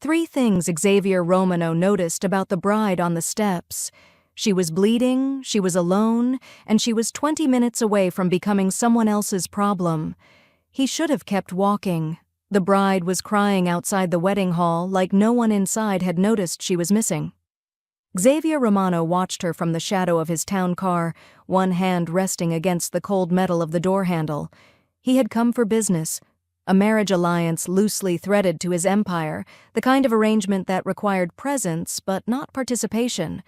Three things Xavier Romano noticed about the bride on the steps. She was bleeding, she was alone, and she was 20 minutes away from becoming someone else's problem. He should have kept walking. The bride was crying outside the wedding hall like no one inside had noticed she was missing. Xavier Romano watched her from the shadow of his town car, one hand resting against the cold metal of the door handle. He had come for business, a marriage alliance loosely threaded to his empire, the kind of arrangement that required presence but not participation.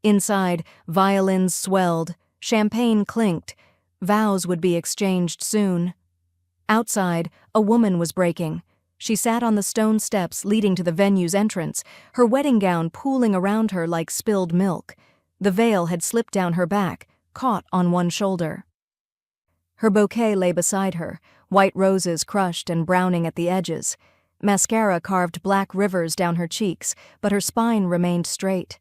Inside, violins swelled, champagne clinked, vows would be exchanged soon. Outside, a woman was breaking. She sat on the stone steps leading to the venue's entrance, her wedding gown pooling around her like spilled milk. The veil had slipped down her back, caught on one shoulder. Her bouquet lay beside her, white roses crushed and browning at the edges. Mascara carved black rivers down her cheeks, but her spine remained straight.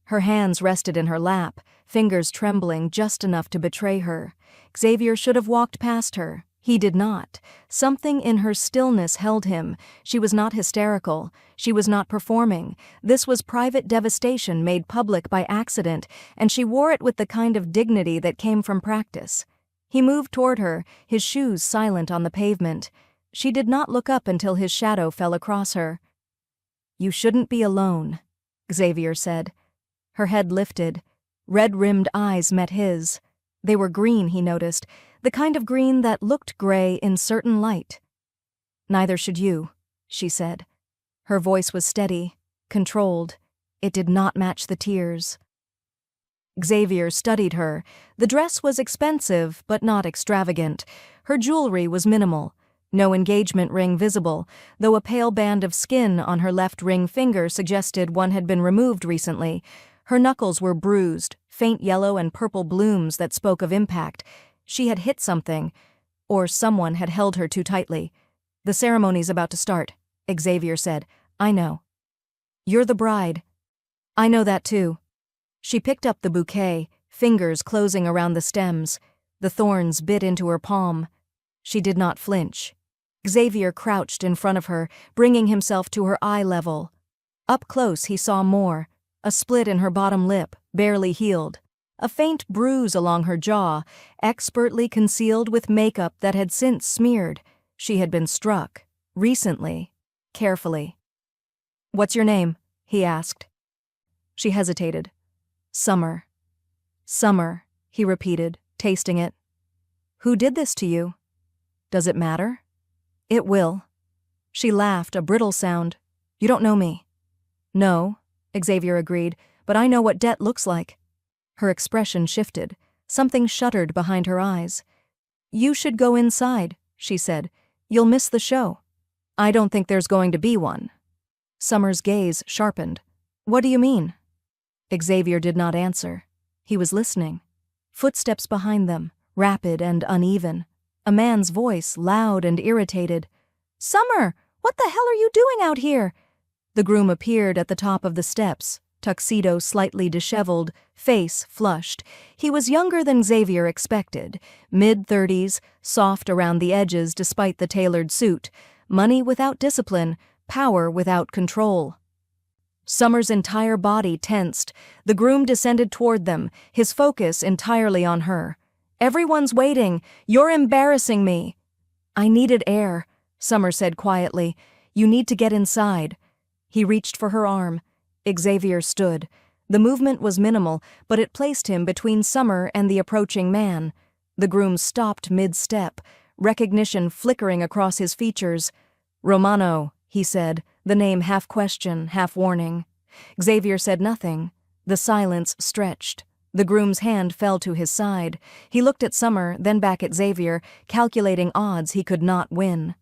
Her hands rested in her lap, fingers trembling just enough to betray her. Xavier should have walked past her. He did not. Something in her stillness held him. She was not hysterical. She was not performing. This was private devastation made public by accident, and she wore it with the kind of dignity that came from practice. He moved toward her, his shoes silent on the pavement. She did not look up until his shadow fell across her. "You shouldn't be alone," Xavier said. Her head lifted. Red-rimmed eyes met his. They were green, he noticed, the kind of green that looked gray in certain light. "Neither should you," she said. Her voice was steady, controlled. It did not match the tears. Xavier studied her. The dress was expensive, but not extravagant. Her jewelry was minimal. No engagement ring visible, though a pale band of skin on her left ring finger suggested one had been removed recently. Her knuckles were bruised, faint yellow and purple blooms that spoke of impact. She had hit something, or someone had held her too tightly. "The ceremony's about to start," Xavier said. "I know." "You're the bride." "I know that too." She picked up the bouquet, fingers closing around the stems. The thorns bit into her palm. She did not flinch. Xavier crouched in front of her, bringing himself to her eye level. Up close he saw more. A split in her bottom lip, barely healed. A faint bruise along her jaw, expertly concealed with makeup that had since smeared. She had been struck. Recently. Carefully. "What's your name?" he asked. She hesitated. "Summer." "Summer," he repeated, tasting it. "Who did this to you?" "Does it matter?" "It will." She laughed, a brittle sound. "You don't know me." "No," Xavier agreed, "but I know what debt looks like." Her expression shifted. Something shuddered behind her eyes. "You should go inside," she said. "You'll miss the show." "I don't think there's going to be one." Summer's gaze sharpened. "What do you mean?" Xavier did not answer. He was listening. Footsteps behind them, rapid and uneven. A man's voice, loud and irritated. "Summer, what the hell are you doing out here?" The groom appeared at the top of the steps, tuxedo slightly disheveled, face flushed. He was younger than Xavier expected, mid-30s, soft around the edges despite the tailored suit, money without discipline, power without control. Summer's entire body tensed. The groom descended toward them, his focus entirely on her. "Everyone's waiting. You're embarrassing me." "I needed air," Summer said quietly. "You need to get inside." He reached for her arm. Xavier stood. The movement was minimal, but it placed him between Summer and the approaching man. The groom stopped mid-step, recognition flickering across his features. "Romano," he said, the name half question, half warning. Xavier said nothing. The silence stretched. The groom's hand fell to his side. He looked at Summer, then back at Xavier, calculating odds he could not win.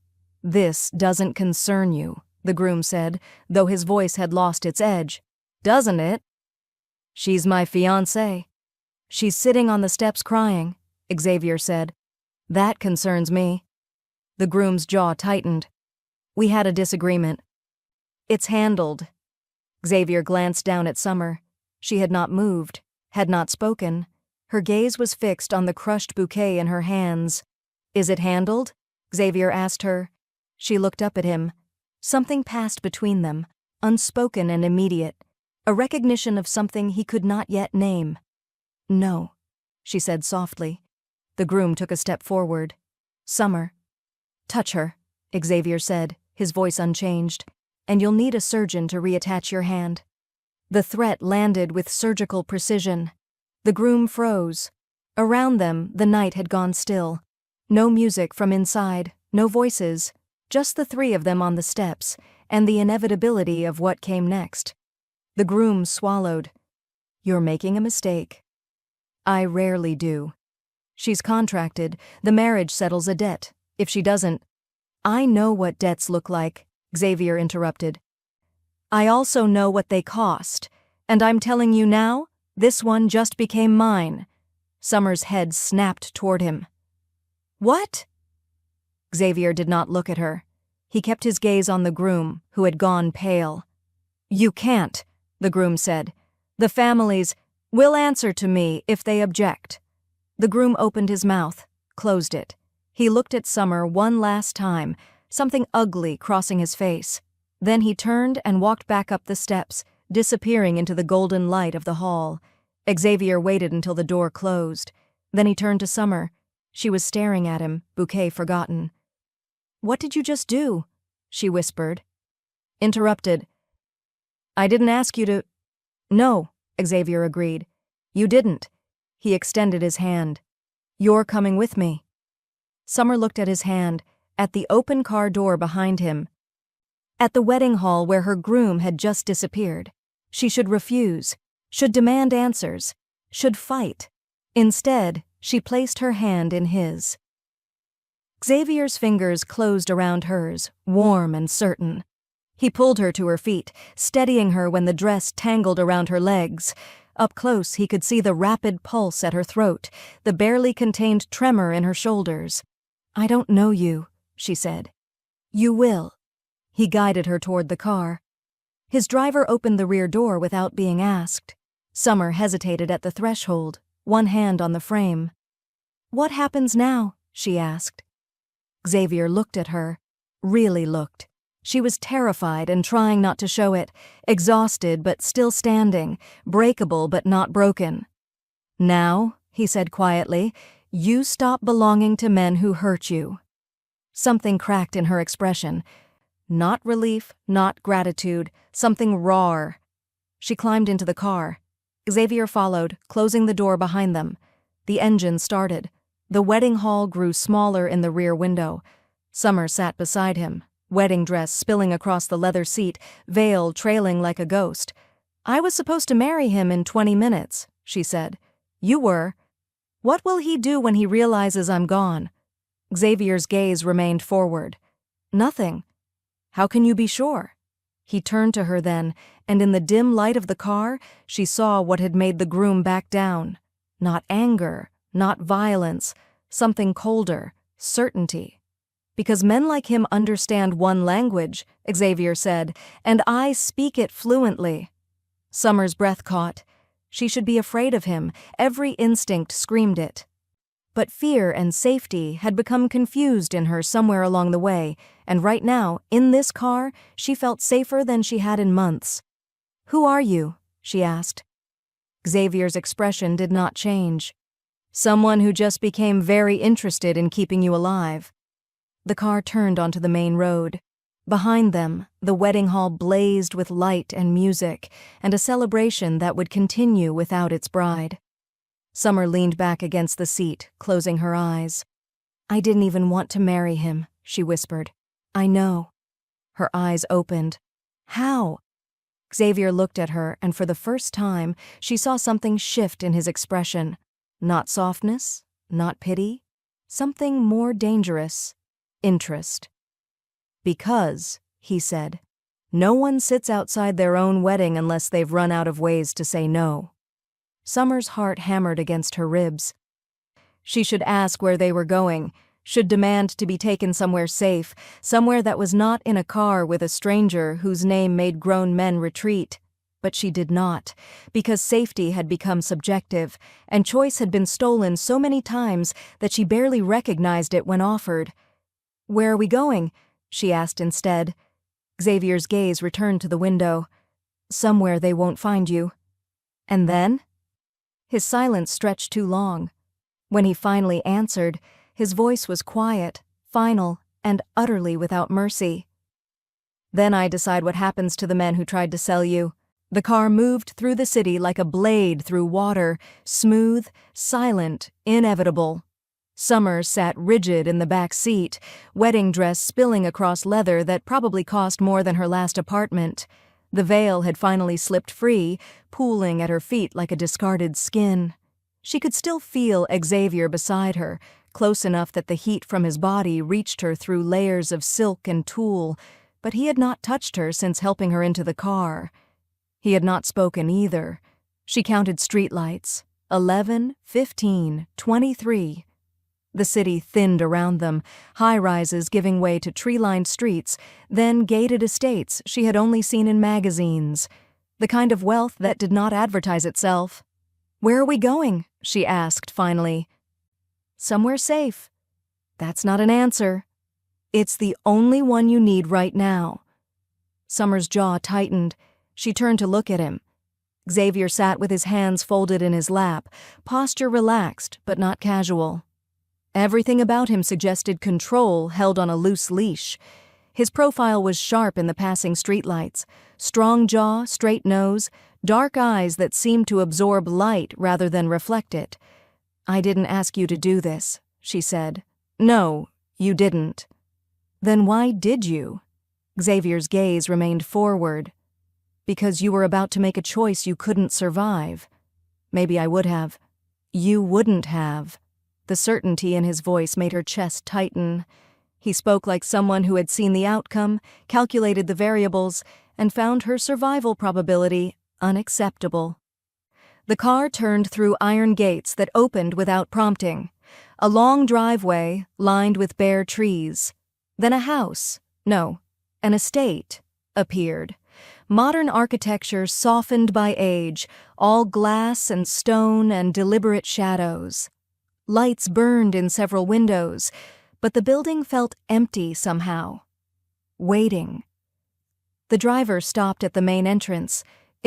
"This doesn't concern you," the groom said, though his voice had lost its edge. "Doesn't it?" "She's my fiancée." "She's sitting on the steps crying," Xavier said. "That concerns me." The groom's jaw tightened. "We had a disagreement." "It's handled." Xavier glanced down at Summer. She had not moved, had not spoken. Her gaze was fixed on the crushed bouquet in her hands. "Is it handled?" Xavier asked her. She looked up at him. Something passed between them, unspoken and immediate, a recognition of something he could not yet name. "No," she said softly. The groom took a step forward. "Summer." "Touch her," Xavier said, his voice unchanged, "and you'll need a surgeon to reattach your hand." The threat landed with surgical precision. The groom froze. Around them, the night had gone still. No music from inside, no voices, just the three of them on the steps, and the inevitability of what came next. The groom swallowed. "You're making a mistake." "I rarely do." "She's contracted. The marriage settles a debt. If she doesn't—" "I know what debts look like," Xavier interrupted. "I also know what they cost, and I'm telling you now, this one just became mine." Summer's head snapped toward him. "What?" Xavier did not look at her. He kept his gaze on the groom, who had gone pale. "You can't," the groom said. "The families will answer to me if they object." The groom opened his mouth, closed it. He looked at Summer one last time, something ugly crossing his face. Then he turned and walked back up the steps, disappearing into the golden light of the hall. Xavier waited until the door closed. Then he turned to Summer. She was staring at him, bouquet forgotten. "What did you just do?" she whispered. Interrupted. "I didn't ask you to—" "No," Xavier agreed. "You didn't." He extended his hand. "You're coming with me." Summer looked at his hand, at the open car door behind him, at the wedding hall where her groom had just disappeared. She should refuse, should demand answers, should fight. Instead, she placed her hand in his. Xavier's fingers closed around hers, warm and certain. He pulled her to her feet, steadying her when the dress tangled around her legs. Up close, he could see the rapid pulse at her throat, the barely contained tremor in her shoulders. "I don't know you," she said. "You will." He guided her toward the car. His driver opened the rear door without being asked. Summer hesitated at the threshold, one hand on the frame. "What happens now?" she asked. Xavier looked at her, really looked. She was terrified and trying not to show it, exhausted but still standing, breakable but not broken. "Now," he said quietly, "you stop belonging to men who hurt you." Something cracked in her expression. Not relief, not gratitude, something raw. She climbed into the car. Xavier followed, closing the door behind them. The engine started. The wedding hall grew smaller in the rear window. Summer sat beside him, wedding dress spilling across the leather seat, veil trailing like a ghost. "I was supposed to marry him in 20 minutes, she said. "You were. What will he do when he realizes I'm gone?" Xavier's gaze remained forward. "Nothing." "How can you be sure?" He turned to her then, and in the dim light of the car, she saw what had made the groom back down. Not anger, not violence, something colder, certainty. "Because men like him understand one language," Xavier said, "and I speak it fluently." Summer's breath caught. She should be afraid of him, every instinct screamed it. But fear and safety had become confused in her somewhere along the way, and right now, in this car, she felt safer than she had in months. "Who are you?" she asked. Xavier's expression did not change. "Someone who just became very interested in keeping you alive." The car turned onto the main road. Behind them, the wedding hall blazed with light and music, and a celebration that would continue without its bride. Summer leaned back against the seat, closing her eyes. "I didn't even want to marry him," she whispered. "I know." Her eyes opened. "How?" Xavier looked at her, and for the first time, she saw something shift in his expression. Not softness, not pity, something more dangerous. Interest. "Because," he said, "no one sits outside their own wedding unless they've run out of ways to say no." Summer's heart hammered against her ribs. She should ask where they were going, should demand to be taken somewhere safe, somewhere that was not in a car with a stranger whose name made grown men retreat. But she did not, because safety had become subjective, and choice had been stolen so many times that she barely recognized it when offered. "Where are we going?" she asked instead. Xavier's gaze returned to the window. Somewhere they won't find you. And then? His silence stretched too long. When he finally answered, his voice was quiet, final, and utterly without mercy. Then I decide what happens to the men who tried to sell you. The car moved through the city like a blade through water, smooth, silent, inevitable. Summer sat rigid in the back seat, wedding dress spilling across leather that probably cost more than her last apartment. The veil had finally slipped free, pooling at her feet like a discarded skin. She could still feel Xavier beside her, close enough that the heat from his body reached her through layers of silk and tulle, but he had not touched her since helping her into the car. He had not spoken either. She counted streetlights. 11, 15, 23. The city thinned around them, high-rises giving way to tree-lined streets, then gated estates she had only seen in magazines. The kind of wealth that did not advertise itself. "Where are we going?" she asked finally. "Somewhere safe." "That's not an answer." "It's the only one you need right now." Summer's jaw tightened. She turned to look at him. Xavier sat with his hands folded in his lap, posture relaxed but not casual. Everything about him suggested control held on a loose leash. His profile was sharp in the passing streetlights. Strong jaw, straight nose, dark eyes that seemed to absorb light rather than reflect it. "I didn't ask you to do this," she said. "No, you didn't." "Then why did you?" Xavier's gaze remained forward. "Because you were about to make a choice you couldn't survive." "Maybe I would have." "You wouldn't have." The certainty in his voice made her chest tighten. He spoke like someone who had seen the outcome, calculated the variables, and found her survival probability unacceptable. The car turned through iron gates that opened without prompting. A long driveway lined with bare trees. Then a house, no, an estate, appeared. Modern architecture softened by age, all glass and stone and deliberate shadows. Lights burned in several windows, but the building felt empty somehow. Waiting. The driver stopped at the main entrance.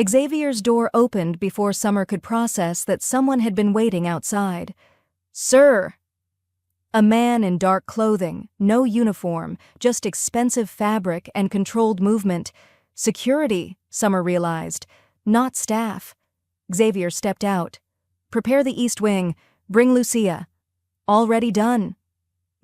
Xavier's door opened before Summer could process that someone had been waiting outside. "Sir!" A man in dark clothing, no uniform, just expensive fabric and controlled movement. Security, Summer realized, not staff. Xavier stepped out. "Prepare the east wing. Bring Lucia." "Already done."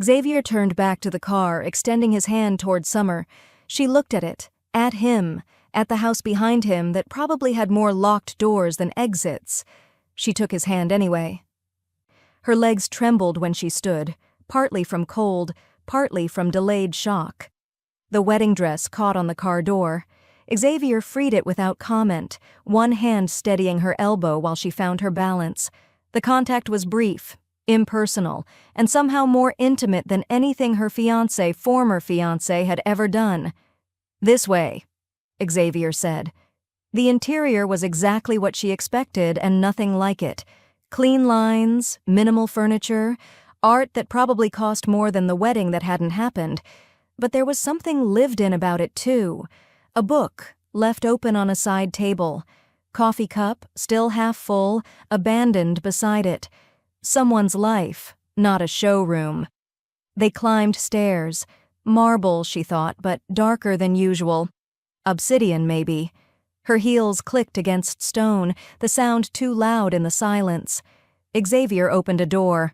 Xavier turned back to the car, extending his hand toward Summer. She looked at it, at him, at the house behind him that probably had more locked doors than exits. She took his hand anyway. Her legs trembled when she stood, partly from cold, partly from delayed shock. The wedding dress caught on the car door. Xavier freed it without comment, one hand steadying her elbow while she found her balance. The contact was brief, impersonal, and somehow more intimate than anything her former fiancé, had ever done. "This way," Xavier said. The interior was exactly what she expected and nothing like it. Clean lines, minimal furniture, art that probably cost more than the wedding that hadn't happened. But there was something lived in about it, too. A book, left open on a side table. Coffee cup, still half full, abandoned beside it. Someone's life, not a showroom. They climbed stairs. Marble, she thought, but darker than usual. Obsidian, maybe. Her heels clicked against stone, the sound too loud in the silence. Xavier opened a door.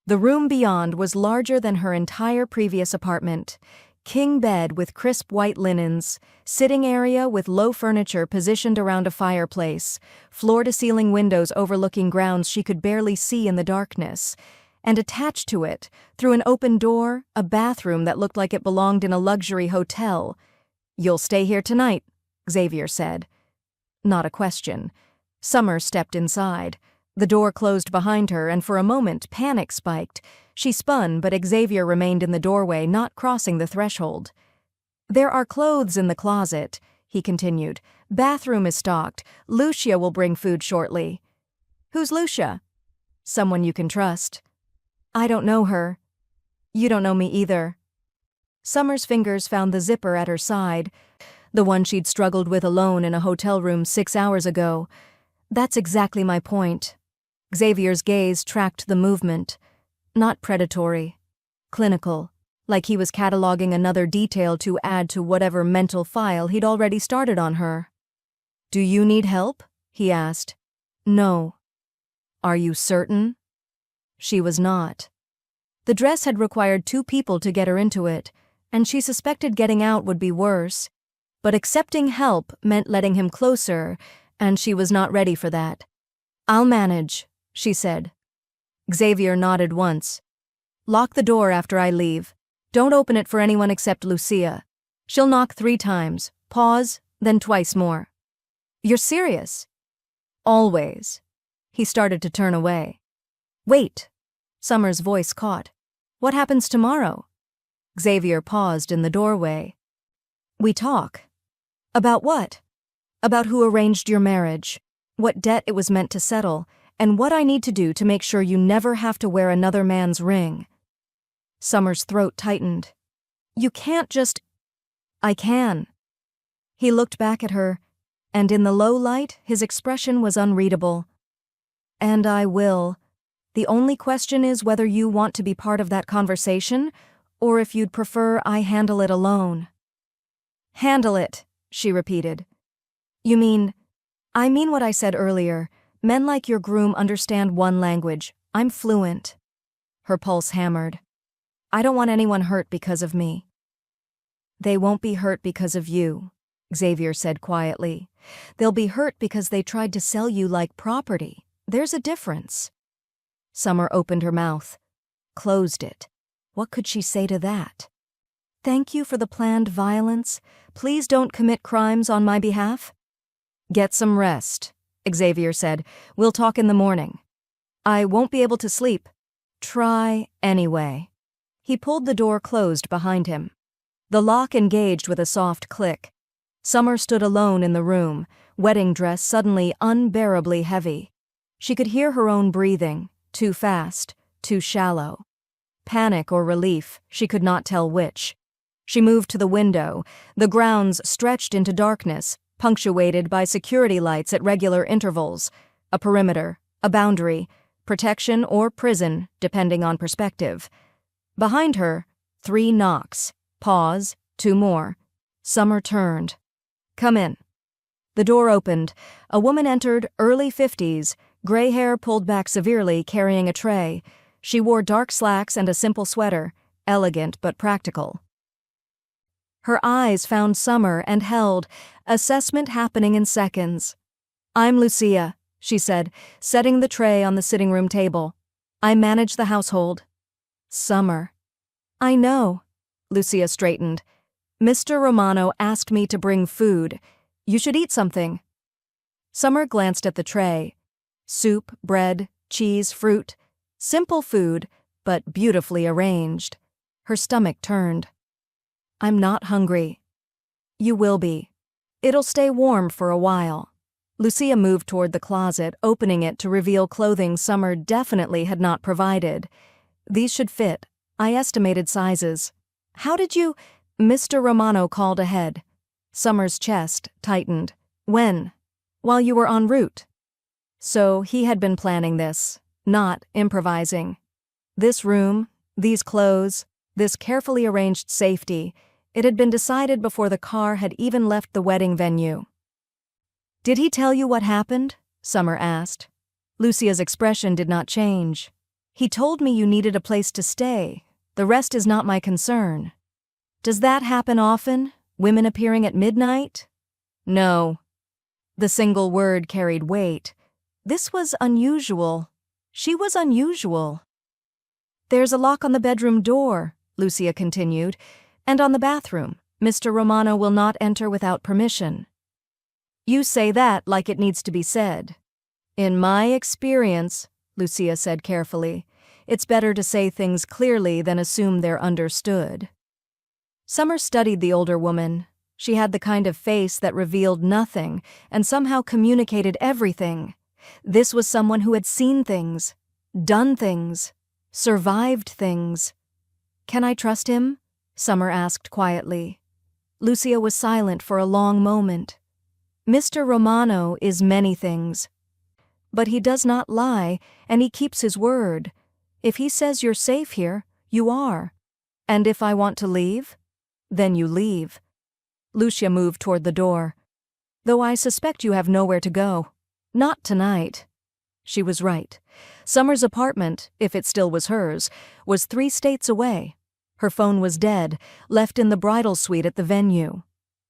The room beyond was larger than her entire previous apartment. King bed with crisp white linens, sitting area with low furniture positioned around a fireplace, floor-to-ceiling windows overlooking grounds she could barely see in the darkness, and attached to it, through an open door, a bathroom that looked like it belonged in a luxury hotel. "You'll stay here tonight," Xavier said. Not a question. Summer stepped inside. The door closed behind her, and for a moment panic spiked. She spun, but Xavier remained in the doorway, not crossing the threshold. "There are clothes in the closet," he continued. "Bathroom is stocked. Lucia will bring food shortly." "Who's Lucia?" "Someone you can trust." "I don't know her." "You don't know me either." Summer's fingers found the zipper at her side, the one she'd struggled with alone in a hotel room 6 hours ago. That's exactly my point. Xavier's gaze tracked the movement. Not predatory. Clinical. Like he was cataloging another detail to add to whatever mental file he'd already started on her. "Do you need help?" he asked. "No." "Are you certain?" She was not. The dress had required 2 people to get her into it, and she suspected getting out would be worse. But accepting help meant letting him closer, and she was not ready for that. "I'll manage," she said. Xavier nodded once. "Lock the door after I leave. Don't open it for anyone except Lucia. She'll knock 3 times, pause, then twice more." "You're serious?" "Always." He started to turn away. "Wait." Summer's voice caught. "What happens tomorrow?" Xavier paused in the doorway. "We talk." "About what?" "About who arranged your marriage, what debt it was meant to settle, and what I need to do to make sure you never have to wear another man's ring." Summer's throat tightened. "You can't just—" "I can." He looked back at her, and in the low light, his expression was unreadable. "And I will. The only question is whether you want to be part of that conversation, or if you'd prefer I handle it alone." "Handle it," she repeated. "You mean—" "I mean what I said earlier. Men like your groom understand one language. I'm fluent." Her pulse hammered. "I don't want anyone hurt because of me." "They won't be hurt because of you," Xavier said quietly. "They'll be hurt because they tried to sell you like property. There's a difference." Summer opened her mouth, closed it. What could she say to that? "Thank you for the planned violence. Please don't commit crimes on my behalf." "Get some rest," Xavier said. "We'll talk in the morning." "I won't be able to sleep." "Try anyway." He pulled the door closed behind him. The lock engaged with a soft click. Summer stood alone in the room, wedding dress suddenly unbearably heavy. She could hear her own breathing, too fast, too shallow. Panic or relief, she could not tell which. She moved to the window. The grounds stretched into darkness, punctuated by security lights at regular intervals. A perimeter, a boundary, protection or prison, depending on perspective. Behind her, 3 knocks. Pause, 2 more. Summer turned. "Come in." The door opened. A woman entered, early 50s, gray hair pulled back severely, carrying a tray. She wore dark slacks and a simple sweater, elegant but practical. Her eyes found Summer and held, assessment happening in seconds. "I'm Lucia," she said, setting the tray on the sitting room table. "I manage the household." "Summer." "I know." Lucia straightened. "Mr. Romano asked me to bring food. You should eat something." Summer glanced at the tray. Soup, bread, cheese, fruit. Simple food, but beautifully arranged. Her stomach turned. "I'm not hungry." "You will be. It'll stay warm for a while." Lucia moved toward the closet, opening it to reveal clothing Summer definitely had not provided. "These should fit. I estimated sizes." "How did you—" Mr. Romano called ahead. Summer's chest tightened. "When?" "While you were en route." So he had been planning this, not improvising. This room, these clothes, this carefully arranged safety, it had been decided before the car had even left the wedding venue. "Did he tell you what happened?" Summer asked. Lucia's expression did not change. "He told me you needed a place to stay. The rest is not my concern." "Does that happen often? Women appearing at midnight?" "No." The single word carried weight. This was unusual. She was unusual. "There's a lock on the bedroom door," Lucia continued, "and on the bathroom. Mr. Romano will not enter without permission." "You say that like it needs to be said." "In my experience," Lucia said carefully, "it's better to say things clearly than assume they're understood." Summer studied the older woman. She had the kind of face that revealed nothing and somehow communicated everything. This was someone who had seen things, done things, survived things. "Can I trust him?" Summer asked quietly. Lucia was silent for a long moment. Mr. Romano is many things. But he does not lie, and he keeps his word. If he says you're safe here, you are. And if I want to leave, then you leave. Lucia moved toward the door. Though I suspect you have nowhere to go. Not tonight. She was right. Summer's apartment, if it still was hers, was 3 states away. Her phone was dead, left in the bridal suite at the venue.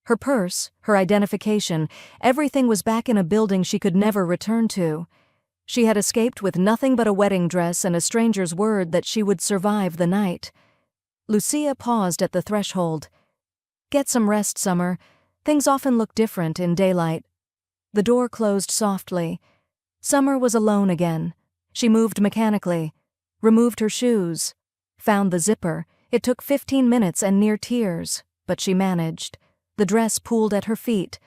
Her purse, her identification, everything was back in a building she could never return to. She had escaped with nothing but a wedding dress and a stranger's word that she would survive the night. Lucia paused at the threshold. Get some rest, Summer. Things often look different in daylight. The door closed softly. Summer was alone again. She moved mechanically, removed her shoes, found the zipper. It took 15 minutes and near tears, but she managed. The dress pooled at her feet,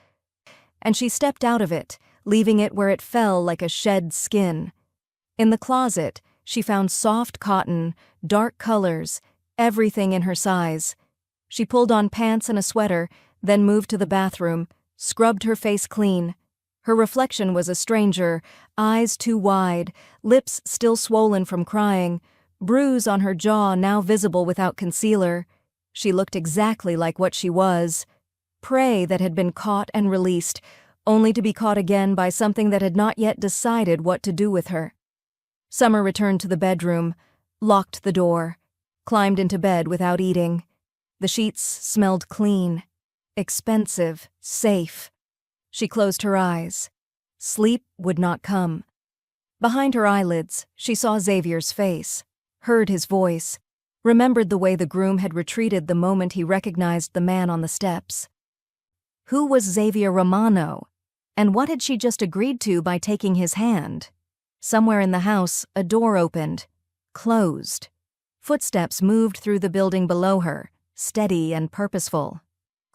and she stepped out of it, leaving it where it fell like a shed skin. In the closet, she found soft cotton, dark colors, everything in her size. She pulled on pants and a sweater, then moved to the bathroom, scrubbed her face clean. Her reflection was a stranger, eyes too wide, lips still swollen from crying, bruise on her jaw now visible without concealer. She looked exactly like what she was. Prey that had been caught and released, only to be caught again by something that had not yet decided what to do with her. Summer returned to the bedroom, locked the door, climbed into bed without eating. The sheets smelled clean, expensive, safe. She closed her eyes. Sleep would not come. Behind her eyelids, she saw Xavier's face, heard his voice, remembered the way the groom had retreated the moment he recognized the man on the steps. Who was Xavier Romano? And what had she just agreed to by taking his hand? Somewhere in the house, a door opened, closed. Footsteps moved through the building below her, steady and purposeful.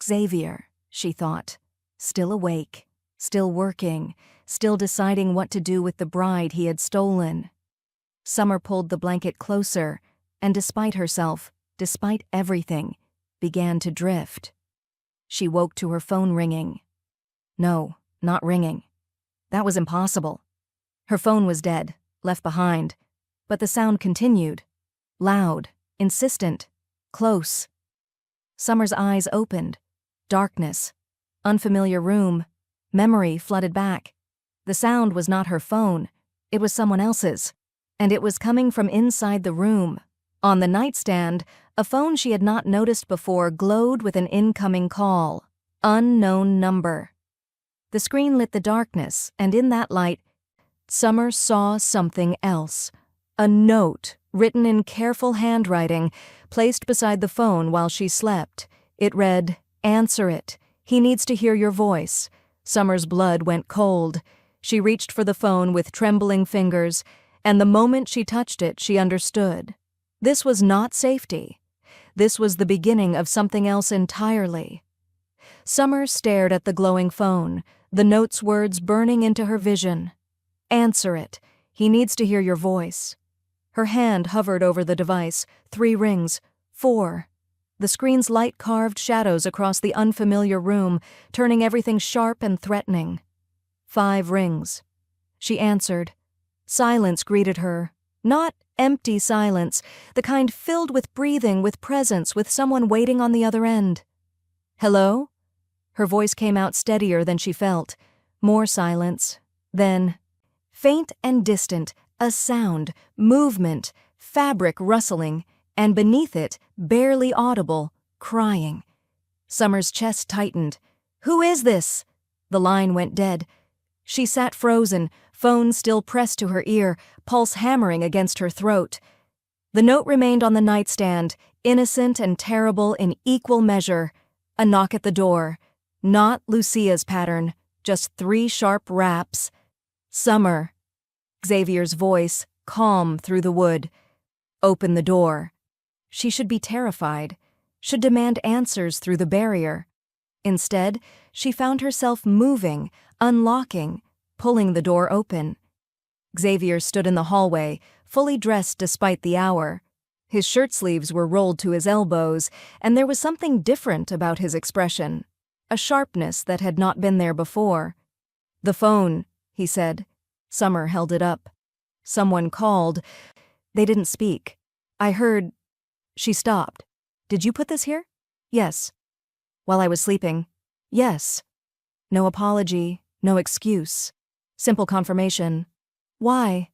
Xavier, she thought, still awake, still working, still deciding what to do with the bride he had stolen. Summer pulled the blanket closer, and despite herself, despite everything, began to drift. She woke to her phone ringing. No, not ringing. That was impossible. Her phone was dead, left behind, but the sound continued. Loud, insistent, close. Summer's eyes opened. Darkness, unfamiliar room, memory flooded back. The sound was not her phone, it was someone else's, and it was coming from inside the room. On the nightstand, a phone she had not noticed before glowed with an incoming call. Unknown number. The screen lit the darkness, and in that light, Summer saw something else. A note, written in careful handwriting, placed beside the phone while she slept. It read, "Answer it. He needs to hear your voice." Summer's blood went cold. She reached for the phone with trembling fingers, and the moment she touched it, she understood. This was not safety. This was the beginning of something else entirely. Summer stared at the glowing phone, the note's words burning into her vision. "Answer it. He needs to hear your voice." Her hand hovered over the device. 3 rings. 4. The screen's light carved shadows across the unfamiliar room, turning everything sharp and threatening. 5 rings. She answered. Silence greeted her. Not empty silence, the kind filled with breathing, with presence, with someone waiting on the other end. "Hello?" Her voice came out steadier than she felt. More silence. Then, faint and distant, a sound, movement, fabric rustling, and beneath it, barely audible, crying. Summer's chest tightened. "Who is this?" The line went dead. She sat frozen, phone still pressed to her ear, pulse hammering against her throat. The note remained on the nightstand, innocent and terrible in equal measure. A knock at the door. Not Lucia's pattern, just 3 sharp raps. "Summer." Xavier's voice, calm through the wood. "Open the door." She should be terrified, should demand answers through the barrier. Instead, she found herself moving, unlocking, pulling the door open. Xavier stood in the hallway, fully dressed despite the hour. His shirt sleeves were rolled to his elbows, and there was something different about his expression, a sharpness that had not been there before. "The phone," he said. Summer held it up. "Someone called. They didn't speak. I heard—" She stopped. "Did you put this here?" "Yes." "While I was sleeping?" "Yes." No apology, no excuse. Simple confirmation. "Why?"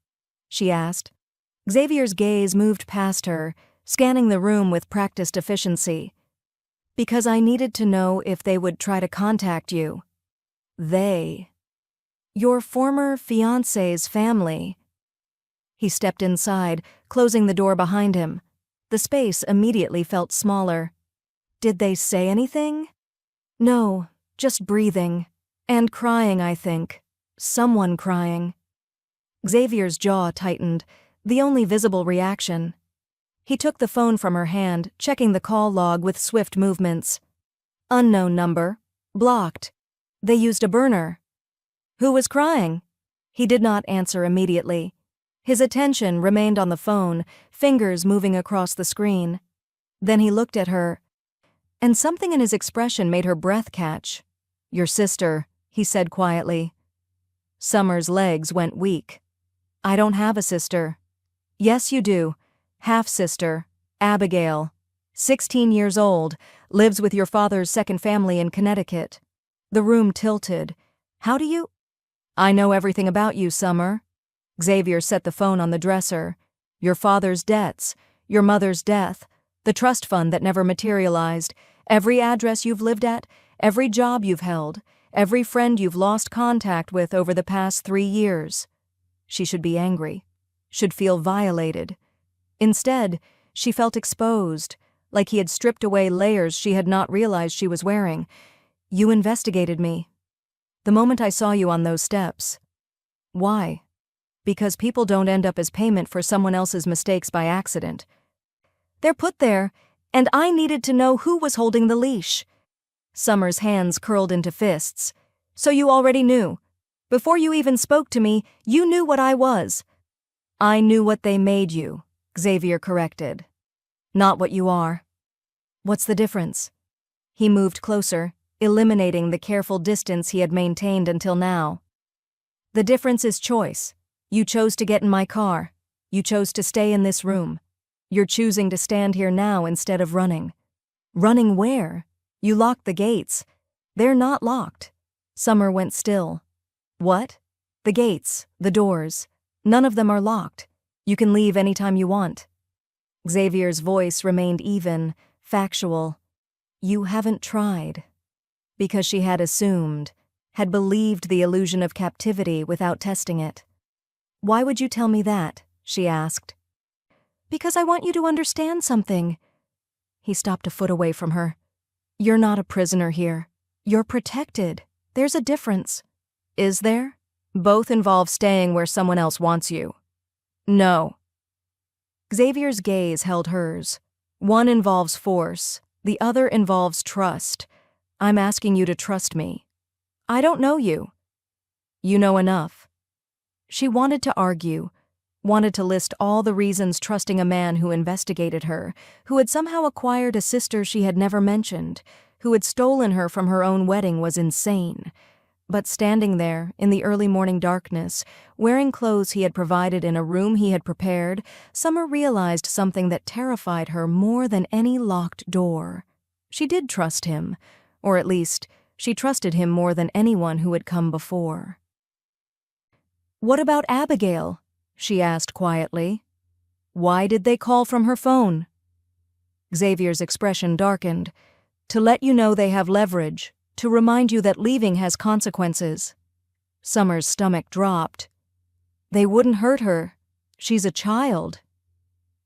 she asked. Xavier's gaze moved past her, scanning the room with practiced efficiency. "Because I needed to know if they would try to contact you." "They." "Your former fiancé's family." He stepped inside, closing the door behind him. The space immediately felt smaller. "Did they say anything?" "No, just breathing. And crying, I think. Someone crying." Xavier's jaw tightened, the only visible reaction. He took the phone from her hand, checking the call log with swift movements. "Unknown number. Blocked. They used a burner." "Who was crying?" He did not answer immediately. His attention remained on the phone, fingers moving across the screen. Then he looked at her, and something in his expression made her breath catch. "Your sister," he said quietly. Summer's legs went weak. "I don't have a sister." "Yes, you do. Half-sister, Abigail. 16 years old, lives with your father's second family in Connecticut." The room tilted. "How do you—" "I know everything about you, Summer." Xavier set the phone on the dresser. "Your father's debts, your mother's death, the trust fund that never materialized, every address you've lived at, every job you've held, every friend you've lost contact with over the past 3 years." She should be angry, should feel violated. Instead, she felt exposed, like he had stripped away layers she had not realized she was wearing. "You investigated me. The moment I saw you on those steps." "Why?" "Because people don't end up as payment for someone else's mistakes by accident. They're put there, and I needed to know who was holding the leash." Summer's hands curled into fists. "So you already knew. Before you even spoke to me, you knew what I was." "I knew what they made you," Xavier corrected. "Not what you are." "What's the difference?" He moved closer, eliminating the careful distance he had maintained until now. "The difference is choice. You chose to get in my car. You chose to stay in this room. You're choosing to stand here now instead of running." "Running where? You locked the gates." "They're not locked." Summer went still. "What?" "The gates, the doors. None of them are locked. You can leave anytime you want." Xavier's voice remained even, factual. "You haven't tried." Because she had assumed, had believed the illusion of captivity without testing it. "Why would you tell me that?" she asked. "Because I want you to understand something." He stopped a foot away from her. "You're not a prisoner here. You're protected. There's a difference." "Is there?" "Both involve staying where someone else wants you." "No." Xavier's gaze held hers. "One involves force. The other involves trust. I'm asking you to trust me." "I don't know you." "You know enough." She wanted to argue, wanted to list all the reasons trusting a man who investigated her, who had somehow acquired a sister she had never mentioned, who had stolen her from her own wedding was insane. But standing there, in the early morning darkness, wearing clothes he had provided in a room he had prepared, Summer realized something that terrified her more than any locked door. She did trust him, or at least, she trusted him more than anyone who had come before. "What about Abigail?" she asked quietly. "Why did they call from her phone?" Xavier's expression darkened. "To let you know they have leverage. To remind you that leaving has consequences." Summer's stomach dropped. "They wouldn't hurt her. She's a child."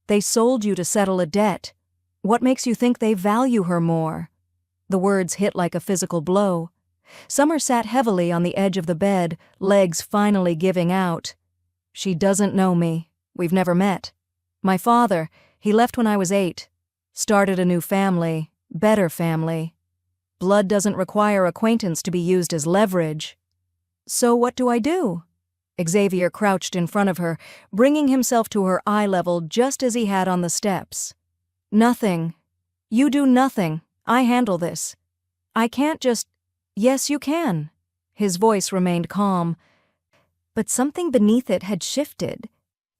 "They sold you to settle a debt. What makes you think they value her more?" The words hit like a physical blow. Summer sat heavily on the edge of the bed, legs finally giving out. "She doesn't know me. We've never met. My father, he left when I was 8. Started a new family, better family. Blood doesn't require acquaintance to be used as leverage." "So what do I do?" Xavier crouched in front of her, bringing himself to her eye level just as he had on the steps. Nothing. You do nothing. I handle this. I can't just— Yes, you can. His voice remained calm, but something beneath it had shifted.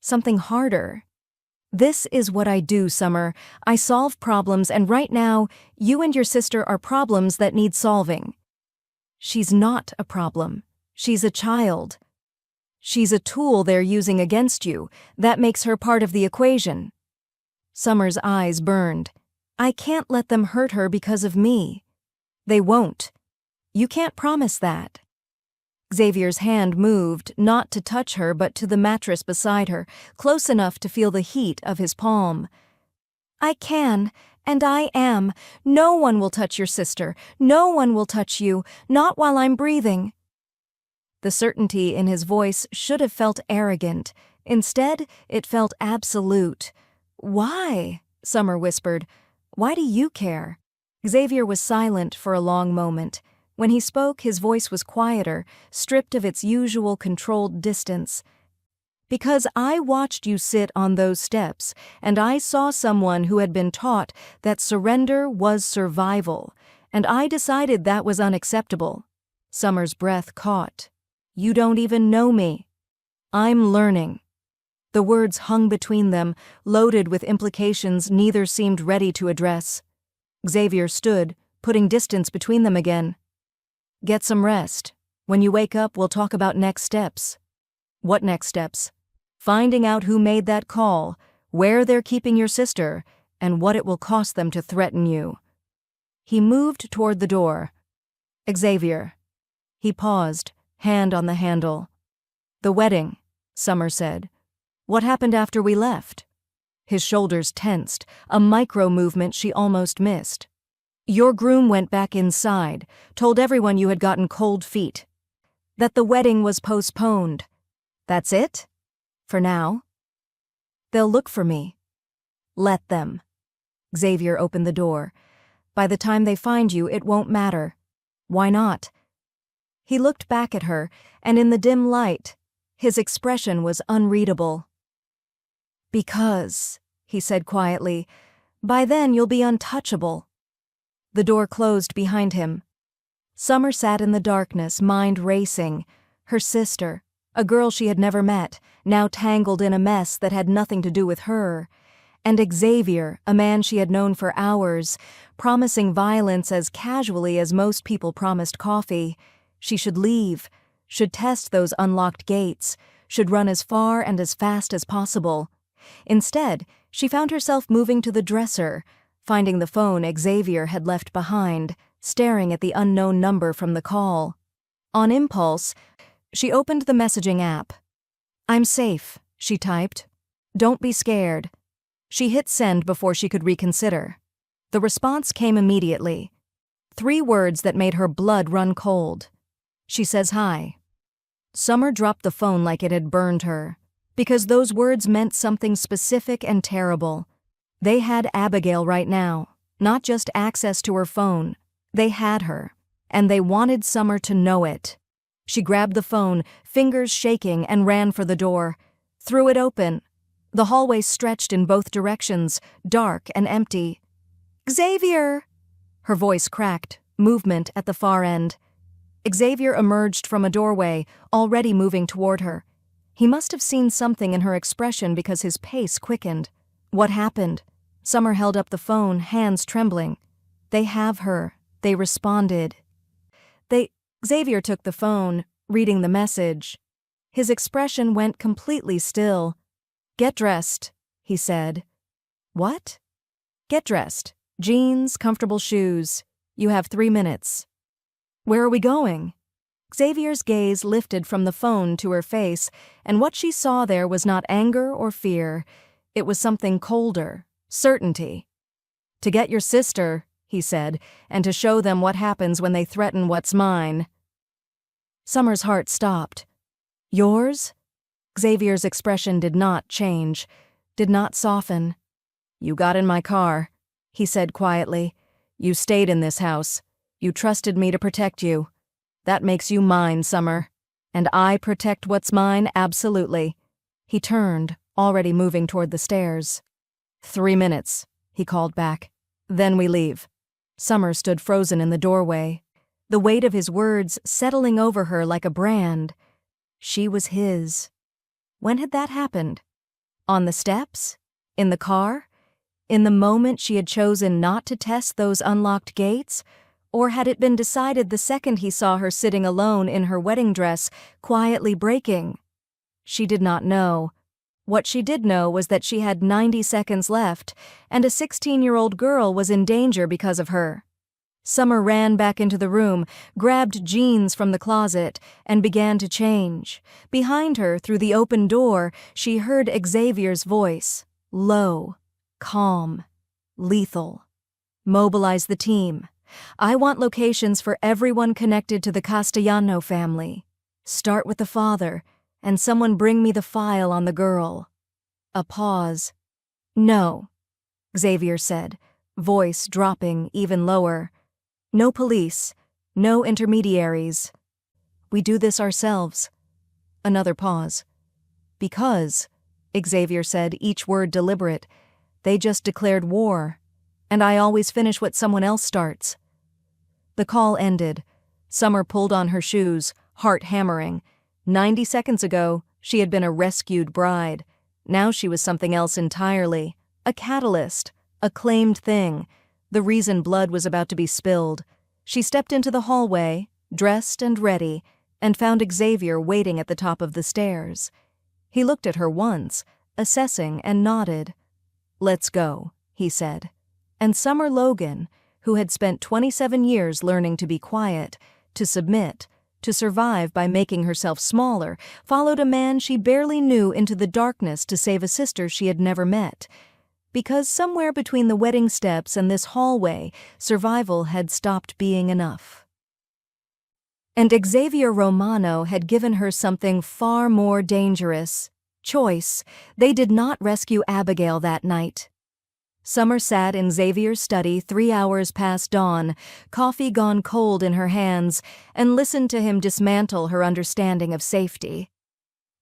Something harder. This is what I do, Summer. I solve problems, and right now, you and your sister are problems that need solving. She's not a problem. She's a child. She's a tool they're using against you. That makes her part of the equation. Summer's eyes burned. I can't let them hurt her because of me. They won't. You can't promise that. Xavier's hand moved, not to touch her but to the mattress beside her, close enough to feel the heat of his palm. I can, and I am. No one will touch your sister. No one will touch you, not while I'm breathing. The certainty in his voice should have felt arrogant. Instead, it felt absolute. Why? Summer whispered. Why do you care? Xavier was silent for a long moment. When he spoke, his voice was quieter, stripped of its usual controlled distance. Because I watched you sit on those steps, and I saw someone who had been taught that surrender was survival, and I decided that was unacceptable. Summer's breath caught. You don't even know me. I'm learning. The words hung between them, loaded with implications neither seemed ready to address. Xavier stood, putting distance between them again. Get some rest. When you wake up, we'll talk about next steps. What next steps? Finding out who made that call, where they're keeping your sister, and what it will cost them to threaten you. He moved toward the door. Xavier. He paused, hand on the handle. The wedding, Summer said. What happened after we left? His shoulders tensed, a micro-movement she almost missed. Your groom went back inside, told everyone you had gotten cold feet. That the wedding was postponed. That's it? For now? They'll look for me. Let them. Xavier opened the door. By the time they find you, it won't matter. Why not? He looked back at her, and in the dim light, his expression was unreadable. Because, he said quietly, by then you'll be untouchable. The door closed behind him. Summer sat in the darkness, mind racing. Her sister, a girl she had never met, now tangled in a mess that had nothing to do with her. And Xavier, a man she had known for hours, promising violence as casually as most people promised coffee. She should leave, should test those unlocked gates, should run as far and as fast as possible. Instead, she found herself moving to the dresser, finding the phone Xavier had left behind, staring at the unknown number from the call. On impulse, she opened the messaging app. I'm safe, she typed. Don't be scared. She hit send before she could reconsider. The response came immediately. 3 words that made her blood run cold. She says hi. Summer dropped the phone like it had burned her, because those words meant something specific and terrible. They had Abigail right now, not just access to her phone. They had her, and they wanted Summer to know it. She grabbed the phone, fingers shaking, and ran for the door. Threw it open. The hallway stretched in both directions, dark and empty. Xavier! Her voice cracked, movement at the far end. Xavier emerged from a doorway, already moving toward her. He must have seen something in her expression because his pace quickened. What happened? Summer held up the phone, hands trembling. They have her. They responded. Xavier took the phone, reading the message. His expression went completely still. Get dressed, he said. What? Get dressed. Jeans, comfortable shoes. You have 3 minutes. Where are we going? Xavier's gaze lifted from the phone to her face, and what she saw there was not anger or fear. It was something colder, certainty. To get your sister, he said, and to show them what happens when they threaten what's mine. Summer's heart stopped. Yours? Xavier's expression did not change, did not soften. You got in my car, he said quietly. You stayed in this house. You trusted me to protect you. That makes you mine, Summer. And I protect what's mine, absolutely. He turned, already moving toward the stairs. 3 minutes, he called back. Then we leave. Summer stood frozen in the doorway, the weight of his words settling over her like a brand. She was his. When had that happened? On the steps? In the car? In the moment she had chosen not to test those unlocked gates? Or had it been decided the second he saw her sitting alone in her wedding dress, quietly breaking? She did not know. What she did know was that she had 90 seconds left, and a 16-year-old girl was in danger because of her. Summer ran back into the room, grabbed jeans from the closet, and began to change. Behind her, through the open door, she heard Xavier's voice, low, calm, lethal. Mobilize the team. I want locations for everyone connected to the Castellano family. Start with the father, and someone bring me the file on the girl. A pause. No, Xavier said, voice dropping even lower. No police, no intermediaries. We do this ourselves. Another pause. Because, Xavier said, each word deliberate, they just declared war, and I always finish what someone else starts. The call ended. Summer pulled on her shoes, heart hammering. 90 seconds ago, she had been a rescued bride. Now she was something else entirely. A catalyst, a claimed thing. The reason blood was about to be spilled. She stepped into the hallway, dressed and ready, and found Xavier waiting at the top of the stairs. He looked at her once, assessing, and nodded. Let's go, he said. And Summer Logan, who had spent 27 years learning to be quiet, to submit, to survive by making herself smaller, followed a man she barely knew into the darkness to save a sister she had never met. Because somewhere between the wedding steps and this hallway, survival had stopped being enough. And Xavier Romano had given her something far more dangerous. Choice. They did not rescue Abigail that night. Summer sat in Xavier's study 3 hours past dawn, coffee gone cold in her hands, and listened to him dismantle her understanding of safety.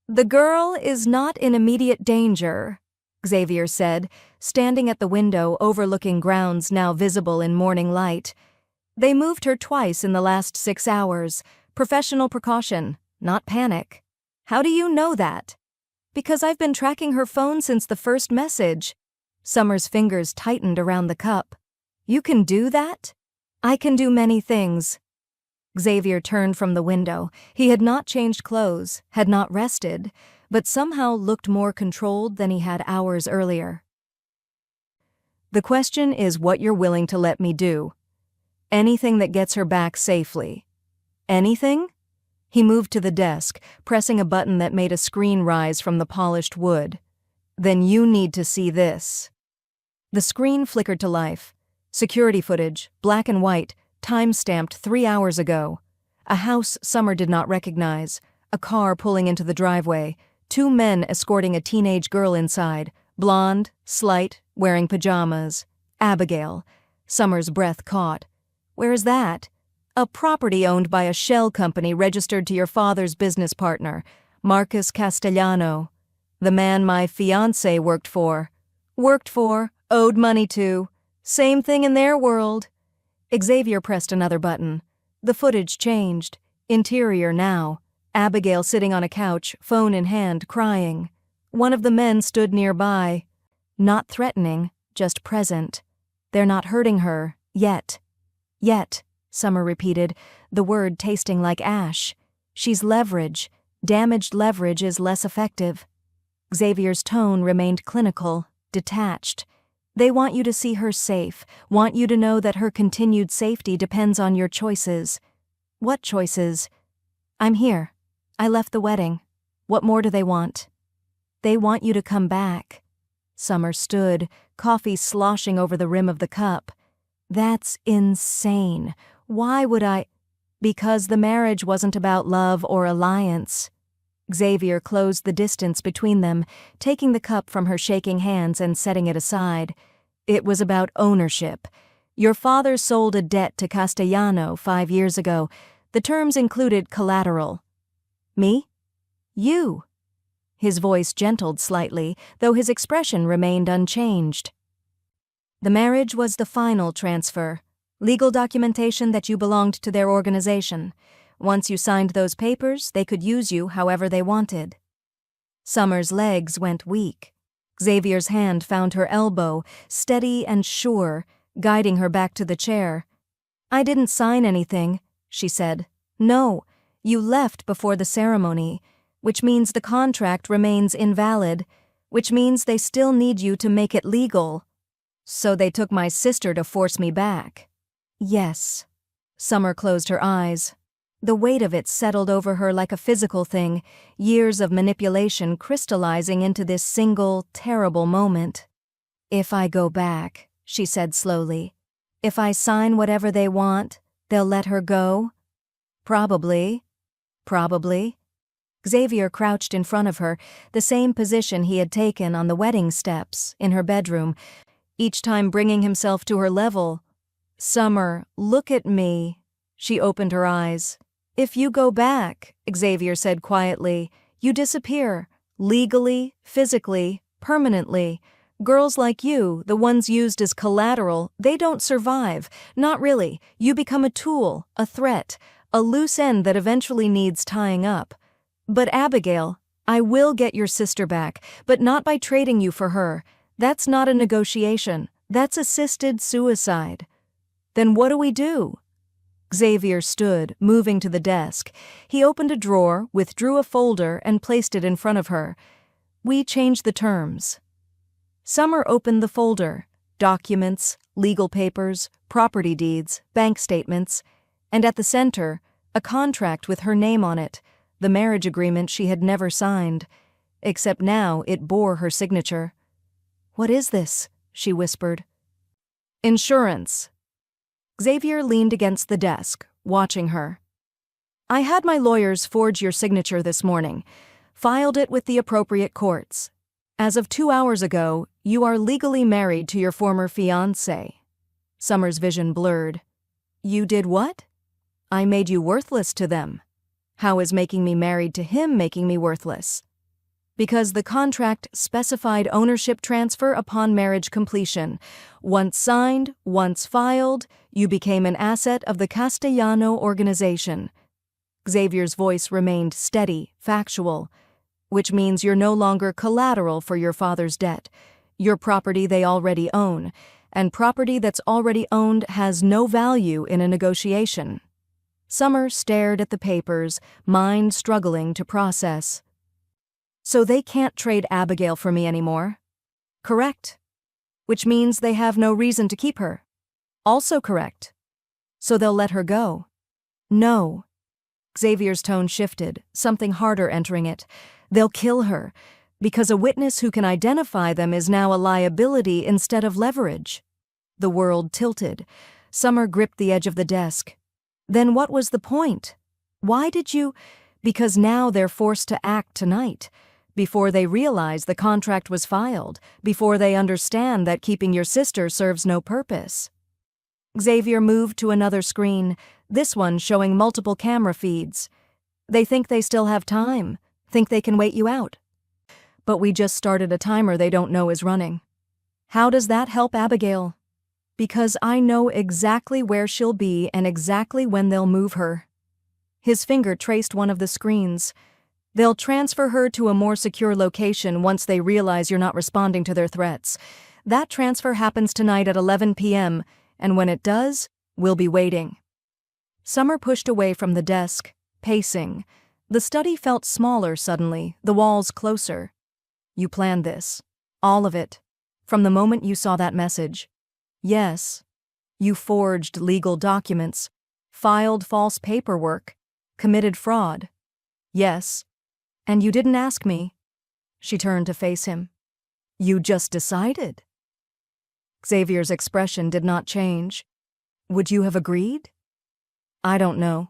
The girl is not in immediate danger, Xavier said, standing at the window overlooking grounds now visible in morning light. They moved her twice in the last 6 hours. Professional precaution, not panic. How do you know that? Because I've been tracking her phone since the first message. Summer's fingers tightened around the cup. You can do that? I can do many things. Xavier turned from the window. He had not changed clothes, had not rested, but somehow looked more controlled than he had hours earlier. The question is what you're willing to let me do. Anything that gets her back safely. Anything? He moved to the desk, pressing a button that made a screen rise from the polished wood. Then you need to see this. The screen flickered to life. Security footage, black and white, time-stamped 3 hours ago. A house Summer did not recognize, a car pulling into the driveway, 2 men escorting a teenage girl inside, blonde, slight, wearing pajamas. Abigail. Summer's breath caught. Where is that? A property owned by a shell company registered to your father's business partner, Marcus Castellano. The man my fiancé worked for, owed money to. Same thing in their world. Xavier pressed another button. The footage changed. Interior now. Abigail sitting on a couch, phone in hand, crying. One of the men stood nearby. Not threatening, just present. They're not hurting her, yet. Yet, Summer repeated, the word tasting like ash. She's leverage. Damaged leverage is less effective. Xavier's tone remained clinical, detached. They want you to see her safe, want you to know that her continued safety depends on your choices. What choices? I'm here. I left the wedding. What more do they want? They want you to come back. Summer stood, coffee sloshing over the rim of the cup. That's insane. Why would I? Because the marriage wasn't about love or alliance. Xavier closed the distance between them, taking the cup from her shaking hands and setting it aside. It was about ownership. Your father sold a debt to Castellano 5 years ago. The terms included collateral. Me? You. His voice gentled slightly, though his expression remained unchanged. The marriage was the final transfer, legal documentation that you belonged to their organization. Once you signed those papers, they could use you however they wanted. Summer's legs went weak. Xavier's hand found her elbow, steady and sure, guiding her back to the chair. I didn't sign anything, she said. No, you left before the ceremony, which means the contract remains invalid, which means they still need you to make it legal. So they took my sister to force me back. Yes. Summer closed her eyes. The weight of it settled over her like a physical thing, years of manipulation crystallizing into this single, terrible moment. If I go back, she said slowly, if I sign whatever they want, they'll let her go? Probably. Probably. Xavier crouched in front of her, the same position he had taken on the wedding steps in her bedroom, each time bringing himself to her level. Summer, look at me. She opened her eyes. If you go back, Xavier said quietly, you disappear. Legally, physically, permanently. Girls like you, the ones used as collateral, they don't survive. Not really. You become a tool, a threat, a loose end that eventually needs tying up. But Abigail, I will get your sister back, but not by trading you for her. That's not a negotiation. That's assisted suicide. Then what do we do? Xavier stood, moving to the desk. He opened a drawer, withdrew a folder, and placed it in front of her. We changed the terms. Summer opened the folder. Documents, legal papers, property deeds, bank statements, and at the center, a contract with her name on it, the marriage agreement she had never signed, except now it bore her signature. What is this? She whispered. Insurance. Xavier leaned against the desk, watching her. I had my lawyers forge your signature this morning, filed it with the appropriate courts. As of 2 hours ago, you are legally married to your former fiancé. Summer's vision blurred. You did what? I made you worthless to them. How is making me married to him making me worthless? Because the contract specified ownership transfer upon marriage completion. Once signed, once filed, you became an asset of the Castellano organization. Xavier's voice remained steady, factual, which means you're no longer collateral for your father's debt. You're property they already own, and property that's already owned has no value in a negotiation. Summer stared at the papers, mind struggling to process. So they can't trade Abigail for me anymore? Correct. Which means they have no reason to keep her. Also correct. So they'll let her go. No. Xavier's tone shifted, something harder entering it. They'll kill her, because a witness who can identify them is now a liability instead of leverage. The world tilted. Summer gripped the edge of the desk. Then what was the point? Why did you? Because now they're forced to act tonight. Before they realize the contract was filed, before they understand that keeping your sister serves no purpose. Xavier moved to another screen, this one showing multiple camera feeds. They think they still have time, think they can wait you out. But we just started a timer they don't know is running. How does that help Abigail? Because I know exactly where she'll be and exactly when they'll move her. His finger traced one of the screens. They'll transfer her to a more secure location once they realize you're not responding to their threats. That transfer happens tonight at 11 p.m., and when it does, we'll be waiting. Summer pushed away from the desk, pacing. The study felt smaller suddenly, the walls closer. You planned this. All of it. From the moment you saw that message. Yes. You forged legal documents, filed false paperwork, committed fraud. Yes. And you didn't ask me. She turned to face him. You just decided. Xavier's expression did not change. Would you have agreed? I don't know.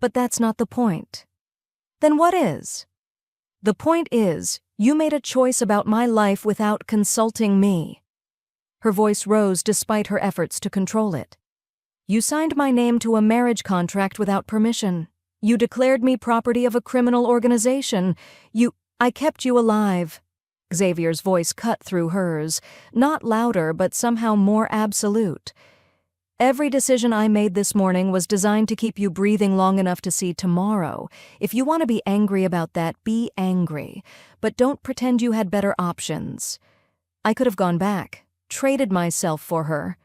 But that's not the point. Then what is? The point is, you made a choice about my life without consulting me. Her voice rose despite her efforts to control it. You signed my name to a marriage contract without permission. You declared me property of a criminal organization. I kept you alive." Xavier's voice cut through hers, not louder but somehow more absolute. "Every decision I made this morning was designed to keep you breathing long enough to see tomorrow. If you want to be angry about that, be angry. But don't pretend you had better options. I could have gone back, traded myself for her.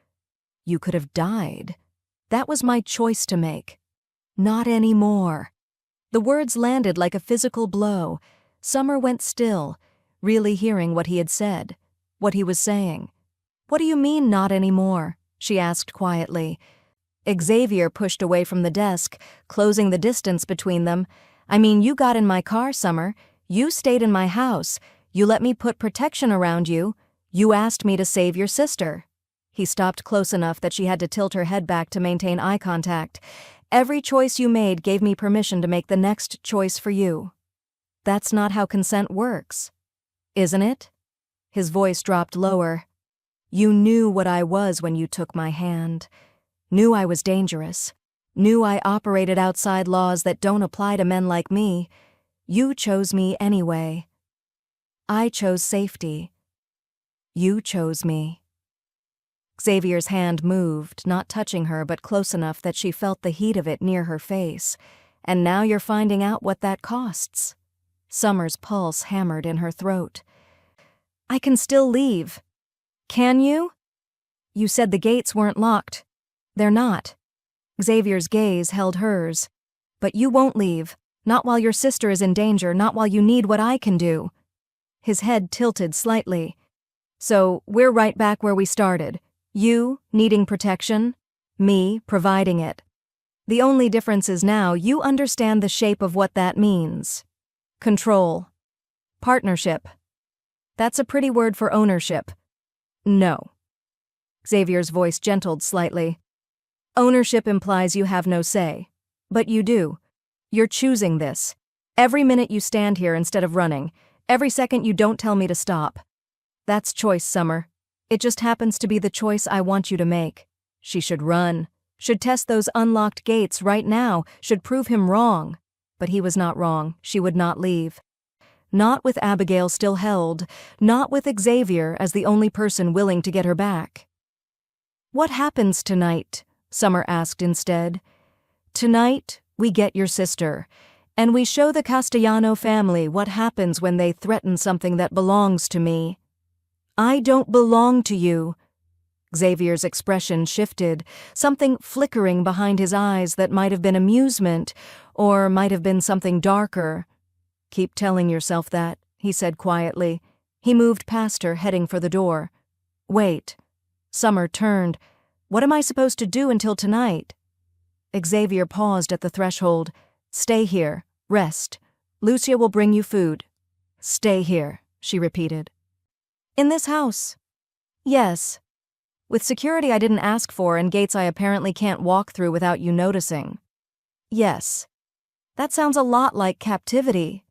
You could have died. That was my choice to make. Not anymore." The words landed like a physical blow. Summer went still, really hearing what he had said, what he was saying. "What do you mean, not anymore?" she asked quietly. Xavier pushed away from the desk, closing the distance between them. "I mean, you got in my car, Summer. You stayed in my house. You let me put protection around you. You asked me to save your sister." He stopped close enough that she had to tilt her head back to maintain eye contact. "Every choice you made gave me permission to make the next choice for you. That's not how consent works, isn't it?" His voice dropped lower. "You knew what I was when you took my hand. Knew I was dangerous. Knew I operated outside laws that don't apply to men like me. You chose me anyway. I chose safety. You chose me." Xavier's hand moved, not touching her but close enough that she felt the heat of it near her face. "And now you're finding out what that costs." Summer's pulse hammered in her throat. "I can still leave." "Can you?" "You said the gates weren't locked." "They're not." Xavier's gaze held hers. "But you won't leave. Not while your sister is in danger, not while you need what I can do." His head tilted slightly. "So we're right back where we started. You needing protection, me providing it. The only difference is now you understand the shape of what that means. Control. Partnership. That's a pretty word for ownership." "No." Xavier's voice gentled slightly. "Ownership implies you have no say. But you do. You're choosing this. Every minute you stand here instead of running. Every second you don't tell me to stop. That's choice, Summer. It just happens to be the choice I want you to make. She should run. Should test those unlocked gates right now. Should prove him wrong. But he was not wrong. She would not leave. Not with Abigail still held. Not with Xavier as the only person willing to get her back. "What happens tonight?" Summer asked instead. "Tonight, we get your sister. And we show the Castellano family what happens when they threaten something that belongs to me." "I don't belong to you." Xavier's expression shifted, something flickering behind his eyes that might have been amusement, or might have been something darker. "Keep telling yourself that," he said quietly. He moved past her, heading for the door. "Wait." Summer turned. "What am I supposed to do until tonight?" Xavier paused at the threshold. "Stay here. Rest. Lucia will bring you food." "Stay here," she repeated. "In this house?" "Yes. With security I didn't ask for and gates I apparently can't walk through without you noticing." "Yes. That sounds a lot like captivity."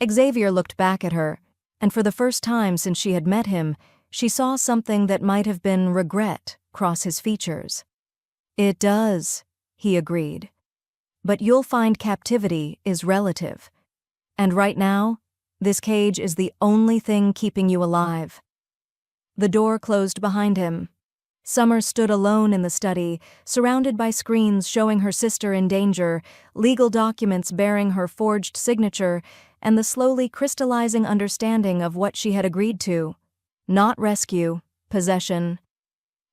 Xavier looked back at her, and for the first time since she had met him, she saw something that might have been regret cross his features. "It does," he agreed. "But you'll find captivity is relative. And right now, this cage is the only thing keeping you alive." The door closed behind him. Summer stood alone in the study, surrounded by screens showing her sister in danger, legal documents bearing her forged signature, and the slowly crystallizing understanding of what she had agreed to. Not rescue, possession.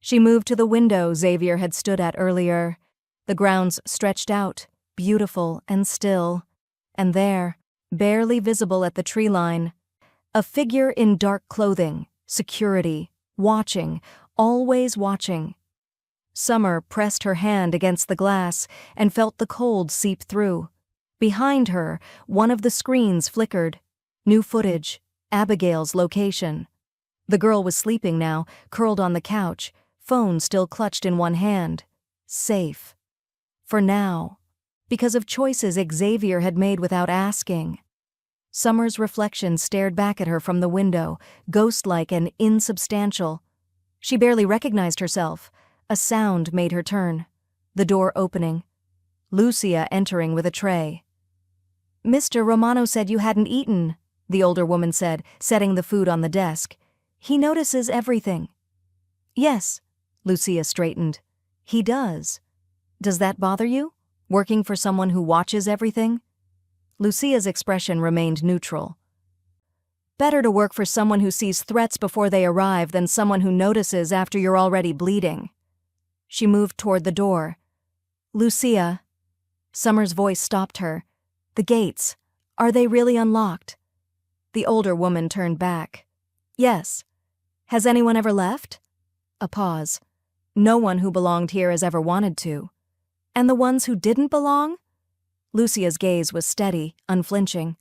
She moved to the window Xavier had stood at earlier. The grounds stretched out, beautiful and still. And there, barely visible at the tree line, a figure in dark clothing, security, watching, always watching. Summer pressed her hand against the glass and felt the cold seep through. Behind her, one of the screens flickered. New footage, Abigail's location. The girl was sleeping now, curled on the couch, phone still clutched in one hand. Safe. For now. Because of choices Xavier had made without asking. Summer's reflection stared back at her from the window, ghost-like and insubstantial. She barely recognized herself. A sound made her turn. The door opening. Lucia entering with a tray. "Mr. Romano said you hadn't eaten," the older woman said, setting the food on the desk. "He notices everything." "Yes," Lucia straightened. "He does. Does that bother you? Working for someone who watches everything?" Lucia's expression remained neutral. "Better to work for someone who sees threats before they arrive than someone who notices after you're already bleeding." She moved toward the door. "Lucia." Summer's voice stopped her. "The gates. Are they really unlocked?" The older woman turned back. "Yes. Has anyone ever left?" A pause. "No one who belonged here has ever wanted to." "And the ones who didn't belong?" Lucia's gaze was steady, unflinching.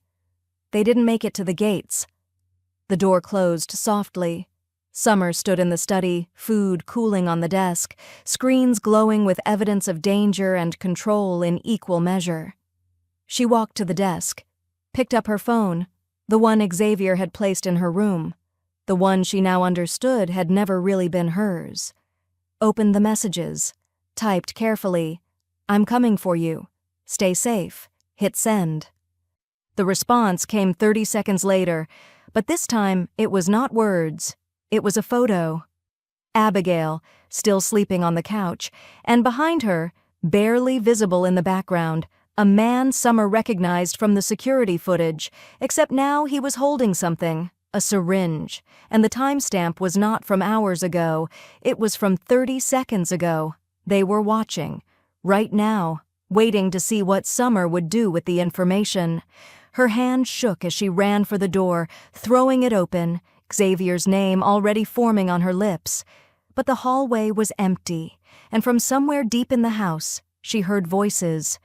"They didn't make it to the gates." The door closed softly. Summer stood in the study, food cooling on the desk, screens glowing with evidence of danger and control in equal measure. She walked to the desk, picked up her phone, the one Xavier had placed in her room, the one she now understood had never really been hers. Opened the messages, typed carefully, "I'm coming for you. Stay safe." Hit send. The response came 30 seconds later, but this time it was not words. It was a photo. Abigail, still sleeping on the couch, and behind her, barely visible in the background, a man Summer recognized from the security footage, except now he was holding something, a syringe, and the timestamp was not from hours ago, it was from 30 seconds ago. They were watching, right now, waiting to see what Summer would do with the information. Her hand shook as she ran for the door, throwing it open, Xavier's name already forming on her lips. But the hallway was empty, and from somewhere deep in the house, she heard voices.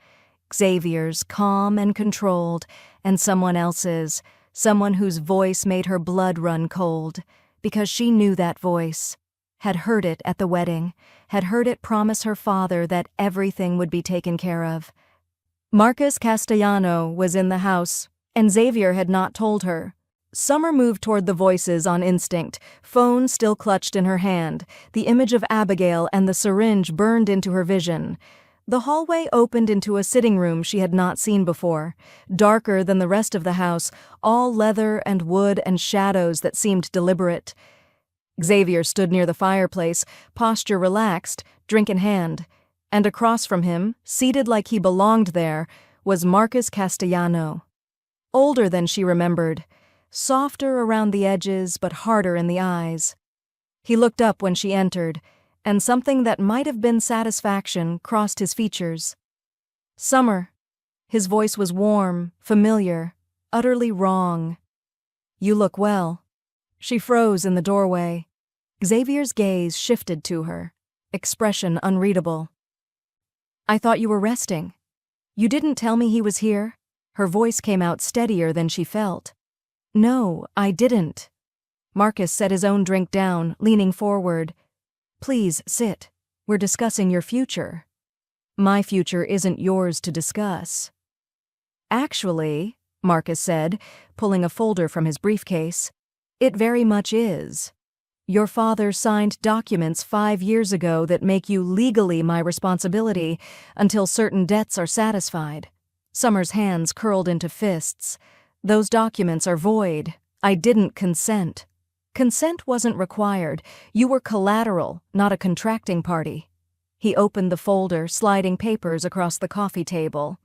Xavier's, calm and controlled, and someone else's, someone whose voice made her blood run cold, because she knew that voice, had heard it at the wedding, had heard it promise her father that everything would be taken care of. Marcus Castellano was in the house, and Xavier had not told her. Summer moved toward the voices on instinct, phone still clutched in her hand. The image of Abigail and the syringe burned into her vision. The hallway opened into a sitting room she had not seen before, darker than the rest of the house, all leather and wood and shadows that seemed deliberate. Xavier stood near the fireplace, posture relaxed, drink in hand, and across from him, seated like he belonged there, was Marcus Castellano. Older than she remembered, softer around the edges but harder in the eyes. He looked up when she entered, and something that might have been satisfaction crossed his features. "Summer." His voice was warm, familiar, utterly wrong. "You look well." She froze in the doorway. Xavier's gaze shifted to her, expression unreadable. "I thought you were resting. You didn't tell me he was here?" Her voice came out steadier than she felt. "No, I didn't." Marcus set his own drink down, leaning forward. "Please, sit. We're discussing your future." "My future isn't yours to discuss." "Actually," Marcus said, pulling a folder from his briefcase, "it very much is. Your father signed documents 5 years ago that make you legally my responsibility until certain debts are satisfied." Summer's hands curled into fists. "Those documents are void. I didn't consent." "Consent wasn't required. You were collateral, not a contracting party." He opened the folder, sliding papers across the coffee table.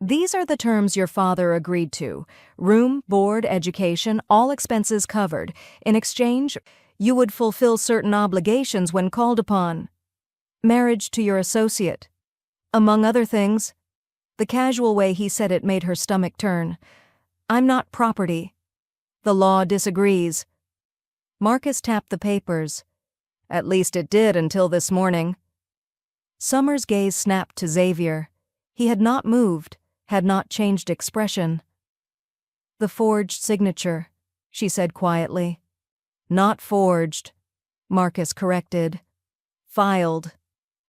"These are the terms your father agreed to. Room, board, education, all expenses covered. In exchange, you would fulfill certain obligations when called upon. Marriage to your associate. Among other things." The casual way he said it made her stomach turn. "I'm not property. The law disagrees." Marcus tapped the papers. "At least it did until this morning." Summer's gaze snapped to Xavier. He had not moved, had not changed expression. "The forged signature," she said quietly. "Not forged," Marcus corrected. "Filed,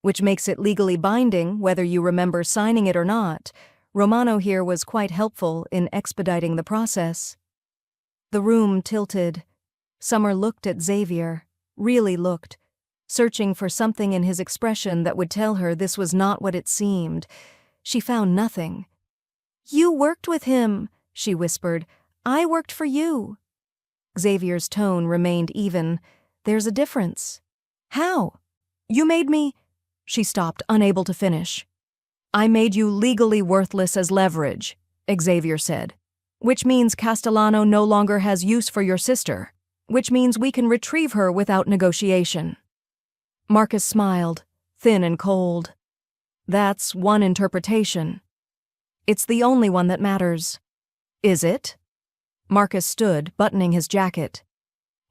which makes it legally binding whether you remember signing it or not. Romano here was quite helpful in expediting the process." The room tilted. Summer looked at Xavier, really looked, searching for something in his expression that would tell her this was not what it seemed. She found nothing. "You worked with him," she whispered. "I worked for you." Xavier's tone remained even. "There's a difference." "How?" "You made me—" She stopped, unable to finish. "I made you legally worthless as leverage," Xavier said. "Which means Castellano no longer has use for your sister. Which means we can retrieve her without negotiation." Marcus smiled, thin and cold. "That's one interpretation. It's the only one that matters." "Is it?" Marcus stood, buttoning his jacket.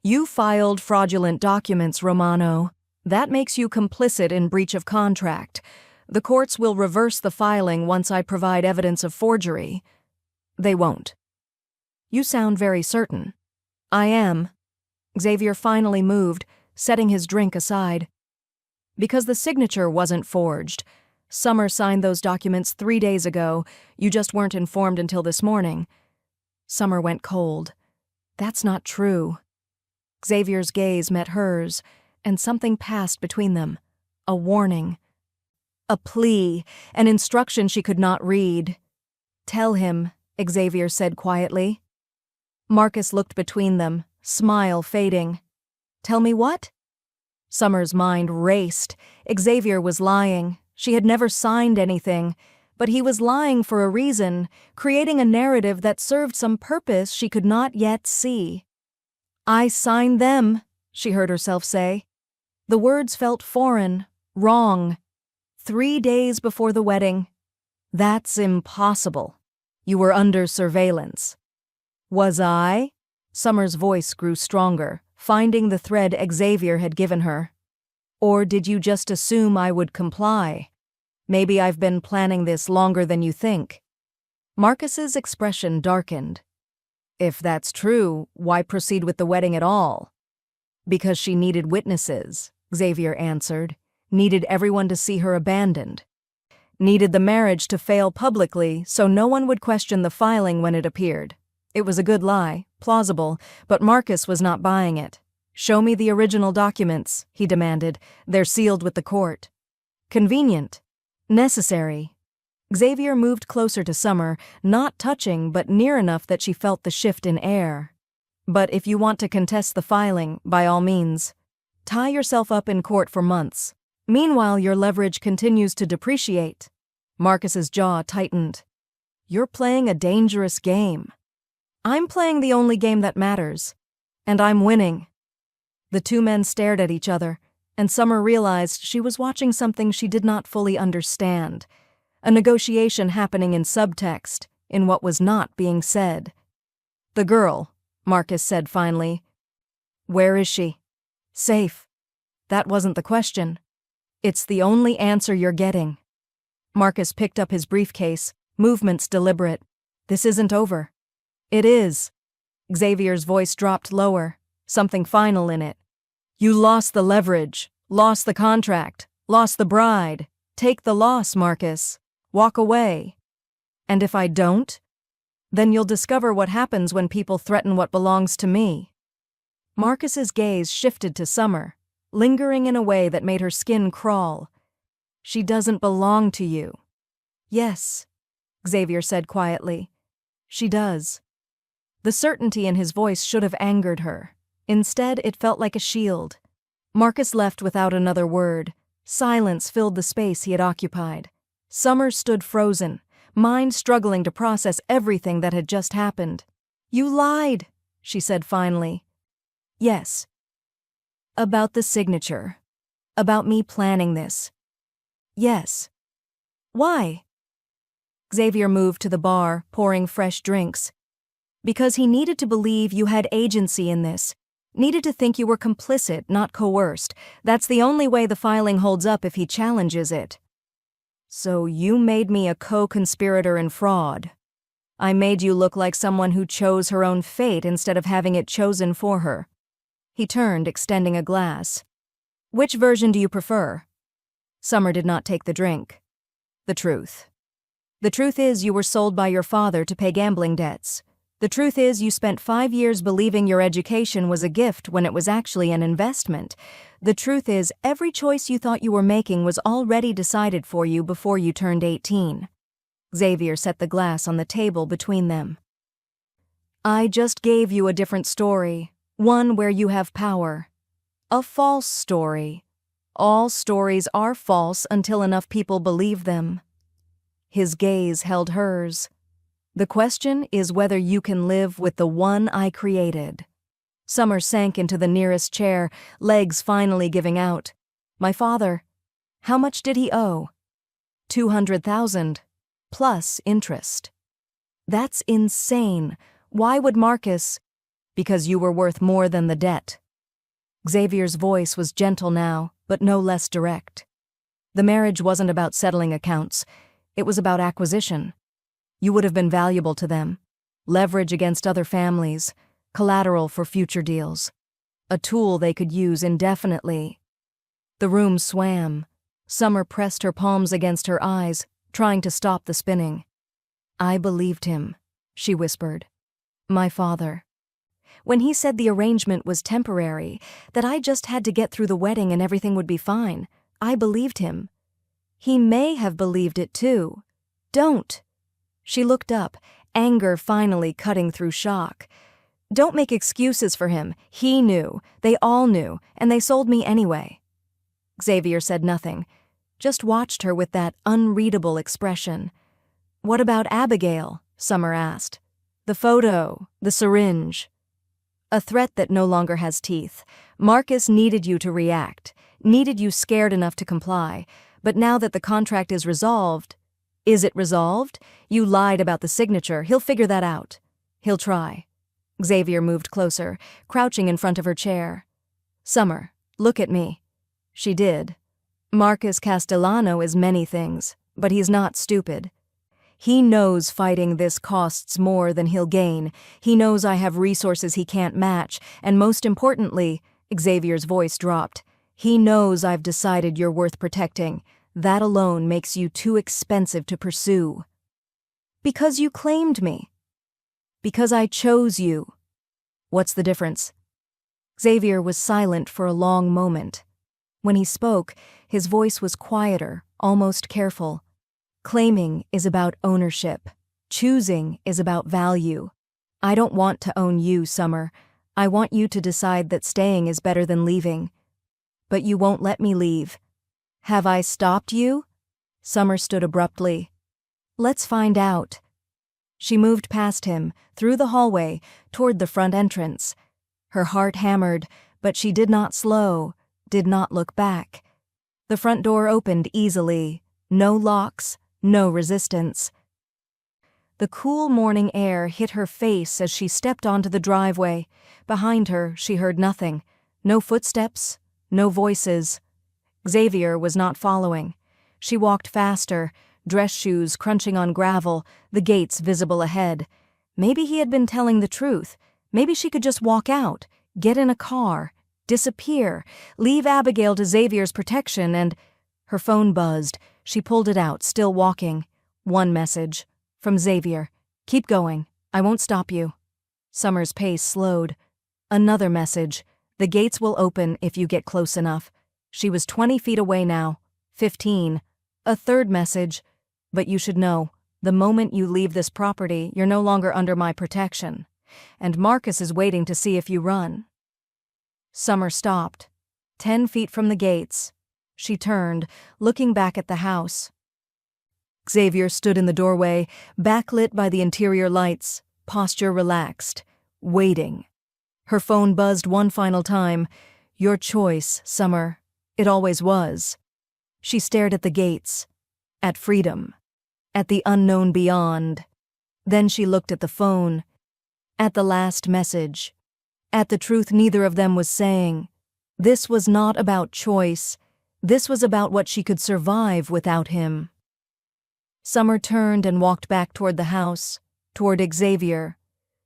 "You filed fraudulent documents, Romano. That makes you complicit in breach of contract. The courts will reverse the filing once I provide evidence of forgery." "They won't." "You sound very certain." "I am." Xavier finally moved, setting his drink aside. "Because the signature wasn't forged. Summer signed those documents 3 days ago. You just weren't informed until this morning." Summer went cold. "That's not true." Xavier's gaze met hers, and something passed between them. A warning. A plea, an instruction she could not read. "Tell him," Xavier said quietly. Marcus looked between them, smile fading. "Tell me what?" Summer's mind raced. Xavier was lying. She had never signed anything. But he was lying for a reason, creating a narrative that served some purpose she could not yet see. "I signed them," she heard herself say. The words felt foreign, wrong. 3 days before the wedding. "That's impossible. You were under surveillance." "Was I?" Summer's voice grew stronger, finding the thread Xavier had given her. "Or did you just assume I would comply? Maybe I've been planning this longer than you think." Marcus's expression darkened. "If that's true, why proceed with the wedding at all?" "Because she needed witnesses," Xavier answered. "Needed everyone to see her abandoned. Needed the marriage to fail publicly so no one would question the filing when it appeared. It was a good lie, plausible, but Marcus was not buying it. "Show me the original documents," he demanded. "They're sealed with the court." "Convenient. Necessary." Xavier moved closer to Summer, not touching but near enough that she felt the shift in air. "But if you want to contest the filing, by all means. Tie yourself up in court for months. Meanwhile, your leverage continues to depreciate." Marcus's jaw tightened. "You're playing a dangerous game." "I'm playing the only game that matters. And I'm winning." The two men stared at each other, and Summer realized she was watching something she did not fully understand. A negotiation happening in subtext, in what was not being said. "The girl," Marcus said finally. "Where is she?" "Safe." "That wasn't the question." "It's the only answer you're getting." Marcus picked up his briefcase, movements deliberate. "This isn't over." "It is." Xavier's voice dropped lower, something final in it. "You lost the leverage, lost the contract, lost the bride. Take the loss, Marcus. Walk away." "And if I don't?" "Then you'll discover what happens when people threaten what belongs to me." Marcus's gaze shifted to Summer, lingering in a way that made her skin crawl. "She doesn't belong to you." "Yes," Xavier said quietly. "She does." The certainty in his voice should have angered her. Instead, it felt like a shield. Marcus left without another word. Silence filled the space he had occupied. Summer stood frozen, mind struggling to process everything that had just happened. "You lied," she said finally. "Yes." "About the signature. About me planning this." "Yes." "Why?" Xavier moved to the bar, pouring fresh drinks. "Because he needed to believe you had agency in this. Needed to think you were complicit, not coerced. That's the only way the filing holds up if he challenges it." "So you made me a co-conspirator in fraud. I made you look like someone who chose her own fate instead of having it chosen for her." He turned, extending a glass. "Which version do you prefer?" Summer did not take the drink. "The truth. The truth is you were sold by your father to pay gambling debts. The truth is you spent 5 years believing your education was a gift when it was actually an investment. The truth is every choice you thought you were making was already decided for you before you turned 18. Xavier set the glass on the table between them. I just gave you a different story, one where you have power. A false story. All stories are false until enough people believe them. His gaze held hers. The question is whether you can live with the one I created. Summer sank into the nearest chair, legs finally giving out. My father. How much did he owe? 200,000. Plus interest. That's insane. Why would Marcus? Because you were worth more than the debt. Xavier's voice was gentle now, but no less direct. The marriage wasn't about settling accounts. It was about acquisition. You would have been valuable to them. Leverage against other families. Collateral for future deals. A tool they could use indefinitely. The room swam. Summer pressed her palms against her eyes, trying to stop the spinning. I believed him, she whispered. My father. When he said the arrangement was temporary, that I just had to get through the wedding and everything would be fine, I believed him. He may have believed it too. Don't. She looked up, anger finally cutting through shock. Don't make excuses for him. He knew. They all knew, and they sold me anyway. Xavier said nothing, just watched her with that unreadable expression. What about Abigail? Summer asked. The photo, the syringe. A threat that no longer has teeth. Marcus needed you to react, needed you scared enough to comply, but now that the contract is resolved... Is it resolved? You lied about the signature. He'll figure that out. He'll try. Xavier moved closer, crouching in front of her chair. Summer, look at me. She did. Marcus Castellano is many things, but he's not stupid. He knows fighting this costs more than he'll gain. He knows I have resources he can't match, and most importantly, Xavier's voice dropped, he knows I've decided you're worth protecting. That alone makes you too expensive to pursue. Because you claimed me. Because I chose you. What's the difference? Xavier was silent for a long moment. When he spoke, his voice was quieter, almost careful. Claiming is about ownership. Choosing is about value. I don't want to own you, Summer. I want you to decide that staying is better than leaving. But you won't let me leave. Have I stopped you? Summer stood abruptly. Let's find out. She moved past him, through the hallway, toward the front entrance. Her heart hammered, but she did not slow, did not look back. The front door opened easily. No locks, no resistance. The cool morning air hit her face as she stepped onto the driveway. Behind her, she heard nothing. No footsteps, no voices. Xavier was not following. She walked faster, dress shoes crunching on gravel, the gates visible ahead. Maybe he had been telling the truth. Maybe she could just walk out, get in a car, disappear, leave Abigail to Xavier's protection, and... Her phone buzzed. She pulled it out, still walking. One message. From Xavier. Keep going. I won't stop you. Summer's pace slowed. Another message. The gates will open if you get close enough. She was 20 feet away now. 15. A third message. But you should know, the moment you leave this property, you're no longer under my protection. And Marcus is waiting to see if you run. Summer stopped. 10 feet from the gates. She turned, looking back at the house. Xavier stood in the doorway, backlit by the interior lights, posture relaxed, waiting. Her phone buzzed one final time. Your choice, Summer. It always was. She stared at the gates, at freedom, at the unknown beyond. Then she looked at the phone, at the last message, at the truth neither of them was saying. This was not about choice. This was about what she could survive without him. Summer turned and walked back toward the house, toward Xavier,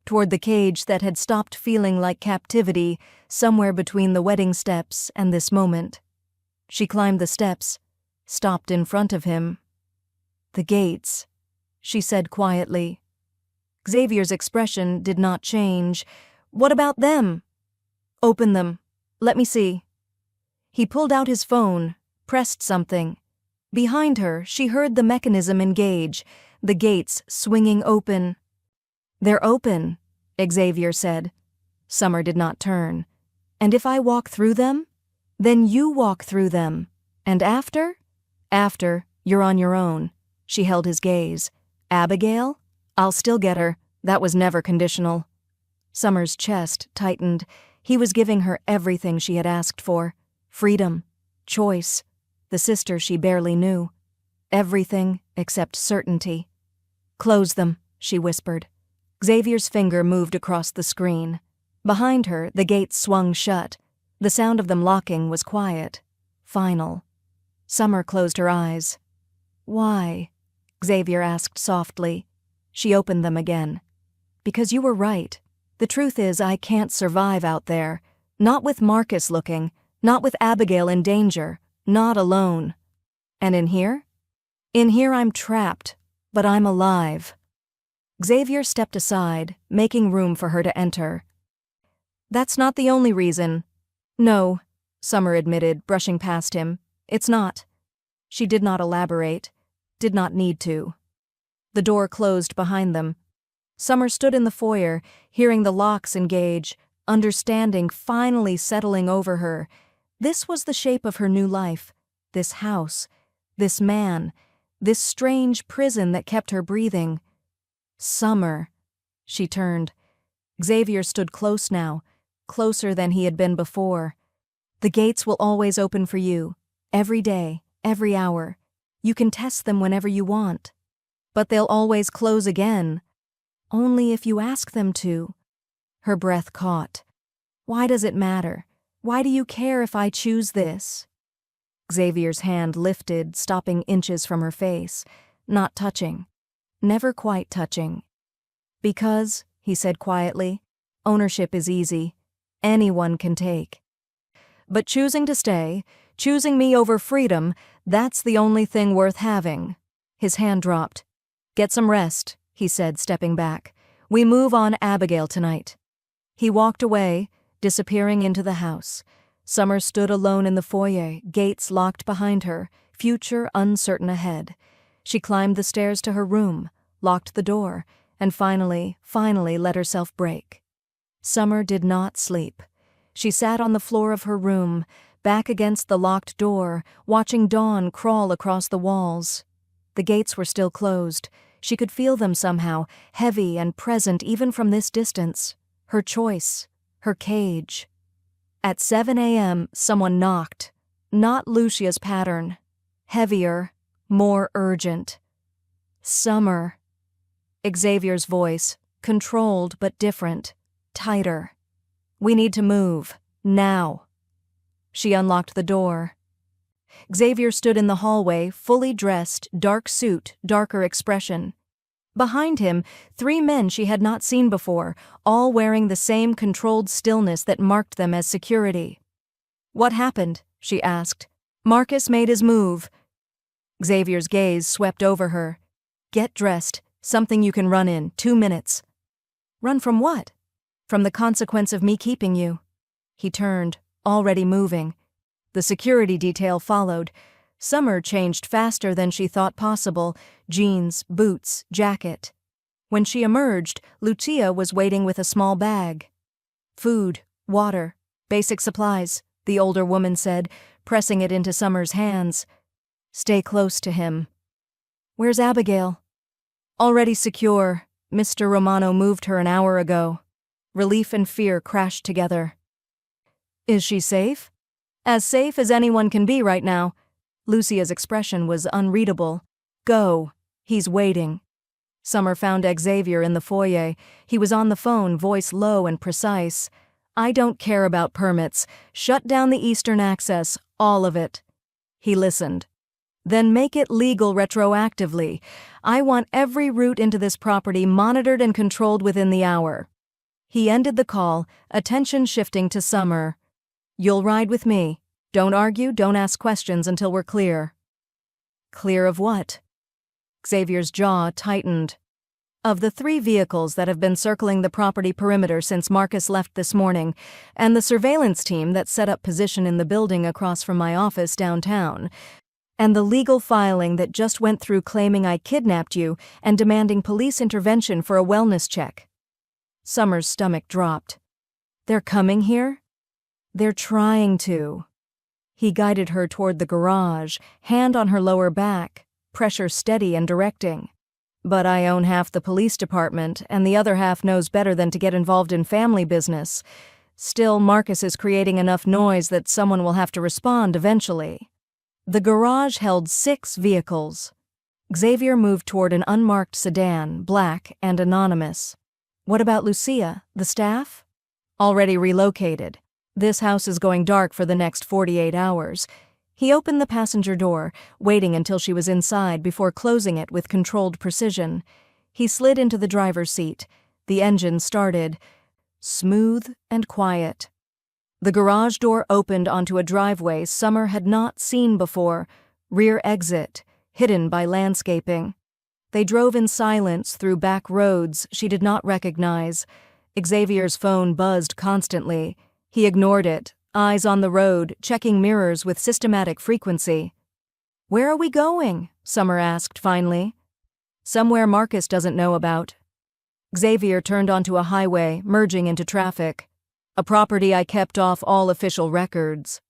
toward the cage that had stopped feeling like captivity somewhere between the wedding steps and this moment. She climbed the steps, stopped in front of him. The gates, she said quietly. Xavier's expression did not change. What about them? Open them. Let me see. He pulled out his phone, pressed something. Behind her, she heard the mechanism engage, the gates swinging open. "They're open," Xavier said. Summer did not turn. "And if I walk through them? Then you walk through them. And after? After, you're on your own." She held his gaze. "Abigail? I'll still get her. That was never conditional." Summer's chest tightened. He was giving her everything she had asked for. Freedom. Choice. The sister she barely knew. Everything except certainty. "Close them," she whispered. Xavier's finger moved across the screen. Behind her, the gates swung shut. The sound of them locking was quiet. Final. Summer closed her eyes. "Why?" Xavier asked softly. She opened them again. "Because you were right. The truth is I can't survive out there. Not with Marcus looking. Not with Abigail in danger. Not alone. And in here? In here I'm trapped, but I'm alive." Xavier stepped aside, making room for her to enter. "That's not the only reason." "No," Summer admitted, brushing past him. "It's not." She did not elaborate, did not need to. The door closed behind them. Summer stood in the foyer, hearing the locks engage, understanding finally settling over her. This was the shape of her new life, this house, this man, this strange prison that kept her breathing. Summer. She turned. Xavier stood close now, closer than he had been before. "The gates will always open for you, every day, every hour. You can test them whenever you want. But they'll always close again. Only if you ask them to." Her breath caught. "Why does it matter? Why do you care if I choose this?" Xavier's hand lifted, stopping inches from her face, not touching, never quite touching. "Because," he said quietly, "ownership is easy. Anyone can take. But choosing to stay, choosing me over freedom, that's the only thing worth having." His hand dropped. "Get some rest," he said, stepping back. "We move on Abigail tonight." He walked away, disappearing into the house. Summer stood alone in the foyer, gates locked behind her, future uncertain ahead. She climbed the stairs to her room, locked the door, and finally let herself break. Summer did not sleep. She sat on the floor of her room, back against the locked door, watching dawn crawl across the walls. The gates were still closed. She could feel them somehow, heavy and present even from this distance. Her choice, her cage. At 7 a.m., someone knocked. Not Lucia's pattern. Heavier, more urgent. "Summer." Xavier's voice, controlled but different, tighter. "We need to move. Now." She unlocked the door. Xavier stood in the hallway, fully dressed, dark suit, darker expression. Behind him, 3 men she had not seen before, all wearing the same controlled stillness that marked them as security. "What happened?" she asked. "Marcus made his move." Xavier's gaze swept over her. "Get dressed. Something you can run in. 2 minutes." "Run from what?" "From the consequence of me keeping you." He turned, already moving. The security detail followed. Summer changed faster than she thought possible. Jeans, boots, jacket. When she emerged, Lucia was waiting with a small bag. "Food, water, basic supplies," the older woman said, pressing it into Summer's hands. "Stay close to him." "Where's Abigail?" "Already secure. Mr. Romano moved her an hour ago." Relief and fear crashed together. "Is she safe?" "As safe as anyone can be right now." Lucia's expression was unreadable. "Go. He's waiting." Summer found Xavier in the foyer. He was on the phone, voice low and precise. "I don't care about permits. Shut down the eastern access, all of it." He listened. "Then make it legal retroactively. I want every route into this property monitored and controlled within the hour." He ended the call, attention shifting to Summer. "You'll ride with me. Don't argue, don't ask questions until we're clear." "Clear of what?" Xavier's jaw tightened. "Of the 3 vehicles that have been circling the property perimeter since Marcus left this morning, and the surveillance team that set up position in the building across from my office downtown. And the legal filing that just went through claiming I kidnapped you and demanding police intervention for a wellness check. Summer's stomach dropped. They're coming here? They're trying to. He guided her toward the garage, hand on her lower back, pressure steady and directing. But I own half the police department, and the other half knows better than to get involved in family business. Still, Marcus is creating enough noise that someone will have to respond eventually. The garage held 6 vehicles. Xavier moved toward an unmarked sedan, black and anonymous. What about Lucia, the staff? Already relocated. This house is going dark for the next 48 hours. He opened the passenger door, waiting until she was inside before closing it with controlled precision. He slid into the driver's seat. The engine started, smooth and quiet. The garage door opened onto a driveway Summer had not seen before, rear exit, hidden by landscaping. They drove in silence through back roads she did not recognize. Xavier's phone buzzed constantly. He ignored it, eyes on the road, checking mirrors with systematic frequency. "Where are we going?" Summer asked finally. "Somewhere Marcus doesn't know about." Xavier turned onto a highway, merging into traffic. "A property I kept off all official records."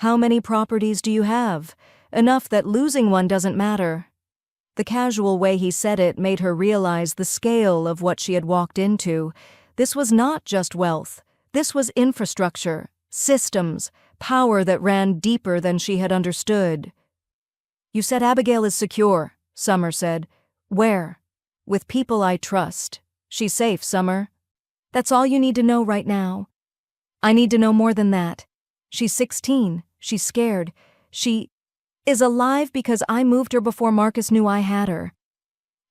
"How many properties do you have? Enough that losing one doesn't matter." The casual way he said it made her realize the scale of what she had walked into. This was not just wealth. This was infrastructure, systems, power that ran deeper than she had understood. "You said Abigail is secure," Summer said. "Where?" "With people I trust. She's safe, Summer." "That's all you need to know right now." "I need to know more than that. She's 16. She's scared. She is alive because I moved her before Marcus knew I had her."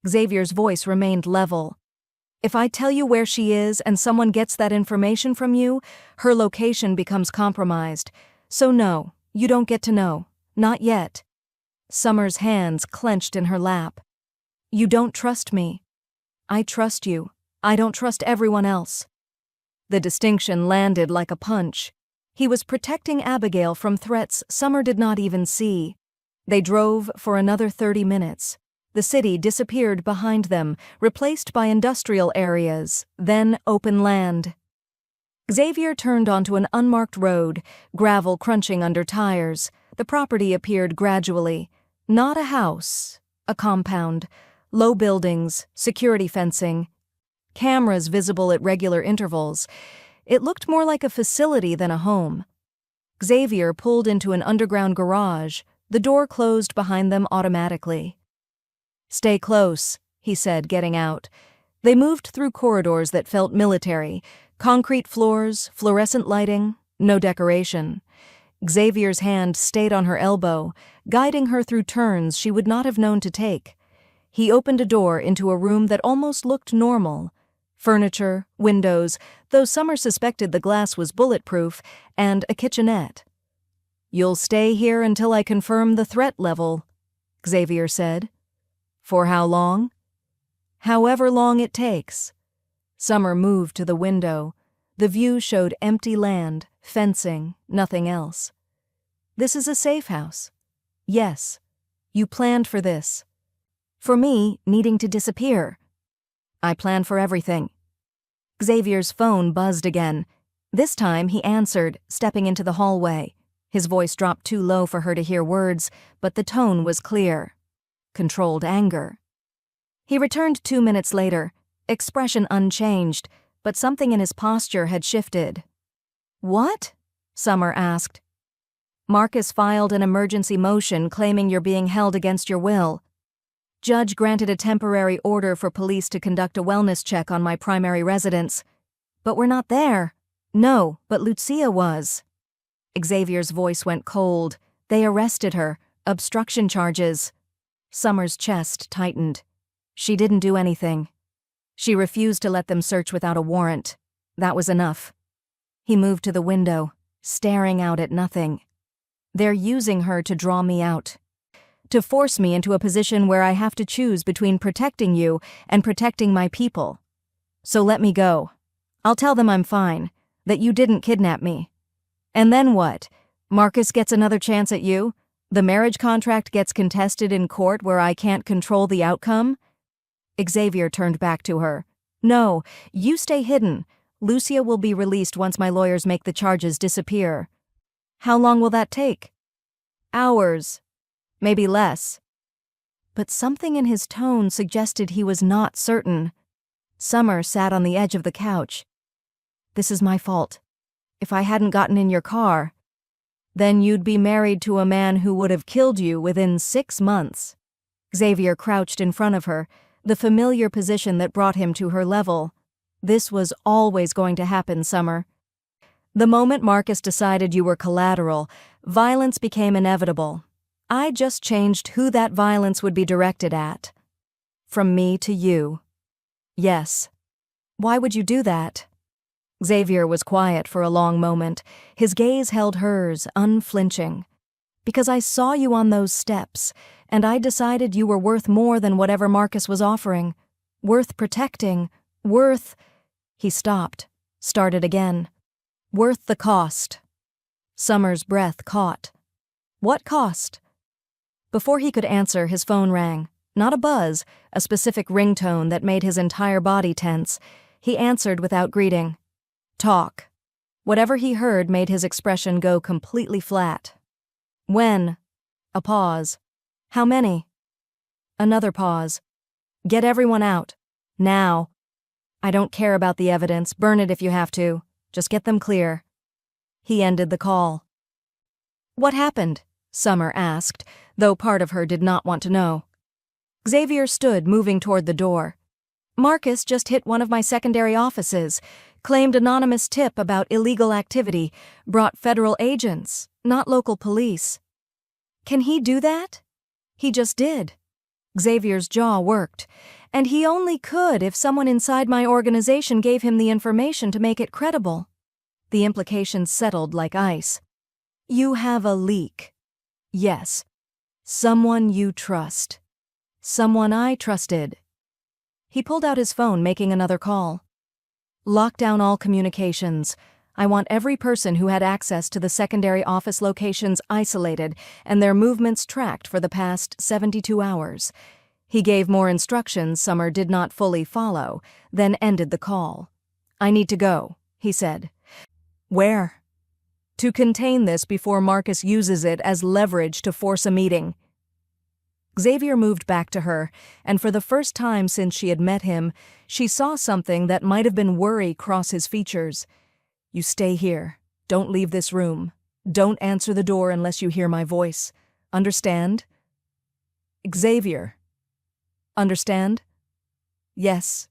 Xavier's voice remained level. "If I tell you where she is and someone gets that information from you, her location becomes compromised. So no, you don't get to know. Not yet." Summer's hands clenched in her lap. "You don't trust me." "I trust you. I don't trust everyone else." The distinction landed like a punch. He was protecting Abigail from threats Summer did not even see. They drove for another 30 minutes. The city disappeared behind them, replaced by industrial areas, then open land. Xavier turned onto an unmarked road, gravel crunching under tires. The property appeared gradually. Not a house, a compound. Low buildings, security fencing. Cameras visible at regular intervals. It looked more like a facility than a home. Xavier pulled into an underground garage. The door closed behind them automatically. "Stay close," he said, getting out. They moved through corridors that felt military. Concrete floors, fluorescent lighting, no decoration. Xavier's hand stayed on her elbow, guiding her through turns she would not have known to take. He opened a door into a room that almost looked normal. Furniture, windows, though Summer suspected the glass was bulletproof, and a kitchenette. "You'll stay here until I confirm the threat level," Xavier said. "For how long?" "However long it takes." Summer moved to the window. The view showed empty land, fencing, nothing else. "This is a safe house." "Yes. You planned for this." "For me, needing to disappear." "I plan for everything." Xavier's phone buzzed again. This time he answered, stepping into the hallway. His voice dropped too low for her to hear words, but the tone was clear. Controlled anger. He returned 2 minutes later, expression unchanged, but something in his posture had shifted. "What?" Summer asked. "Marcus filed an emergency motion claiming you're being held against your will. Judge granted a temporary order for police to conduct a wellness check on my primary residence. But we're not there." "No, but Lucia was." Xavier's voice went cold. "They arrested her. Obstruction charges." Summer's chest tightened. She didn't do anything. She refused to let them search without a warrant. That was enough. He moved to the window, staring out at nothing. "They're using her to draw me out. To force me into a position where I have to choose between protecting you and protecting my people. So let me go. I'll tell them I'm fine, that you didn't kidnap me. And then what? Marcus gets another chance at you? The marriage contract gets contested in court where I can't control the outcome? Xavier turned back to her. No, you stay hidden. Lucia will be released once my lawyers make the charges disappear. How long will that take? Hours. Maybe less. But something in his tone suggested he was not certain. Summer sat on the edge of the couch. This is my fault. If I hadn't gotten in your car, then you'd be married to a man who would have killed you within 6 months. Xavier crouched in front of her, the familiar position that brought him to her level. This was always going to happen, Summer. The moment Marcus decided you were collateral, violence became inevitable. I just changed who that violence would be directed at. From me to you. Yes. Why would you do that? Xavier was quiet for a long moment. His gaze held hers, unflinching. Because I saw you on those steps, and I decided you were worth more than whatever Marcus was offering. Worth protecting. Worth... He stopped, started again. Worth the cost. Summer's breath caught. What cost? Before he could answer, his phone rang. Not a buzz, a specific ringtone that made his entire body tense. He answered without greeting. Talk. Whatever he heard made his expression go completely flat. When? A pause. How many? Another pause. Get everyone out. Now. I don't care about the evidence. Burn it if you have to. Just get them clear. He ended the call. What happened? Summer asked, though part of her did not want to know. Xavier stood, moving toward the door. Marcus just hit one of my secondary offices, claimed anonymous tip about illegal activity, brought federal agents, not local police. Can he do that? He just did. Xavier's jaw worked, and he only could if someone inside my organization gave him the information to make it credible. The implications settled like ice. You have a leak. Yes. Someone you trust. Someone I trusted. He pulled out his phone, making another call. Lock down all communications. I want every person who had access to the secondary office locations isolated and their movements tracked for the past 72 hours. He gave more instructions Summer did not fully follow, then ended the call. I need to go, he said. Where? To contain this before Marcus uses it as leverage to force a meeting. Xavier moved back to her, and for the first time since she had met him, she saw something that might have been worry cross his features. You stay here. Don't leave this room. Don't answer the door unless you hear my voice. Understand? Xavier. Understand? Yes.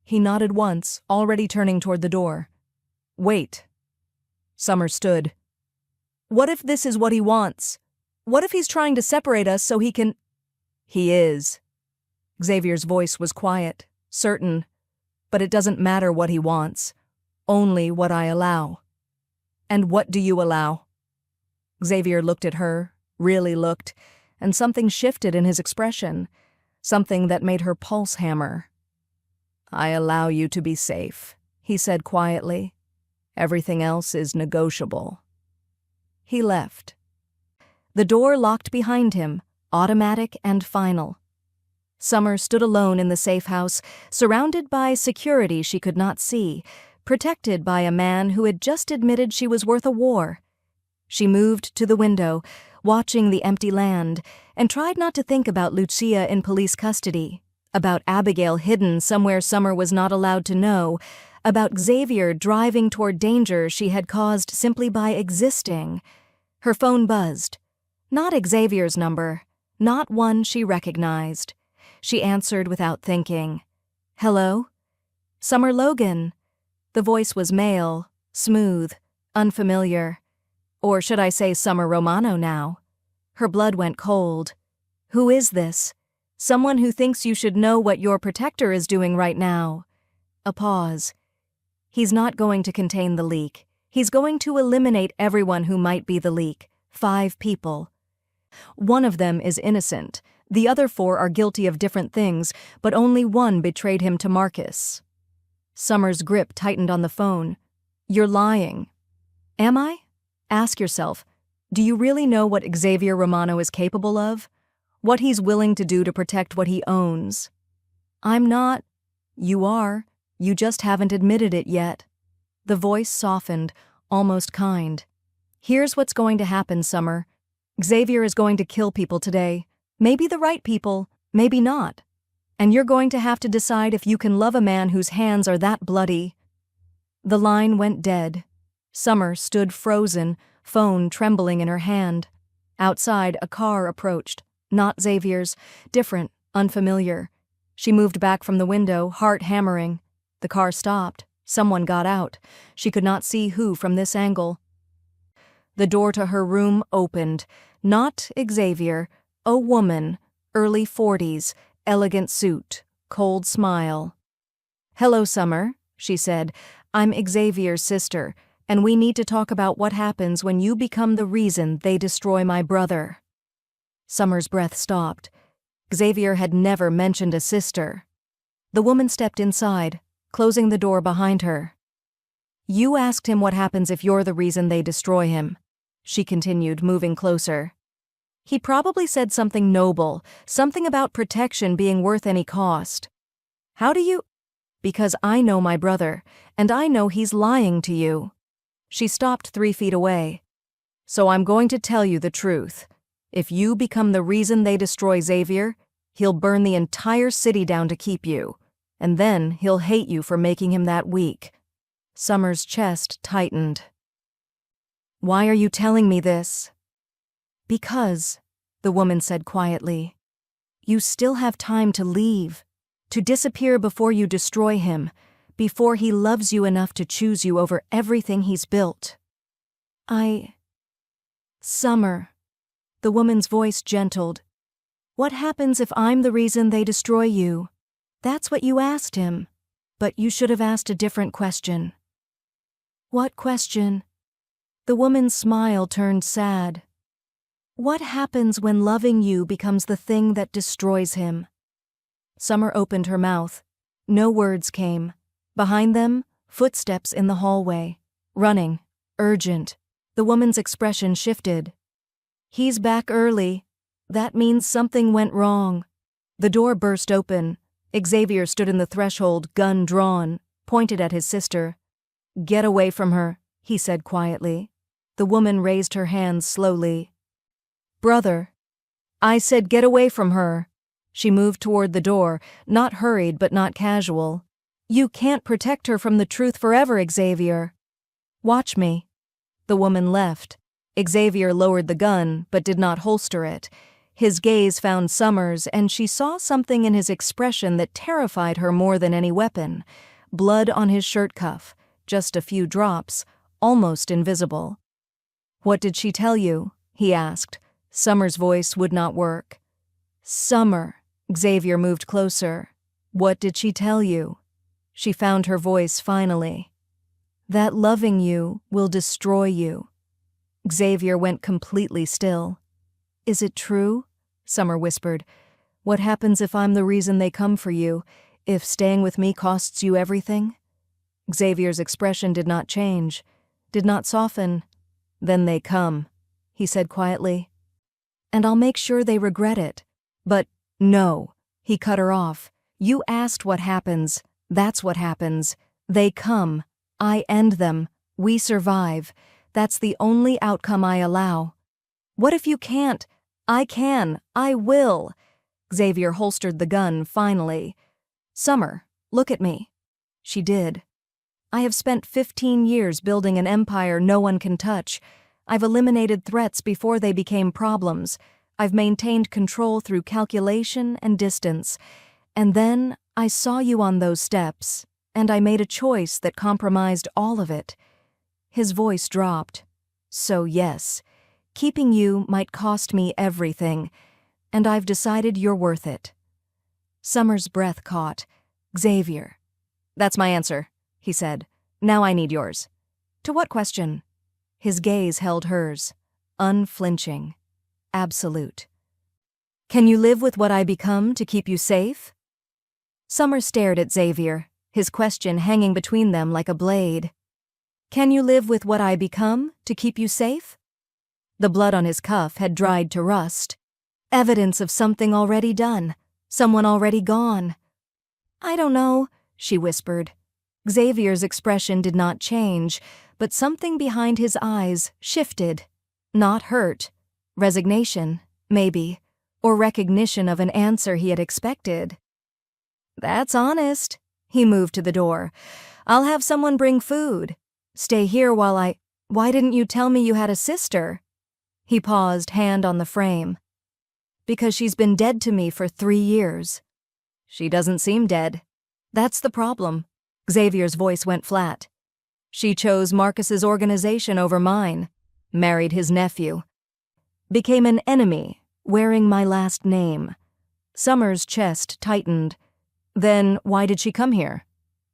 He nodded once, already turning toward the door. Wait. Summer stood. What if this is what he wants? What if he's trying to separate us so he can... He is. Xavier's voice was quiet, certain. But it doesn't matter what he wants. Only what I allow. And what do you allow? Xavier looked at her, really looked, and something shifted in his expression. Something that made her pulse hammer. I allow you to be safe, he said quietly. Everything else is negotiable. He left. The door locked behind him, automatic and final. Summer stood alone in the safe house, surrounded by security she could not see, protected by a man who had just admitted she was worth a war. She moved to the window, watching the empty land, and tried not to think about Lucia in police custody, about Abigail hidden somewhere Summer was not allowed to know, about Xavier driving toward danger she had caused simply by existing. Her phone buzzed. Not Xavier's number, not one she recognized. She answered without thinking. Hello? Summer Logan. The voice was male, smooth, unfamiliar. Or should I say Summer Romano now? Her blood went cold. Who is this? Someone who thinks you should know what your protector is doing right now. A pause. He's not going to contain the leak. He's going to eliminate everyone who might be the leak. 5 people. One of them is innocent. The other 4 are guilty of different things, but only one betrayed him to Marcus. Summer's grip tightened on the phone. You're lying. Am I? Ask yourself, Do you really know what Xavier Romano is capable of? What he's willing to do to protect what he owns? I'm not. You are. You just haven't admitted it yet. The voice softened, almost kind. Here's what's going to happen, Summer. Xavier is going to kill people today. Maybe the right people, maybe not. And you're going to have to decide if you can love a man whose hands are that bloody. The line went dead. Summer stood frozen, phone trembling in her hand. Outside, a car approached. Not Xavier's. Different, unfamiliar. She moved back from the window, heart hammering. The car stopped. Someone got out. She could not see who from this angle. The door to her room opened. Not Xavier. A woman, early 40s, elegant suit, cold smile. "Hello, Summer," she said. "I'm Xavier's sister, and we need to talk about what happens when you become the reason they destroy my brother." Summer's breath stopped. Xavier had never mentioned a sister. The woman stepped inside, closing the door behind her. "You asked him what happens if you're the reason they destroy him," she continued, moving closer. "He probably said something noble, something about protection being worth any cost. How do you—" "Because I know my brother, and I know he's lying to you." She stopped 3 feet away. "So I'm going to tell you the truth. If you become the reason they destroy Xavier, he'll burn the entire city down to keep you, and then he'll hate you for making him that weak." Summer's chest tightened. "Why are you telling me this?" "Because," the woman said quietly, "you still have time to leave, to disappear before you destroy him, before he loves you enough to choose you over everything he's built." Summer," the woman's voice gentled. "What happens if I'm the reason they destroy you? That's what you asked him, but you should have asked a different question." "What question?" The woman's smile turned sad. "What happens when loving you becomes the thing that destroys him?" Summer opened her mouth. No words came. Behind them, footsteps in the hallway. Running. Urgent. The woman's expression shifted. "He's back early. That means something went wrong." The door burst open. Xavier stood in the threshold, gun drawn, pointed at his sister. "Get away from her," he said quietly. The woman raised her hands slowly. "Brother." "I said get away from her." She moved toward the door, not hurried but not casual. "You can't protect her from the truth forever, Xavier." "Watch me." The woman left. Xavier lowered the gun, but did not holster it. His gaze found Summer's, and she saw something in his expression that terrified her more than any weapon. Blood on his shirt cuff, just a few drops, almost invisible. "What did she tell you?" he asked. Summer's voice would not work. "Summer." Xavier moved closer. "What did she tell you?" She found her voice finally. "That loving you will destroy you." Xavier went completely still. "Is it true?" Summer whispered. "What happens if I'm the reason they come for you? If staying with me costs you everything?" Xavier's expression did not change, did not soften. "Then they come," he said quietly. "And I'll make sure they regret it." "But no," he cut her off. "You asked what happens. That's what happens. They come. I end them. We survive. That's the only outcome I allow." "What if you can't?" "I can. I will." Xavier holstered the gun finally. "Summer, look at me." She did. "I have spent 15 years building an empire no one can touch. I've eliminated threats before they became problems. I've maintained control through calculation and distance. And then I saw you on those steps, and I made a choice that compromised all of it." His voice dropped. "So yes, keeping you might cost me everything, and I've decided you're worth it." Summer's breath caught. "Xavier." "That's my answer," he said. "Now I need yours." "To what question?" His gaze held hers, unflinching, absolute. "Can you live with what I become to keep you safe?" Summer stared at Xavier, his question hanging between them like a blade. "Can you live with what I become to keep you safe?" The blood on his cuff had dried to rust. Evidence of something already done. Someone already gone. "I don't know," she whispered. Xavier's expression did not change, but something behind his eyes shifted. Not hurt. Resignation, maybe, or recognition of an answer he had expected. "That's honest." He moved to the door. "I'll have someone bring food. Stay here while Why didn't you tell me you had a sister?" He paused, hand on the frame. "Because she's been dead to me for 3 years." "She doesn't seem dead." "That's the problem." Xavier's voice went flat. "She chose Marcus's organization over mine. Married his nephew. Became an enemy, wearing my last name." Summer's chest tightened. "Then why did she come here?"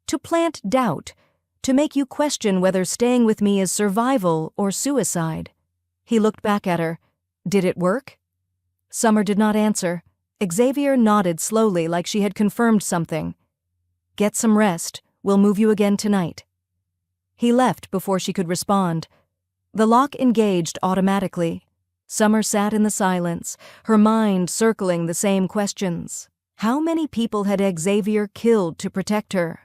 "To plant doubt. To make you question whether staying with me is survival or suicide." He looked back at her. "Did it work?" Summer did not answer. Xavier nodded slowly like she had confirmed something. "Get some rest. We'll move you again tonight." He left before she could respond. The lock engaged automatically. Summer sat in the silence, her mind circling the same questions. How many people had Xavier killed to protect her?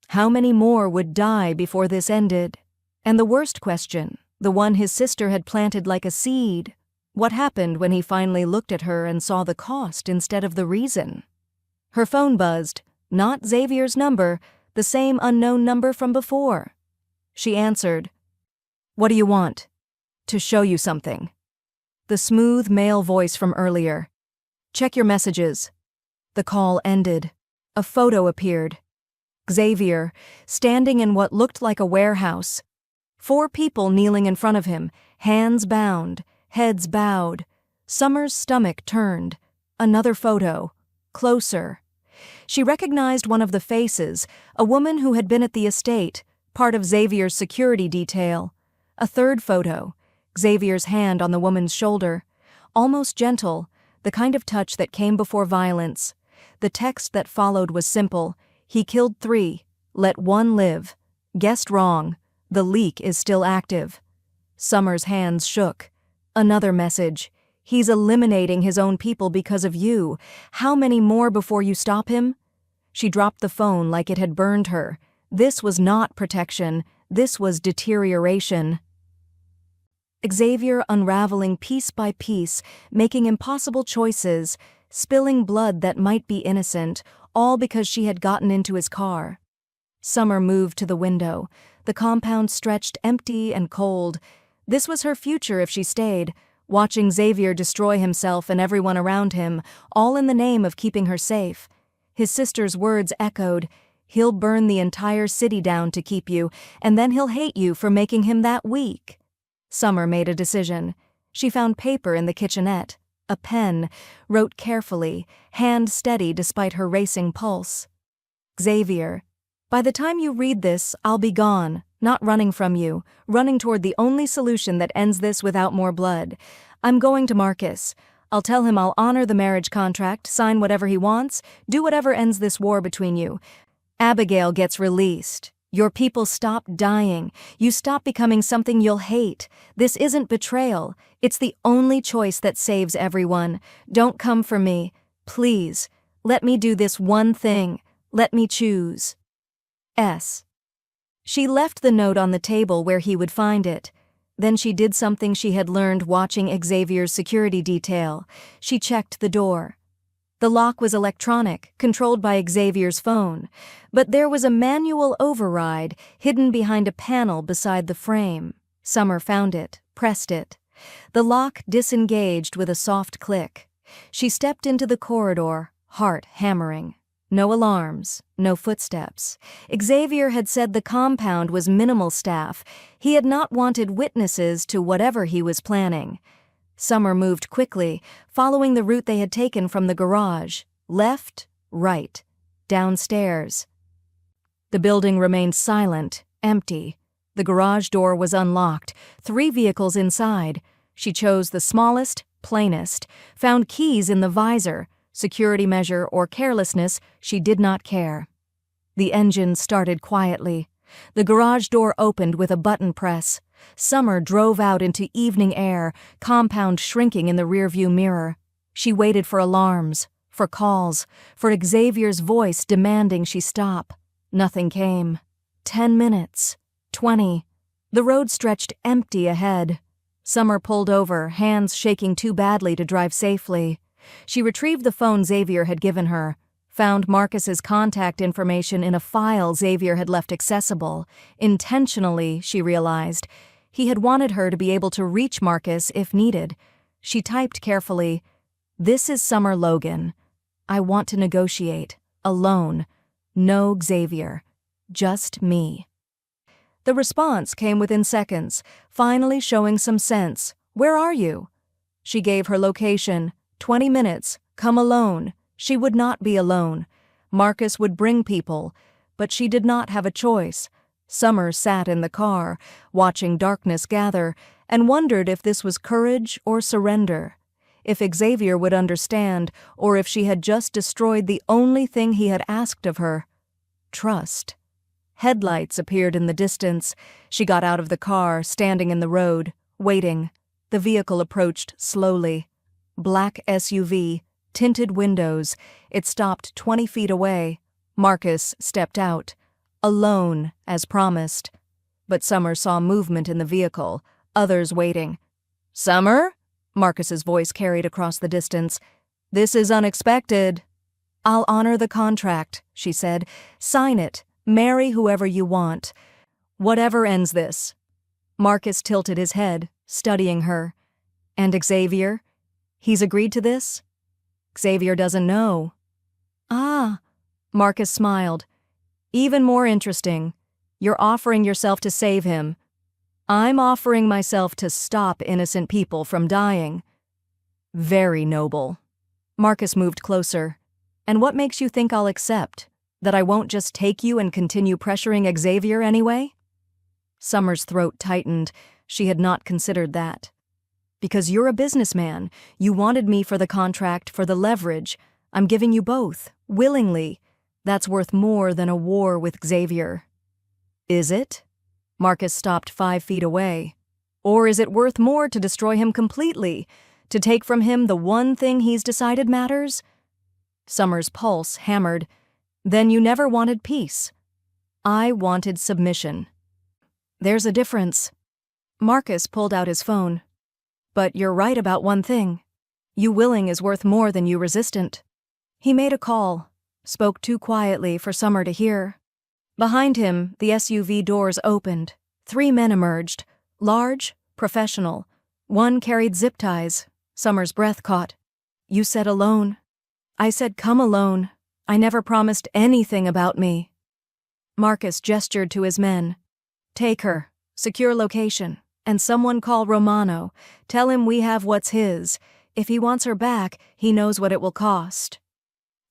How many more would die before this ended? And the worst question, the one his sister had planted like a seed, what happened when he finally looked at her and saw the cost instead of the reason? Her phone buzzed, not Xavier's number, the same unknown number from before. She answered. "What do you want?" "To show you something." The smooth male voice from earlier. "Check your messages." The call ended. A photo appeared. Xavier, standing in what looked like a warehouse. 4 people kneeling in front of him, hands bound, heads bowed. Summer's stomach turned. Another photo. Closer. She recognized one of the faces, a woman who had been at the estate, part of Xavier's security detail. A third photo. Xavier's hand on the woman's shoulder. Almost gentle, the kind of touch that came before violence. The text that followed was simple. "He killed 3. Let 1 live. Guessed wrong. The leak is still active." Summer's hands shook. Another message. "He's eliminating his own people because of you. How many more before you stop him?" She dropped the phone like it had burned her. This was not protection. This was deterioration. Xavier unraveling piece by piece, making impossible choices, spilling blood that might be innocent, all because she had gotten into his car. Summer moved to the window. The compound stretched empty and cold. This was her future if she stayed, watching Xavier destroy himself and everyone around him, all in the name of keeping her safe. His sister's words echoed, "He'll burn the entire city down to keep you, and then he'll hate you for making him that weak." Summer made a decision. She found paper in the kitchenette, a pen, wrote carefully, hand steady despite her racing pulse. "Xavier, by the time you read this, I'll be gone, not running from you, running toward the only solution that ends this without more blood. I'm going to Marcus. I'll tell him I'll honor the marriage contract, sign whatever he wants, do whatever ends this war between you. Abigail gets released. Your people stop dying. You stop becoming something you'll hate. This isn't betrayal. It's the only choice that saves everyone. Don't come for me. Please, let me do this one thing. Let me choose. S." She left the note on the table where he would find it. Then she did something she had learned watching Xavier's security detail. She checked the door. The lock was electronic, controlled by Xavier's phone, but there was a manual override hidden behind a panel beside the frame. Summer found it, pressed it. The lock disengaged with a soft click. She stepped into the corridor, heart hammering. No alarms, no footsteps. Xavier had said the compound was minimal staff. He had not wanted witnesses to whatever he was planning. Summer moved quickly, following the route they had taken from the garage. Left, right, downstairs. The building remained silent, empty. The garage door was unlocked, 3 vehicles inside. She chose the smallest, plainest, found keys in the visor. Security measure or carelessness, she did not care. The engine started quietly. The garage door opened with a button press. Summer drove out into evening air, compound shrinking in the rearview mirror. She waited for alarms, for calls, for Xavier's voice demanding she stop. Nothing came. 10 minutes. 20. The road stretched empty ahead. Summer pulled over, hands shaking too badly to drive safely. She retrieved the phone Xavier had given her, found Marcus's contact information in a file Xavier had left accessible. Intentionally, she realized. He had wanted her to be able to reach Marcus if needed. She typed carefully, "This is Summer Logan. I want to negotiate. Alone. No Xavier. Just me." The response came within seconds, finally showing some sense. "Where are you?" She gave her location. 20 minutes. Come alone. She would not be alone. Marcus would bring people, but she did not have a choice. Summer sat in the car, watching darkness gather, and wondered if this was courage or surrender. If Xavier would understand, or if she had just destroyed the only thing he had asked of her. Trust. Headlights appeared in the distance. She got out of the car, standing in the road, waiting. The vehicle approached slowly. Black SUV, tinted windows. It stopped 20 feet away. Marcus stepped out. Alone, as promised. But Summer saw movement in the vehicle, others waiting. "Summer?" Marcus's voice carried across the distance. "This is unexpected." "I'll honor the contract," she said. "Sign it. Marry whoever you want. Whatever ends this." Marcus tilted his head, studying her. "And Xavier? He's agreed to this?" "Xavier doesn't know." "Ah." Marcus smiled. "Even more interesting. You're offering yourself to save him. I'm offering myself to stop innocent people from dying." "Very noble." Marcus moved closer. "And what makes you think I'll accept? That I won't just take you and continue pressuring Xavier anyway?" Summer's throat tightened. She had not considered that. "Because you're a businessman. You wanted me for the contract, for the leverage. I'm giving you both, willingly. That's worth more than a war with Xavier." "Is it?" Marcus stopped 5 feet away. "Or is it worth more to destroy him completely? To take from him the one thing he's decided matters?" Summer's pulse hammered. "Then you never wanted peace." "I wanted submission." "There's a difference." Marcus pulled out his phone. "But you're right about one thing. You willing is worth more than you resistant." He made a call, spoke too quietly for Summer to hear. Behind him, the SUV doors opened. 3 men emerged, large, professional. One carried zip ties. Summer's breath caught. "You said alone." "I said come alone. I never promised anything about me." Marcus gestured to his men. "Take her. Secure location. And someone call Romano. Tell him we have what's his. If he wants her back, he knows what it will cost."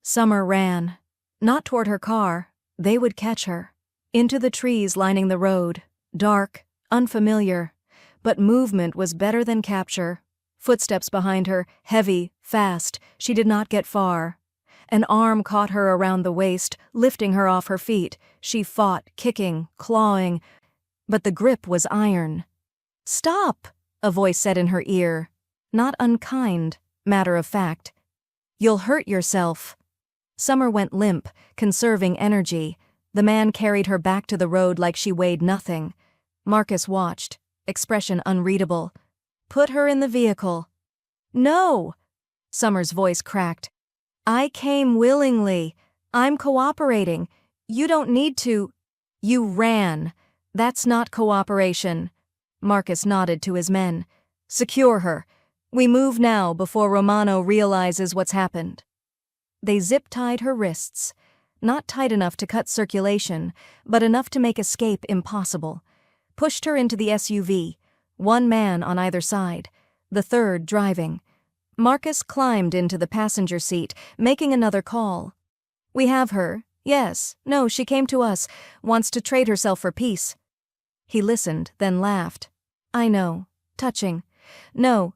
Summer ran. Not toward her car. They would catch her. Into the trees lining the road. Dark, unfamiliar. But movement was better than capture. Footsteps behind her, heavy, fast. She did not get far. An arm caught her around the waist, lifting her off her feet. She fought, kicking, clawing. But the grip was iron. "Stop," a voice said in her ear. Not unkind, matter of fact. "You'll hurt yourself." Summer went limp, conserving energy. The man carried her back to the road like she weighed nothing. Marcus watched, expression unreadable. "Put her in the vehicle." "No!" Summer's voice cracked. "I came willingly. I'm cooperating. You don't need to." "You ran. That's not cooperation." Marcus nodded to his men. "Secure her. We move now before Romano realizes what's happened." They zip-tied her wrists. Not tight enough to cut circulation, but enough to make escape impossible. Pushed her into the SUV, 1 man on either side, the third driving. Marcus climbed into the passenger seat, making another call. "We have her. Yes. No, she came to us. Wants to trade herself for peace." He listened, then laughed. "I know. Touching. No.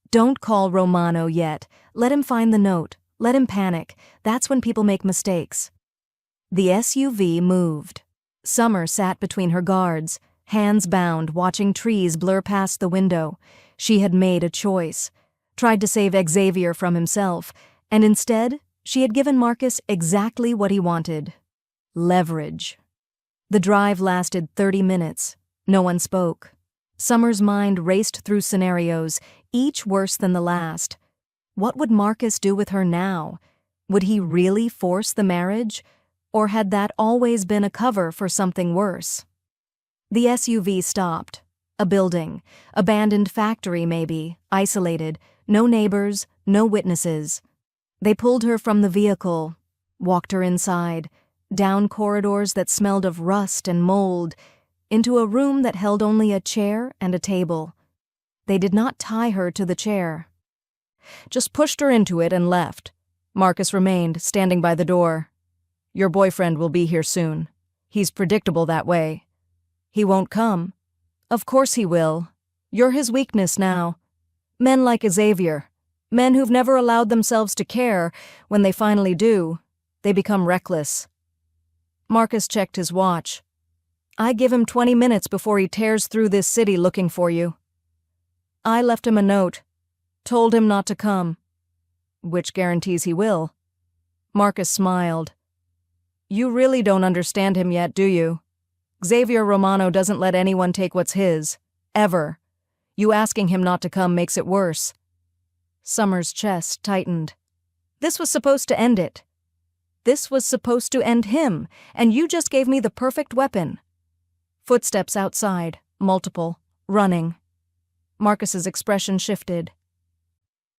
Don't call Romano yet. Let him find the note. Let him panic. That's when people make mistakes." The SUV moved. Summer sat between her guards, hands bound, watching trees blur past the window. She had made a choice, tried to save Xavier from himself, and instead, she had given Marcus exactly what he wanted: leverage. The drive lasted 30 minutes. No one spoke. Summer's mind raced through scenarios, each worse than the last. What would Marcus do with her now? Would he really force the marriage? Or had that always been a cover for something worse? The SUV stopped. A building, abandoned factory maybe, isolated, no neighbors, no witnesses. They pulled her from the vehicle, walked her inside, down corridors that smelled of rust and mold, into a room that held only a chair and a table. They did not tie her to the chair. Just pushed her into it and left. Marcus remained, standing by the door. "Your boyfriend will be here soon. He's predictable that way." "He won't come." "Of course he will. You're his weakness now. Men like Xavier, men who've never allowed themselves to care, when they finally do, they become reckless." Marcus checked his watch. "I give him 20 minutes before he tears through this city looking for you." "I left him a note. Told him not to come." "Which guarantees he will?" Marcus smiled. "You really don't understand him yet, do you? Xavier Romano doesn't let anyone take what's his. Ever. You asking him not to come makes it worse." Summer's chest tightened. "This was supposed to end it. This was supposed to end him, and you just gave me the perfect weapon." Footsteps outside, multiple, running. Marcus's expression shifted.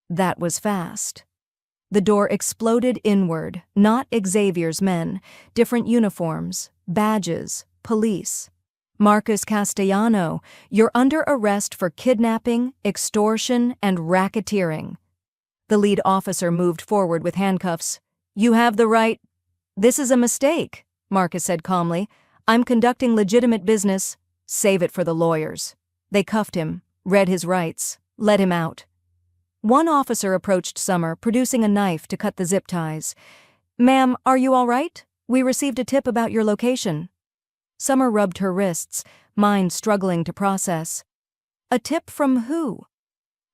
That was fast. The door exploded inward, not Xavier's men, different uniforms, badges, police. "Marcus Castellano, you're under arrest for kidnapping, extortion, and racketeering." The lead officer moved forward with handcuffs. "You have the right—" "This is a mistake," Marcus said calmly. "I'm conducting legitimate business. Save it for the lawyers." They cuffed him, read his rights, let him out. One officer approached Summer, producing a knife to cut the zip ties. "Ma'am, are you all right? We received a tip about your location." Summer rubbed her wrists, mind struggling to process. "A tip from who?"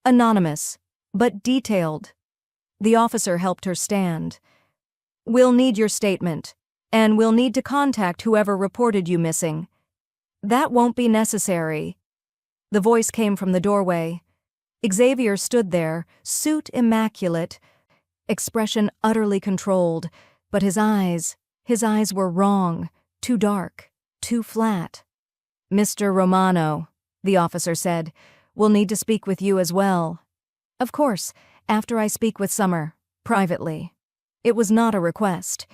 "Anonymous, but detailed." The officer helped her stand. "We'll need your statement, and we'll need to contact whoever reported you missing." "That won't be necessary." The voice came from the doorway. Xavier stood there, suit immaculate, expression utterly controlled, but his eyes were wrong, too dark, too flat. "Mr. Romano," the officer said, "we'll need to speak with you as well." "Of course, after I speak with Summer, privately." It was not a request.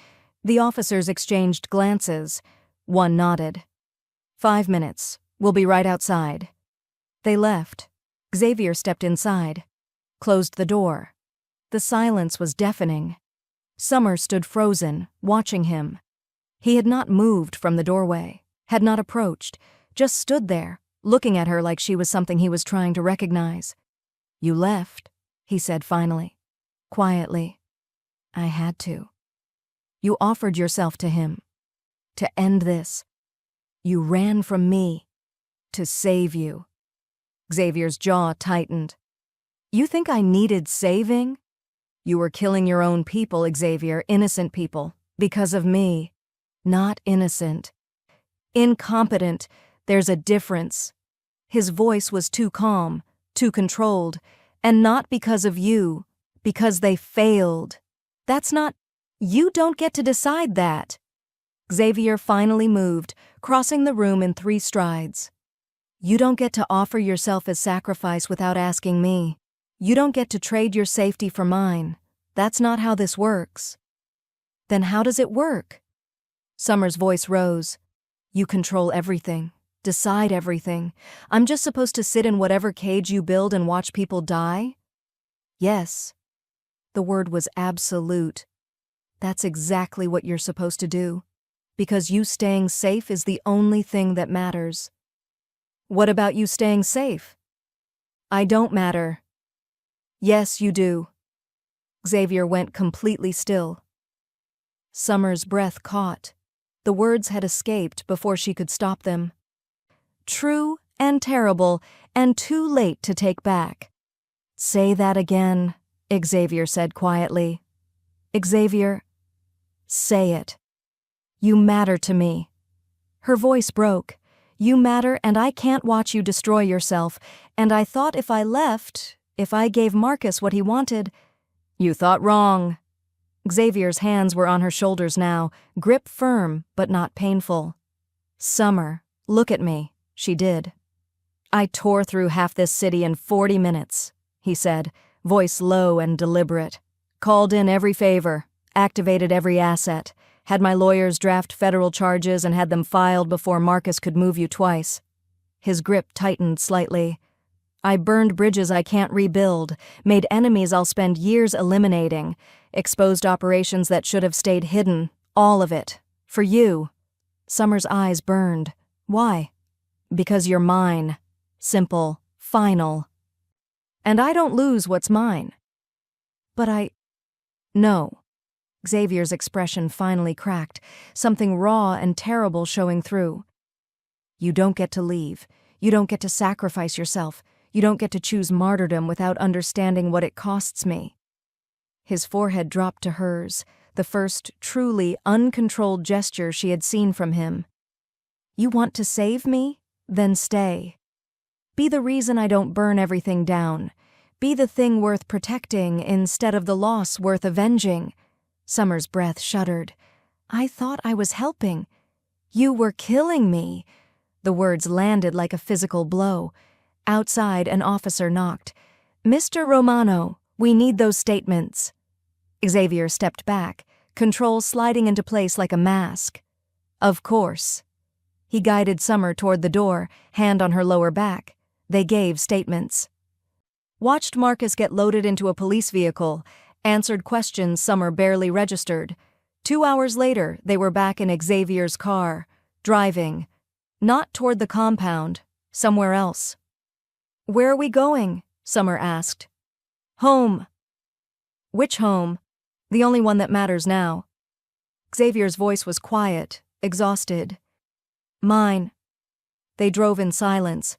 The officers exchanged glances. One nodded. 5 minutes. We'll be right outside." They left. Xavier stepped inside, closed the door. The silence was deafening. Summer stood frozen, watching him. He had not moved from the doorway, had not approached, just stood there, looking at her like she was something he was trying to recognize. "You left," he said finally, quietly. "I had to." "You offered yourself to him. To end this. You ran from me. To save you." Xavier's jaw tightened. "You think I needed saving? You were killing your own people, Xavier, innocent people, because of me. Not innocent. Incompetent. There's a difference." His voice was too calm, too controlled, and not because of you, because they failed. "That's not— You don't get to decide that." Xavier finally moved, crossing the room in 3 strides. "You don't get to offer yourself as sacrifice without asking me. You don't get to trade your safety for mine. That's not how this works." "Then how does it work?" Summer's voice rose. "You control everything, decide everything. I'm just supposed to sit in whatever cage you build and watch people die?" "Yes." The word was absolute. "That's exactly what you're supposed to do, because you staying safe is the only thing that matters." "What about you staying safe?" "I don't matter." "Yes, you do." Xavier went completely still. Summer's breath caught. The words had escaped before she could stop them. True and terrible, and too late to take back. Say that again, Xavier said quietly. Xavier, say it. You matter to me. Her voice broke. You matter, and I can't watch you destroy yourself, and I thought if I left, if I gave Marcus what he wanted— You thought wrong. Xavier's hands were on her shoulders now, grip firm but not painful. Summer, look at me, she did. I tore through half this city in 40 minutes, he said, voice low and deliberate. Called in every favor, activated every asset, had my lawyers draft federal charges and had them filed before Marcus could move you twice. His grip tightened slightly. I burned bridges I can't rebuild, made enemies I'll spend years eliminating, exposed operations that should have stayed hidden, all of it. For you. Summer's eyes burned. Why? Because you're mine. Simple. Final. And I don't lose what's mine. But No. Xavier's expression finally cracked, something raw and terrible showing through. You don't get to leave. You don't get to sacrifice yourself. You don't get to choose martyrdom without understanding what it costs me. His forehead dropped to hers, the first truly uncontrolled gesture she had seen from him. You want to save me? Then stay. Be the reason I don't burn everything down. Be the thing worth protecting instead of the loss worth avenging. Summer's breath shuddered. I thought I was helping. You were killing me. The words landed like a physical blow. Outside, an officer knocked. Mr. Romano, we need those statements. Xavier stepped back, control sliding into place like a mask. Of course. He guided Summer toward the door, hand on her lower back. They gave statements. Watched Marcus get loaded into a police vehicle, answered questions Summer barely registered. 2 hours later, they were back in Xavier's car, driving. Not toward the compound, somewhere else. Where are we going? Summer asked. Home. Which home? The only one that matters now. Xavier's voice was quiet, exhausted. Mine. They drove in silence.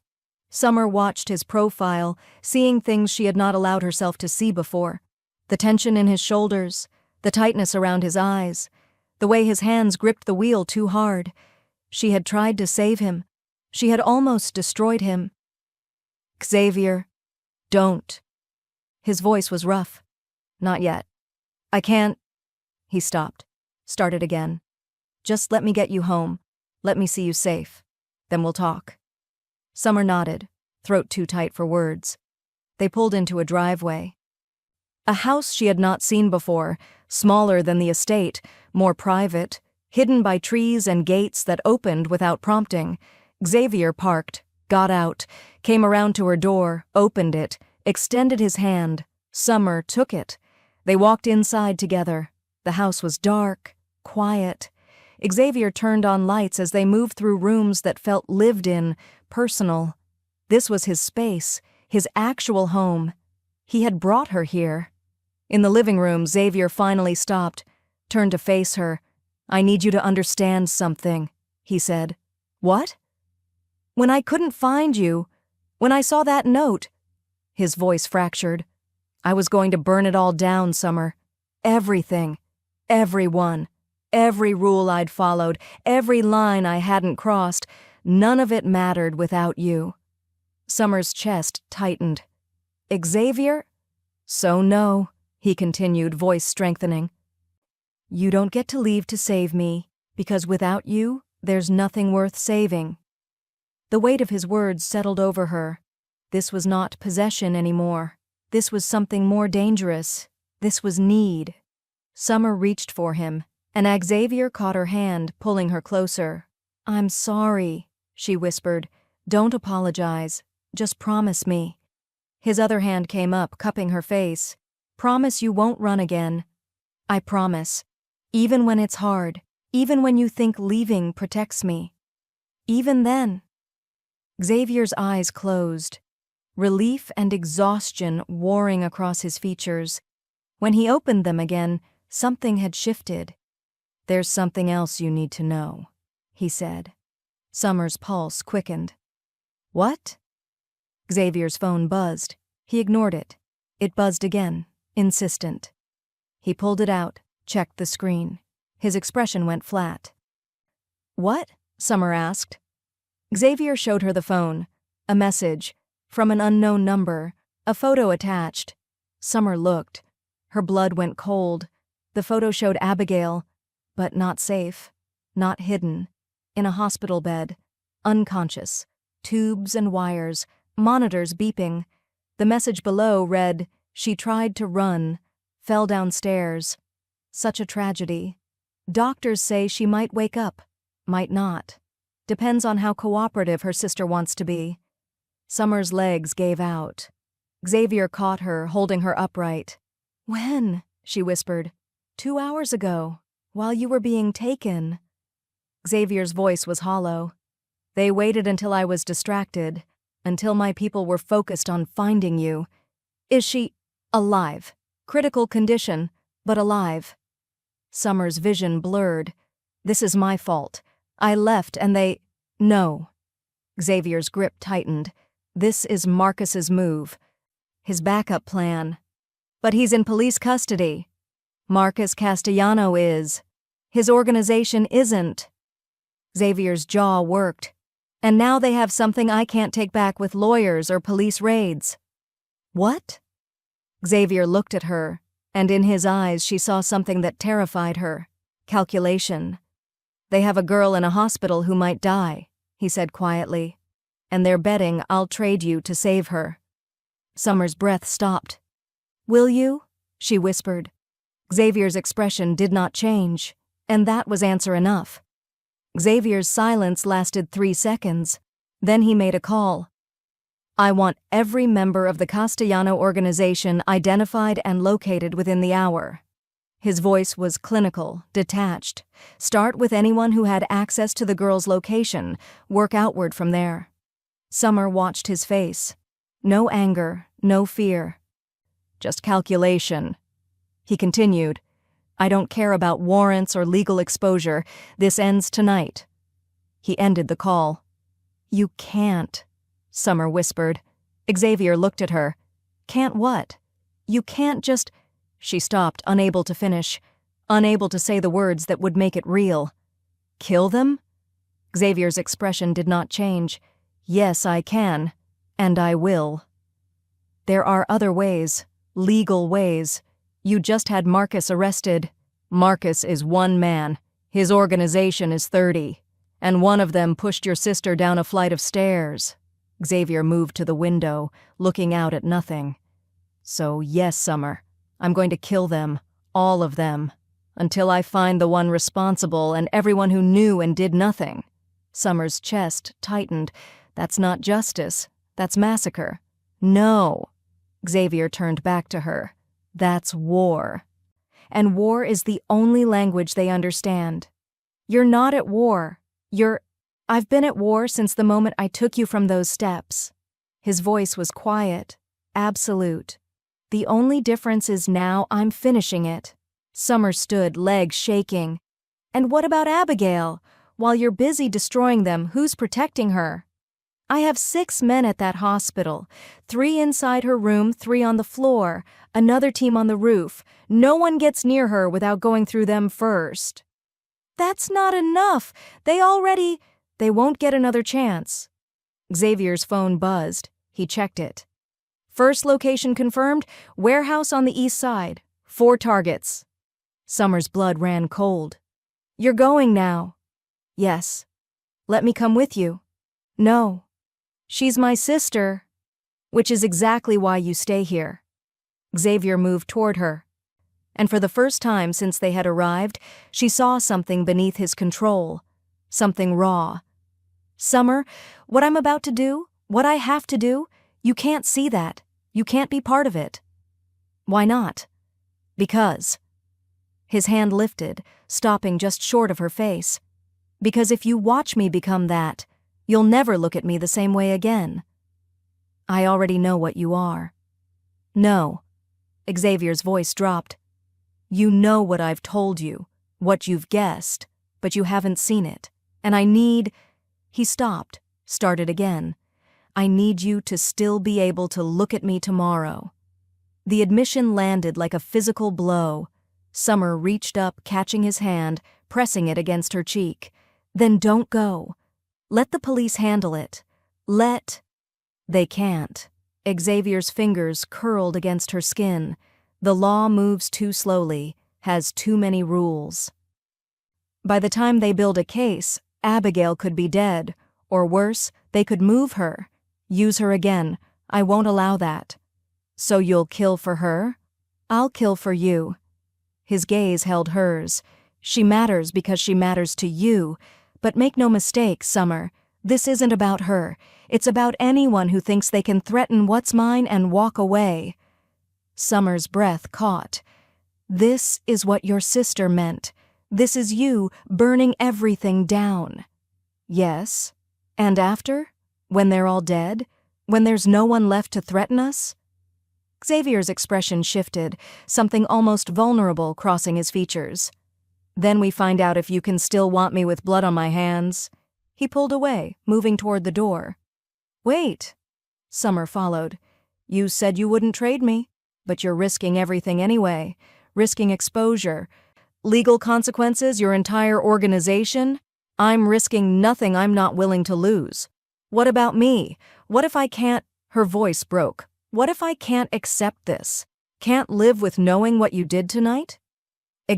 Summer watched his profile, seeing things she had not allowed herself to see before. The tension in his shoulders, the tightness around his eyes, the way his hands gripped the wheel too hard. She had tried to save him. She had almost destroyed him. Xavier, don't. His voice was rough. Not yet. I can't. He stopped. Started again. Just let me get you home. Let me see you safe. Then we'll talk. Summer nodded, throat too tight for words. They pulled into a driveway. A house she had not seen before, smaller than the estate, more private, hidden by trees and gates that opened without prompting. Xavier parked, got out, came around to her door, opened it, extended his hand. Summer took it. They walked inside together. The house was dark, quiet. Xavier turned on lights as they moved through rooms that felt lived in, personal. This was his space, his actual home. He had brought her here. In the living room, Xavier finally stopped, turned to face her. I need you to understand something, he said. What? When I couldn't find you, when I saw that note, his voice fractured. I was going to burn it all down, Summer. Everything. Everyone. Every rule I'd followed, every line I hadn't crossed, none of it mattered without you. Summer's chest tightened. Xavier? So no, he continued, voice strengthening. You don't get to leave to save me, because without you, there's nothing worth saving. The weight of his words settled over her. This was not possession anymore. This was something more dangerous. This was need. Summer reached for him, and Xavier caught her hand, pulling her closer. I'm sorry, she whispered. Don't apologize. Just promise me. His other hand came up, cupping her face. Promise you won't run again. I promise. Even when it's hard. Even when you think leaving protects me. Even then. Xavier's eyes closed. Relief and exhaustion warring across his features. When he opened them again, something had shifted. There's something else you need to know, he said. Summer's pulse quickened. What? Xavier's phone buzzed. He ignored it. It buzzed again, insistent. He pulled it out, checked the screen. His expression went flat. What? Summer asked. Xavier showed her the phone. A message. From an unknown number. A photo attached. Summer looked. Her blood went cold. The photo showed Abigail, but not safe. Not hidden. In a hospital bed. Unconscious. Tubes and wires. Monitors beeping. The message below read, "She tried to run. Fell downstairs. Such a tragedy. Doctors say she might wake up. Might not. Depends on how cooperative her sister wants to be." Summer's legs gave out. Xavier caught her, holding her upright. "When?" she whispered. 2 hours ago, while you were being taken." Xavier's voice was hollow. "They waited until I was distracted, until my people were focused on finding you. Is she alive? Critical condition, but alive." Summer's vision blurred. "This is my fault. I left and they—" "No." Xavier's grip tightened. "This is Marcus's move. His backup plan. But he's in police custody. Marcus Castellano is. His organization isn't." Xavier's jaw worked. "And now they have something I can't take back with lawyers or police raids." "What?" Xavier looked at her, and in his eyes she saw something that terrified her. Calculation. "They have a girl in a hospital who might die," he said quietly. "And they're betting I'll trade you to save her." Summer's breath stopped. "Will you?" she whispered. Xavier's expression did not change, and that was answer enough. Xavier's silence lasted 3 seconds. Then he made a call. "I want every member of the Castellano organization identified and located within the hour." His voice was clinical, detached. "Start with anyone who had access to the girl's location. Work outward from there." Summer watched his face. No anger, no fear. Just calculation. He continued, "I don't care about warrants or legal exposure. This ends tonight." He ended the call. "You can't," Summer whispered. Xavier looked at her. "Can't what? You can't just—" She stopped, unable to finish, unable to say the words that would make it real. "Kill them?" Xavier's expression did not change. "Yes, I can. And I will. There are other ways, legal ways. You just had Marcus arrested. Marcus is one man. His organization is 30. And one of them pushed your sister down a flight of stairs." Xavier moved to the window, looking out at nothing. "So yes, Summer, I'm going to kill them, all of them, until I find the one responsible and everyone who knew and did nothing." Summer's chest tightened. "That's not justice. That's massacre." "No." Xavier turned back to her. "That's war. And war is the only language they understand. You're not at war. I've been at war since the moment I took you from those steps." His voice was quiet, absolute. "The only difference is now I'm finishing it." Summer stood, legs shaking. "And what about Abigail? While you're busy destroying them, who's protecting her?" "I have 6 men at that hospital. 3 inside her room, 3 on the floor, another team on the roof. No one gets near her without going through them first." "That's not enough. They won't get another chance." Xavier's phone buzzed. He checked it. "First location confirmed, warehouse on the east side. 4 targets." Summer's blood ran cold. "You're going now." "Yes." "Let me come with you." "No." "She's my sister." "Which is exactly why you stay here." Xavier moved toward her. And for the first time since they had arrived, she saw something beneath his control. Something raw. "Summer, what I'm about to do, what I have to do, you can't see that. You can't be part of it." "Why not?" "Because." His hand lifted, stopping just short of her face. "Because if you watch me become that, you'll never look at me the same way again." "I already know what you are." "No." Xavier's voice dropped. "You know what I've told you, what you've guessed, but you haven't seen it. And I need—" He stopped, started again. I need you to still be able to look at me tomorrow." The admission landed like a physical blow. Summer reached up, catching his hand, pressing it against her cheek. "Then don't go. Let the police handle it. They can't." Xavier's fingers curled against her skin. "The law moves too slowly, has too many rules. By the time they build a case, Abigail could be dead, or worse, they could move her. Use her again. I won't allow that." "So you'll kill for her?" "I'll kill for you." His gaze held hers. "She matters because she matters to you. But make no mistake, Summer, this isn't about her. It's about anyone who thinks they can threaten what's mine and walk away." Summer's breath caught. "This is what your sister meant. This is you burning everything down." "Yes. And after? When they're all dead? When there's no one left to threaten us?" Xavier's expression shifted, something almost vulnerable crossing his features. "Then we find out if you can still want me with blood on my hands." He pulled away, moving toward the door. "Wait." Summer followed. "You said you wouldn't trade me, but you're risking everything anyway. Risking exposure. Legal consequences, your entire organization. I'm risking nothing I'm not willing to lose. What about me? What if I can't—" Her voice broke. "What if I can't accept this? Can't live with knowing what you did tonight?"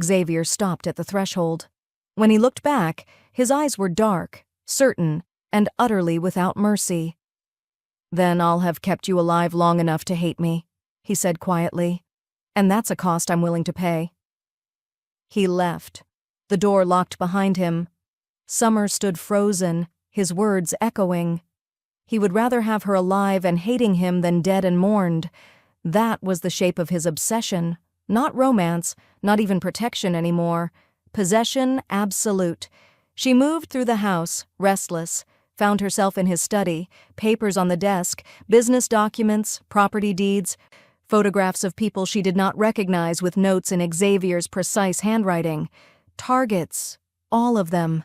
Xavier stopped at the threshold. When he looked back, his eyes were dark, certain, and utterly without mercy. "Then I'll have kept you alive long enough to hate me," he said quietly. "And that's a cost I'm willing to pay." He left. The door locked behind him. Summer stood frozen, his words echoing. He would rather have her alive and hating him than dead and mourned. That was the shape of his obsession. Not romance, not even protection anymore. Possession absolute. She moved through the house, restless, found herself in his study, papers on the desk, business documents, property deeds, photographs of people she did not recognize with notes in Xavier's precise handwriting. Targets, all of them.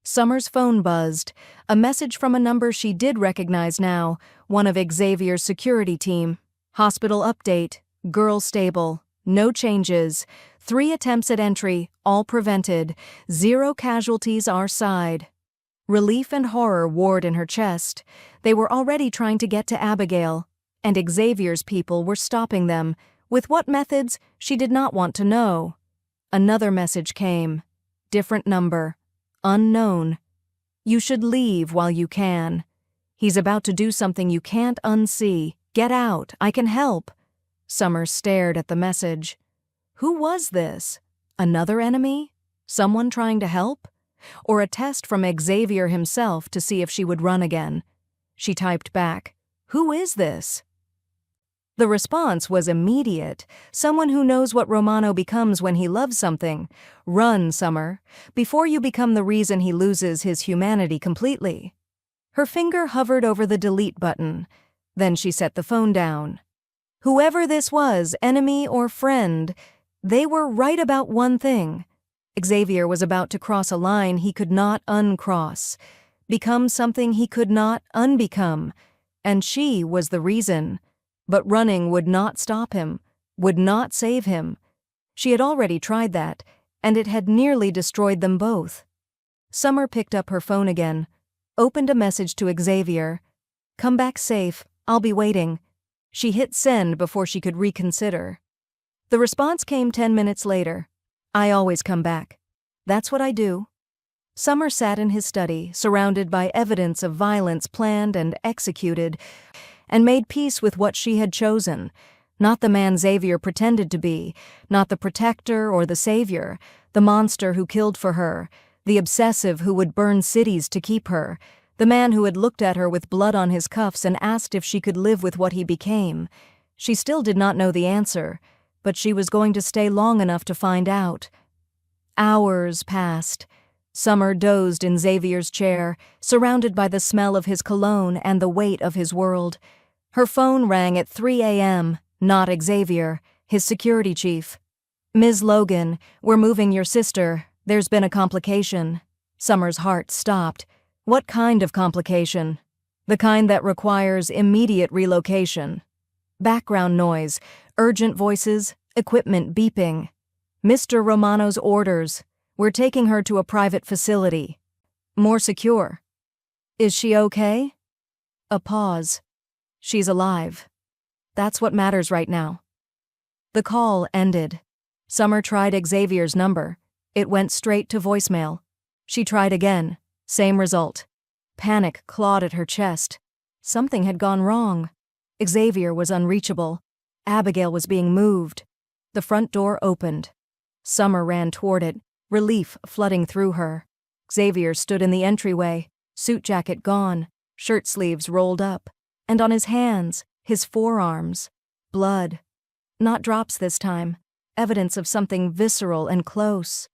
Summer's phone buzzed, a message from a number she did recognize now, one of Xavier's security team. Hospital update, girl stable, no changes, 3 attempts at entry, all prevented, 0 casualties our side. Relief and horror warred in her chest. They were already trying to get to Abigail, and Xavier's people were stopping them. With what methods, she did not want to know. Another message came. Different number. Unknown. "You should leave while you can. He's about to do something you can't unsee. Get out, I can help." Summer stared at the message. Who was this? Another enemy? Someone trying to help? Or a test from Xavier himself to see if she would run again? She typed back, "Who is this?" The response was immediate. Someone who knows what Romano becomes when he loves something. Run, Summer, before you become the reason he loses his humanity completely. Her finger hovered over the delete button. Then she set the phone down. Whoever this was, enemy or friend, they were right about one thing. Xavier was about to cross a line he could not uncross, become something he could not unbecome, and she was the reason. But running would not stop him, would not save him. She had already tried that, and it had nearly destroyed them both. Summer picked up her phone again, opened a message to Xavier. "Come back safe, I'll be waiting." She hit send before she could reconsider. The response came 10 minutes later. "I always come back. That's what I do." Summer sat in his study, surrounded by evidence of violence planned and executed, and made peace with what she had chosen. Not the man Xavier pretended to be, not the protector or the savior, the monster who killed for her, the obsessive who would burn cities to keep her, the man who had looked at her with blood on his cuffs and asked if she could live with what he became. She still did not know the answer, but she was going to stay long enough to find out. Hours passed. Summer dozed in Xavier's chair, surrounded by the smell of his cologne and the weight of his world. Her phone rang at 3 a.m., not Xavier, his security chief. "Ms. Logan, we're moving your sister. There's been a complication." Summer's heart stopped. What kind of complication? The kind that requires immediate relocation. Background noise, urgent voices, equipment beeping. Mr. Romano's orders. We're taking her to a private facility. More secure. Is she okay? A pause. She's alive. That's what matters right now. The call ended. Summer tried Xavier's number. It went straight to voicemail. She tried again. Same result. Panic clawed at her chest. Something had gone wrong. Xavier was unreachable. Abigail was being moved. The front door opened. Summer ran toward it, relief flooding through her. Xavier stood in the entryway, suit jacket gone, shirt sleeves rolled up, and on his hands, his forearms, blood. Not drops this time, evidence of something visceral and close.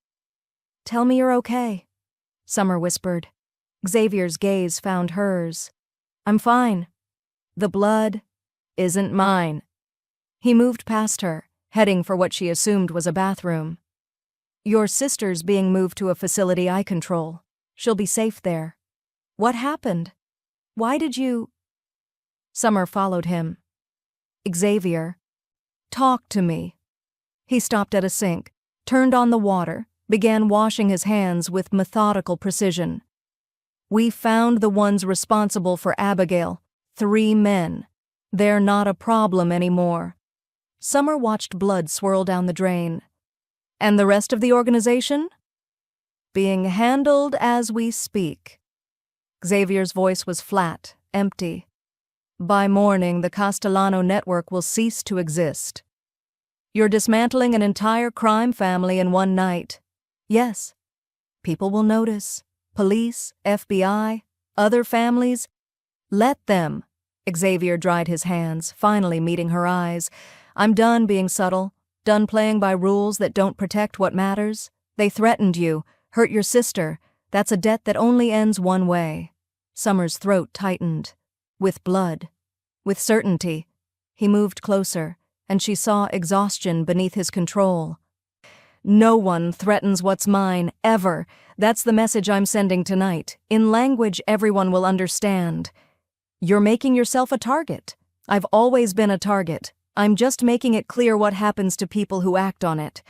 "Tell me you're okay," Summer whispered. Xavier's gaze found hers. "I'm fine. The blood isn't mine." He moved past her, heading for what she assumed was a bathroom. "Your sister's being moved to a facility I control. She'll be safe there." "What happened? Why did you—" Summer followed him. "Xavier, talk to me." He stopped at a sink, turned on the water, began washing his hands with methodical precision. "We found the ones responsible for Abigail, 3 men. They're not a problem anymore." Summer watched blood swirl down the drain. "And the rest of the organization?" "Being handled as we speak." Xavier's voice was flat, empty. "By morning, the Castellano network will cease to exist. You're dismantling an entire crime family in one night. Yes. People will notice. Police, FBI, other families. Let them." Xavier dried his hands, finally meeting her eyes. "I'm done being subtle, done playing by rules that don't protect what matters. They threatened you, hurt your sister. That's a debt that only ends one way." Summer's throat tightened. With blood. With certainty. He moved closer, and she saw exhaustion beneath his control. "No one threatens what's mine, ever. That's the message I'm sending tonight, in language everyone will understand. You're making yourself a target. I've always been a target. I'm just making it clear what happens to people who act on it."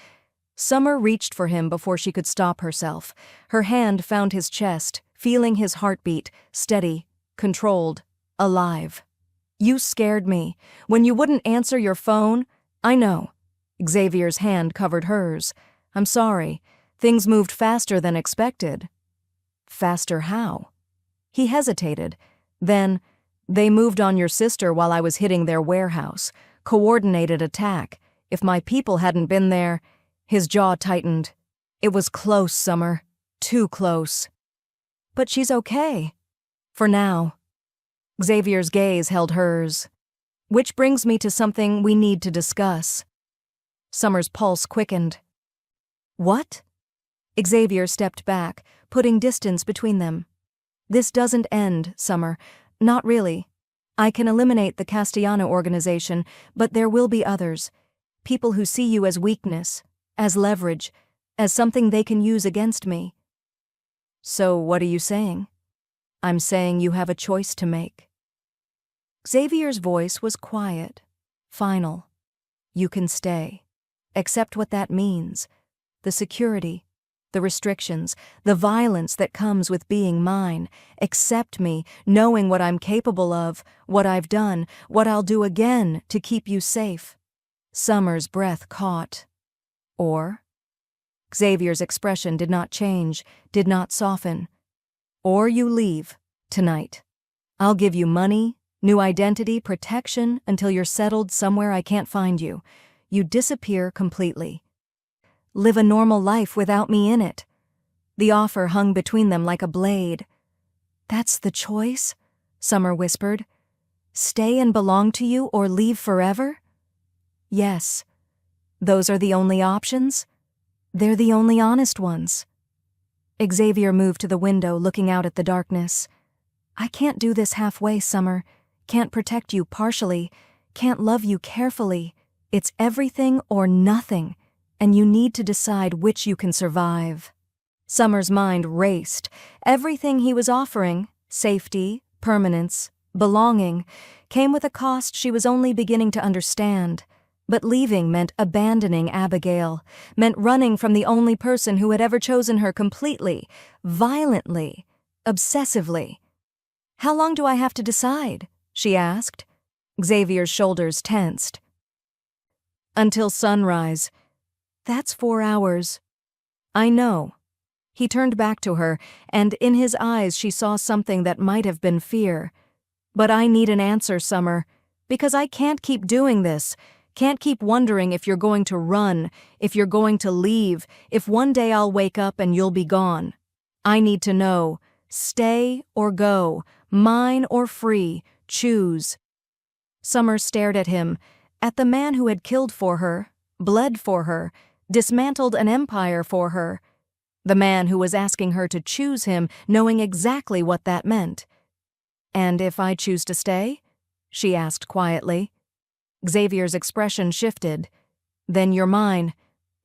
Summer reached for him before she could stop herself. Her hand found his chest, feeling his heartbeat, steady, controlled, alive. "You scared me. When you wouldn't answer your phone—" "I know." Xavier's hand covered hers. "I'm sorry. Things moved faster than expected." "Faster how?" He hesitated. Then, "They moved on your sister while I was hitting their warehouse. Coordinated attack. If my people hadn't been there—" His jaw tightened. "It was close, Summer. Too close." "But she's okay. For now." Xavier's gaze held hers. "Which brings me to something we need to discuss." Summer's pulse quickened. "What?" Xavier stepped back, putting distance between them. "This doesn't end, Summer. Not really. I can eliminate the Castellano organization, but there will be others. People who see you as weakness, as leverage, as something they can use against me." "So what are you saying?" "I'm saying you have a choice to make." Xavier's voice was quiet, final. "You can stay. Accept what that means. The security, the restrictions, the violence that comes with being mine. Accept me, knowing what I'm capable of, what I've done, what I'll do again to keep you safe." Summer's breath caught. "Or?" Xavier's expression did not change, did not soften. "Or you leave, tonight. I'll give you money, new identity, protection, until you're settled somewhere I can't find you. You disappear completely. Live a normal life without me in it." The offer hung between them like a blade. "That's the choice?" Summer whispered. "Stay and belong to you or leave forever?" "Yes. Those are the only options? They're the only honest ones." Xavier moved to the window, looking out at the darkness. "I can't do this halfway, Summer. Can't protect you partially. Can't love you carefully. It's everything or nothing, and you need to decide which you can survive." Summer's mind raced. Everything he was offering, safety, permanence, Belonging came with a cost she was only beginning to understand. But leaving meant abandoning Abigail, meant running from the only person who had ever chosen her completely, violently, obsessively. "How long do I have to decide?" she asked. Xavier's shoulders tensed. "Until sunrise. That's 4 hours." "I know." He turned back to her, and in his eyes she saw something that might have been fear. "But I need an answer, Summer, because I can't keep doing this. Can't keep wondering if you're going to run, if you're going to leave, if one day I'll wake up and you'll be gone. I need to know. Stay or go, mine or free, choose." Summer stared at him, at the man who had killed for her, bled for her, dismantled an empire for her. The man who was asking her to choose him, knowing exactly what that meant. "And if I choose to stay?" she asked quietly. Xavier's expression shifted. "Then you're mine.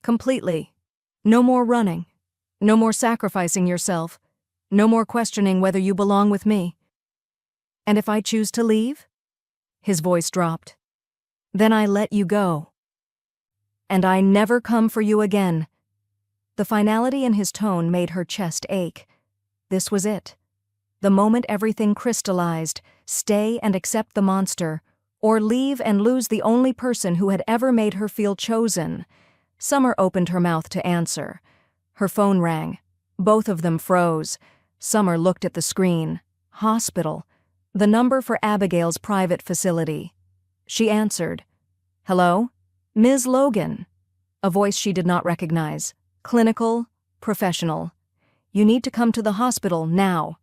Completely. No more running. No more sacrificing yourself. No more questioning whether you belong with me." "And if I choose to leave?" His voice dropped. "Then I let you go. And I never come for you again." The finality in his tone made her chest ache. This was it. The moment everything crystallized, stay and accept the monster, or leave and lose the only person who had ever made her feel chosen. Summer opened her mouth to answer. Her phone rang. Both of them froze. Summer looked at the screen. Hospital. The number for Abigail's private facility. She answered. "Hello? Ms. Logan." A voice she did not recognize. Clinical, professional. "You need to come to the hospital now."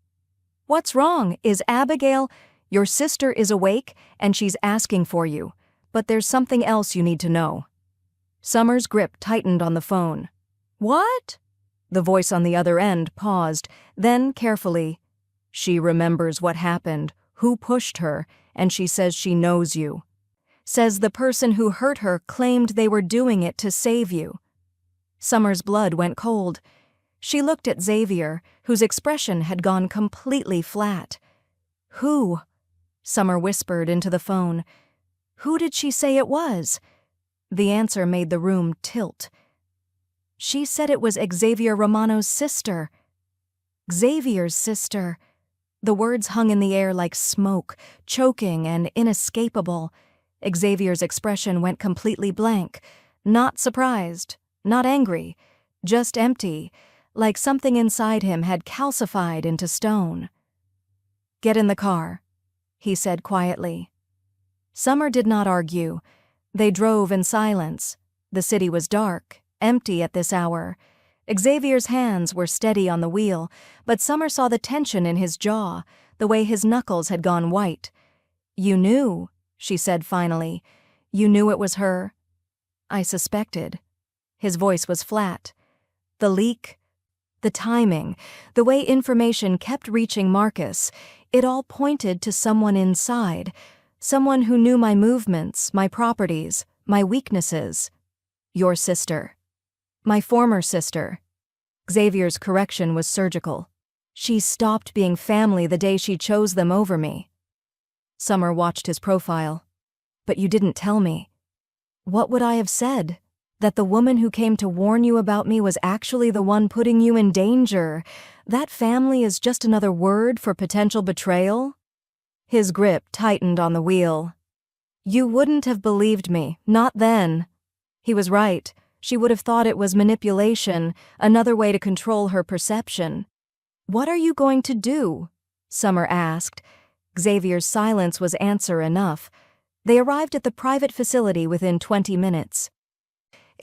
"What's wrong? Is Abigail—" "Your sister is awake, and she's asking for you. But there's something else you need to know." Summer's grip tightened on the phone. "What?" The voice on the other end paused, then carefully. "She remembers what happened, who pushed her, and she says she knows you. Says the person who hurt her claimed they were doing it to save you." Summer's blood went cold. She looked at Xavier, whose expression had gone completely flat. "Who?" Summer whispered into the phone. "Who did she say it was?" The answer made the room tilt. "She said it was Xavier Romano's sister." Xavier's sister. The words hung in the air like smoke, choking and inescapable. Xavier's expression went completely blank. Not surprised, not angry, just empty, like something inside him had calcified into stone. "Get in the car," he said quietly. Summer did not argue. They drove in silence. The city was dark, empty at this hour. Xavier's hands were steady on the wheel, but Summer saw the tension in his jaw, the way his knuckles had gone white. "You knew," she said finally. "You knew it was her?" "I suspected." His voice was flat. The leak, the timing, the way information kept reaching Marcus, it all pointed to someone inside, someone who knew my movements, my properties, my weaknesses. "Your sister." "My former sister." Xavier's correction was surgical. "She stopped being family the day she chose them over me." Summer watched his profile. "But you didn't tell me." "What would I have said? That the woman who came to warn you about me was actually the one putting you in danger? That family is just another word for potential betrayal?" His grip tightened on the wheel. "You wouldn't have believed me, not then." He was right. She would have thought it was manipulation, another way to control her perception. "What are you going to do?" Summer asked. Xavier's silence was answer enough. They arrived at the private facility within 20 minutes.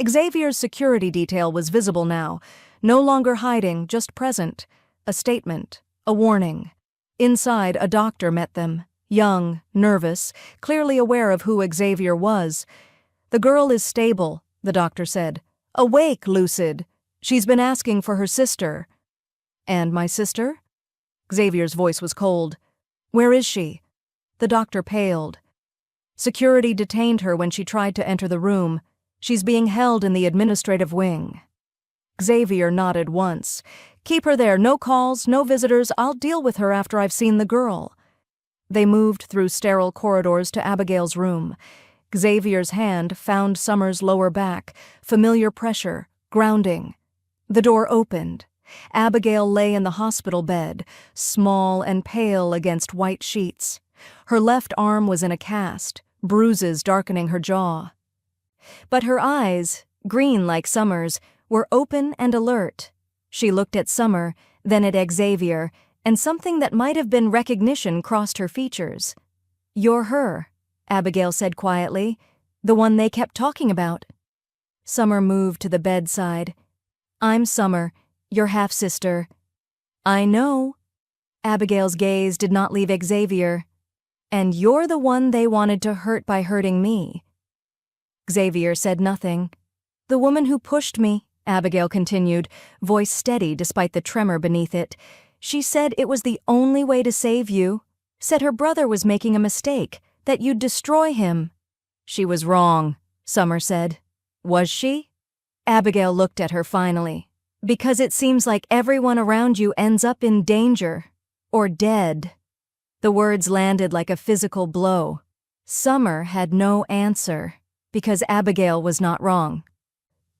Xavier's security detail was visible now, no longer hiding, just present. A statement, a warning. Inside, a doctor met them, young, nervous, clearly aware of who Xavier was. "The girl is stable," the doctor said. "Awake, lucid. She's been asking for her sister." "And my sister?" Xavier's voice was cold. "Where is she?" The doctor paled. "Security detained her when she tried to enter the room. She's being held in the administrative wing." Xavier nodded once. "Keep her there, no calls, no visitors. I'll deal with her after I've seen the girl." They moved through sterile corridors to Abigail's room. Xavier's hand found Summer's lower back, familiar pressure, grounding. The door opened. Abigail lay in the hospital bed, small and pale against white sheets. Her left arm was in a cast, bruises darkening her jaw. But her eyes, green like Summer's, were open and alert. She looked at Summer, then at Xavier, and something that might have been recognition crossed her features. "You're her," Abigail said quietly, "the one they kept talking about." Summer moved to the bedside. "I'm Summer, your half-sister." "I know." Abigail's gaze did not leave Xavier. "And you're the one they wanted to hurt by hurting me." Xavier said nothing. "The woman who pushed me," Abigail continued, voice steady despite the tremor beneath it. "She said it was the only way to save you. Said her brother was making a mistake, that you'd destroy him." "She was wrong," Summer said. "Was she?" Abigail looked at her finally. "Because it seems like everyone around you ends up in danger. Or dead." The words landed like a physical blow. Summer had no answer, because Abigail was not wrong.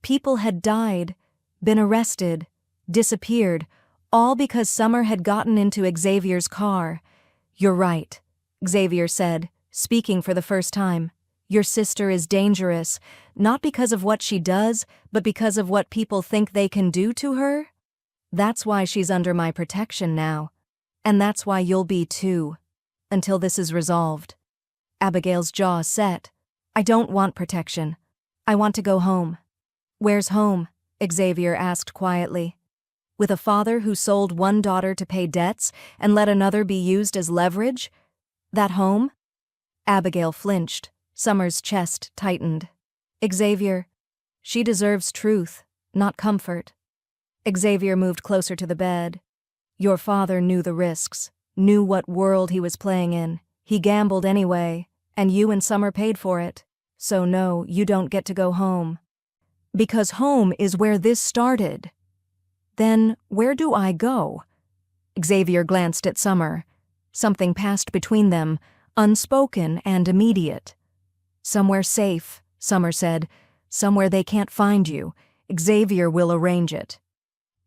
People had died, been arrested, disappeared, all because Summer had gotten into Xavier's car. "You're right," Xavier said, speaking for the first time. "Your sister is dangerous, not because of what she does, but because of what people think they can do to her. That's why she's under my protection now. And that's why you'll be too, until this is resolved." Abigail's jaw set. "I don't want protection. I want to go home." "Where's home?" Xavier asked quietly. "With a father who sold one daughter to pay debts and let another be used as leverage? That home?" Abigail flinched. Summer's chest tightened. "Xavier, she deserves truth, not comfort." Xavier moved closer to the bed. "Your father knew the risks, knew what world he was playing in. He gambled anyway, and you and Summer paid for it. So no, you don't get to go home. Because home is where this started." "Then where do I go?" Xavier glanced at Summer. Something passed between them, unspoken and immediate. "Somewhere safe," Summer said. "Somewhere they can't find you. Xavier will arrange it."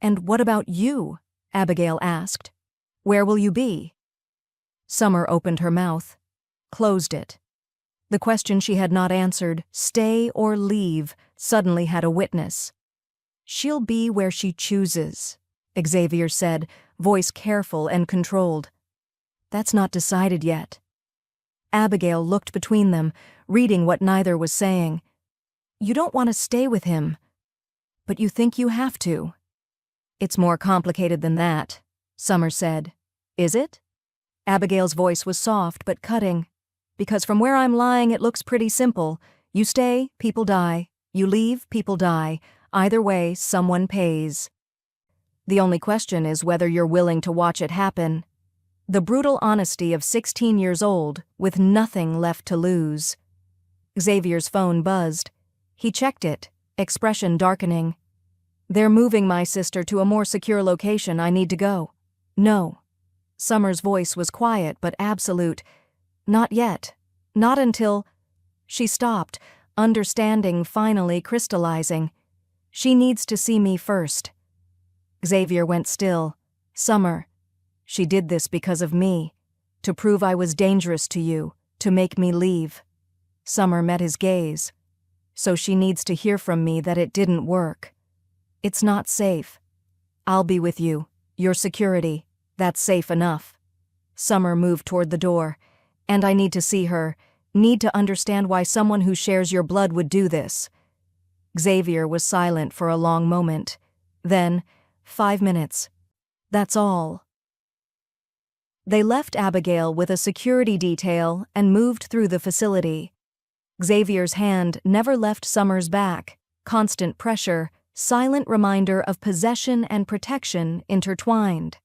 "And what about you?" Abigail asked. "Where will you be?" Summer opened her mouth, closed it. The question she had not answered, stay or leave, suddenly had a witness. "She'll be where she chooses," Xavier said, voice careful and controlled. "That's not decided yet." Abigail looked between them, reading what neither was saying. "You don't want to stay with him, but you think you have to." "It's more complicated than that," Summer said. "Is it?" Abigail's voice was soft but cutting. "Because from where I'm lying it looks pretty simple. You stay, people die. You leave, people die. Either way, someone pays. The only question is whether you're willing to watch it happen." The brutal honesty of 16 years old, with nothing left to lose. Xavier's phone buzzed. He checked it, expression darkening. "They're moving my sister to a more secure location. I need to go." "No." Summer's voice was quiet but absolute. "Not yet. Not until—" She stopped, understanding finally crystallizing. "She needs to see me first." Xavier went still. "Summer, she did this because of me, to prove I was dangerous to you, to make me leave." Summer met his gaze. "So she needs to hear from me that it didn't work. It's not safe. I'll be with you, your security. That's safe enough." Summer moved toward the door. "And I need to see her, need to understand why someone who shares your blood would do this." Xavier was silent for a long moment. Then, 5 minutes. "That's all." They left Abigail with a security detail and moved through the facility. Xavier's hand never left Summer's back, constant pressure, silent reminder of possession and protection intertwined.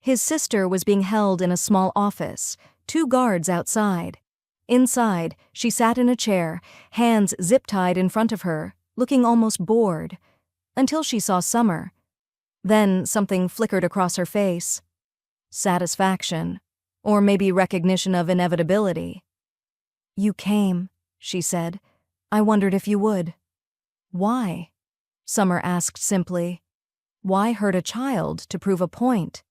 His sister was being held in a small office, 2 guards outside. Inside, she sat in a chair, hands zip-tied in front of her, looking almost bored, until she saw Summer. Then something flickered across her face. Satisfaction. Or maybe recognition of inevitability. "You came," she said. "I wondered if you would." "Why?" Summer asked simply. "Why hurt a child to prove a point?"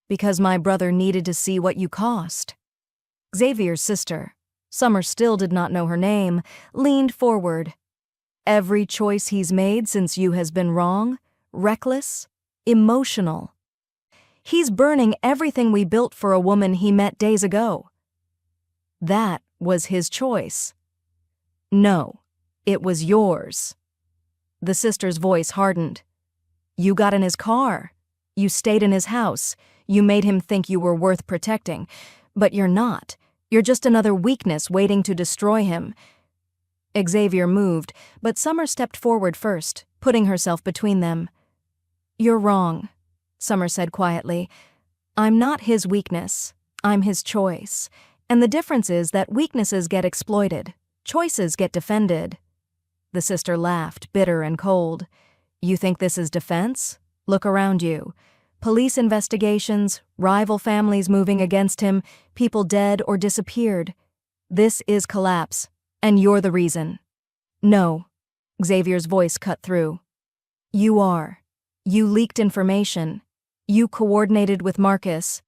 "Because my brother needed to see what you cost." Xavier's sister, Summer still did not know her name, leaned forward. "Every choice he's made since you has been wrong, reckless, emotional. He's burning everything we built for a woman he met days ago." "That was his choice." "No, it was yours." The sister's voice hardened. "You got in his car. You stayed in his house. You made him think you were worth protecting. But you're not. You're just another weakness waiting to destroy him." Xavier moved, but Summer stepped forward first, putting herself between them. "You're wrong," Summer said quietly. "I'm not his weakness. I'm his choice. And the difference is that weaknesses get exploited. Choices get defended." The sister laughed, bitter and cold. "You think this is defense? Look around you. Police investigations, rival families moving against him, people dead or disappeared. This is collapse, and you're the reason." "No," Xavier's voice cut through. "You are. You leaked information. You coordinated with Marcus.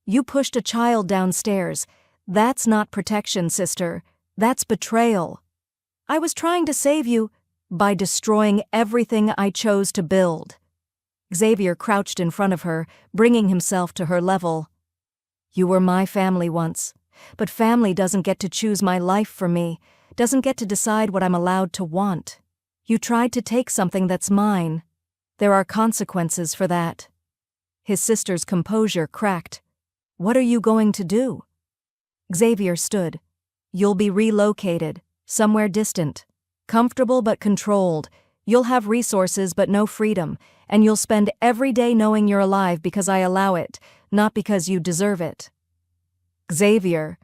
You pushed a child downstairs. That's not protection, sister. That's betrayal. I was trying to save you by destroying everything I chose to build." Xavier crouched in front of her, bringing himself to her level. "You were my family once, but family doesn't get to choose my life for me, doesn't get to decide what I'm allowed to want. You tried to take something that's mine. There are consequences for that." His sister's composure cracked. "What are you going to do?" Xavier stood. "You'll be relocated, somewhere distant. Comfortable but controlled. You'll have resources but no freedom, and you'll spend every day knowing you're alive because I allow it, not because you deserve it." "Xavier."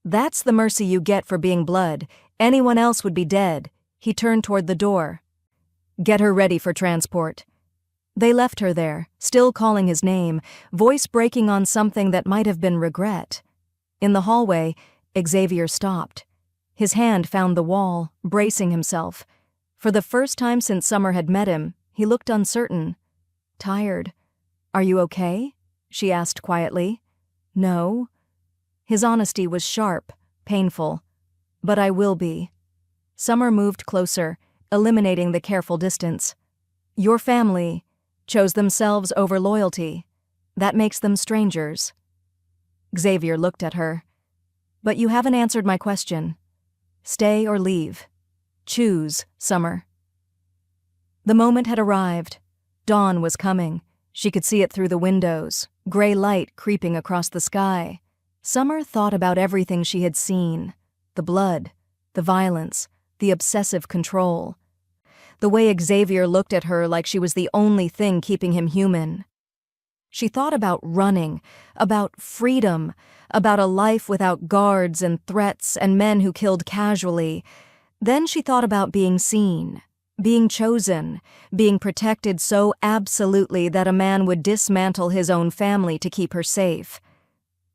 "That's the mercy you get for being blood. Anyone else would be dead." He turned toward the door. "Get her ready for transport." They left her there, still calling his name, voice breaking on something that might have been regret. In the hallway, Xavier stopped. His hand found the wall, bracing himself. For the first time since Summer had met him, he looked uncertain. "Tired. Are you okay?" she asked quietly. "No." His honesty was sharp, painful. "But I will be." Summer moved closer, eliminating the careful distance. "Your family chose themselves over loyalty. That makes them strangers." Xavier looked at her. "But you haven't answered my question. Stay or leave. Choose, Summer." The moment had arrived. Dawn was coming. She could see it through the windows, gray light creeping across the sky. Summer thought about everything she had seen. The blood, the violence, the obsessive control. The way Xavier looked at her like she was the only thing keeping him human. She thought about running, about freedom, about a life without guards and threats and men who killed casually. Then she thought about being seen, being chosen, being protected so absolutely that a man would dismantle his own family to keep her safe.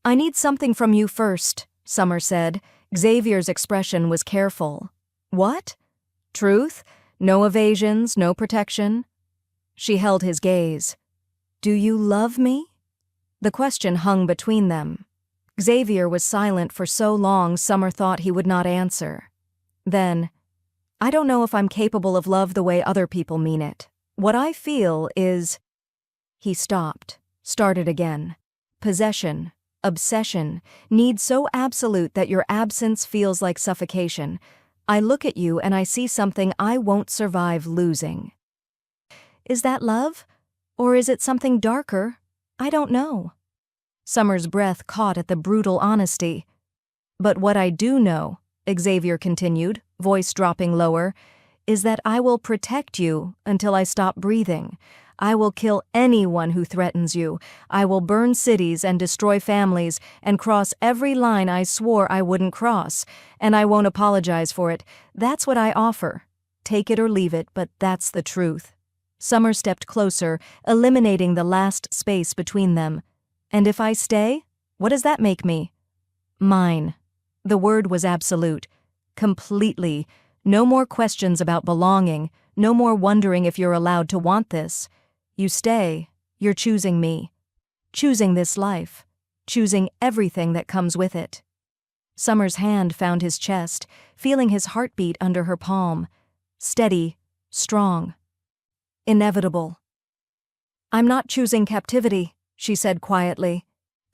"I need something from you first," Summer said. Xavier's expression was careful. "What? Truth? No evasions, no protection?" She held his gaze. "Do you love me?" The question hung between them. Xavier was silent for so long Summer thought he would not answer. Then, "I don't know if I'm capable of love the way other people mean it. What I feel is—" He stopped, started again. "Possession, obsession, need so absolute that your absence feels like suffocation. I look at you and I see something I won't survive losing." Is that love? Or is it something darker? I don't know. Summer's breath caught at the brutal honesty. "But what I do know," Xavier continued, voice dropping lower, "is that I will protect you until I stop breathing. I will kill anyone who threatens you. I will burn cities and destroy families and cross every line I swore I wouldn't cross, and I won't apologize for it. That's what I offer. Take it or leave it, but that's the truth." Summer stepped closer, eliminating the last space between them. "And if I stay, What does that make me? Mine. The word was absolute. Completely. No more questions about belonging, no more wondering if you're allowed to want this. You stay. You're choosing me. Choosing this life. Choosing everything that comes with it. Summer's hand found his chest, feeling his heartbeat under her palm. Steady, strong. Inevitable. I'm not choosing captivity, she said quietly.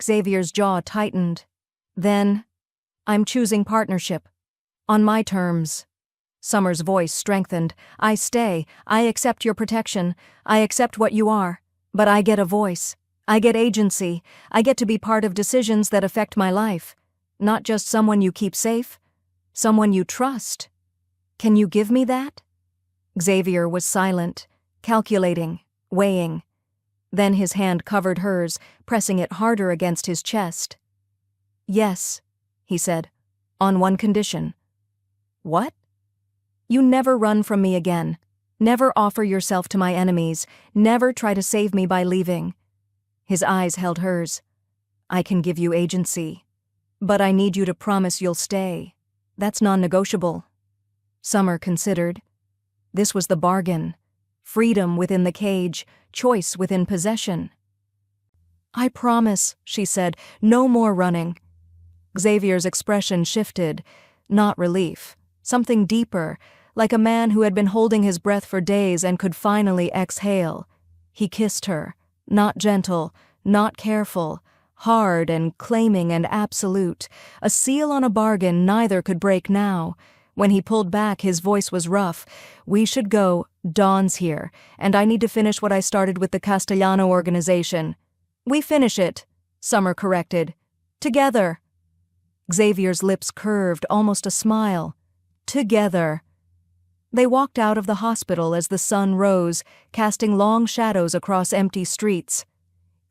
Xavier's jaw tightened. Then, I'm choosing partnership. On my terms. Summer's voice strengthened. I stay. I accept your protection. I accept what you are. But I get a voice. I get agency. I get to be part of decisions that affect my life. Not just someone you keep safe. Someone you trust. Can you give me that? Xavier was silent, calculating, weighing. Then his hand covered hers, pressing it harder against his chest. Yes, he said, on one condition. What? You never run from me again. Never offer yourself to my enemies. Never try to save me by leaving. His eyes held hers. I can give you agency. But I need you to promise you'll stay. That's non-negotiable. Summer considered. This was the bargain. Freedom within the cage, choice within possession. I promise, she said, no more running. Xavier's expression shifted, not relief, something deeper, like a man who had been holding his breath for days and could finally exhale. He kissed her, not gentle, not careful, hard and claiming and absolute, a seal on a bargain neither could break now. When he pulled back, his voice was rough. We should go. Dawn's here, and I need to finish what I started with the Castellano organization. We finish it, Summer corrected. Together. Xavier's lips curved, almost a smile. Together. They walked out of the hospital as the sun rose, casting long shadows across empty streets.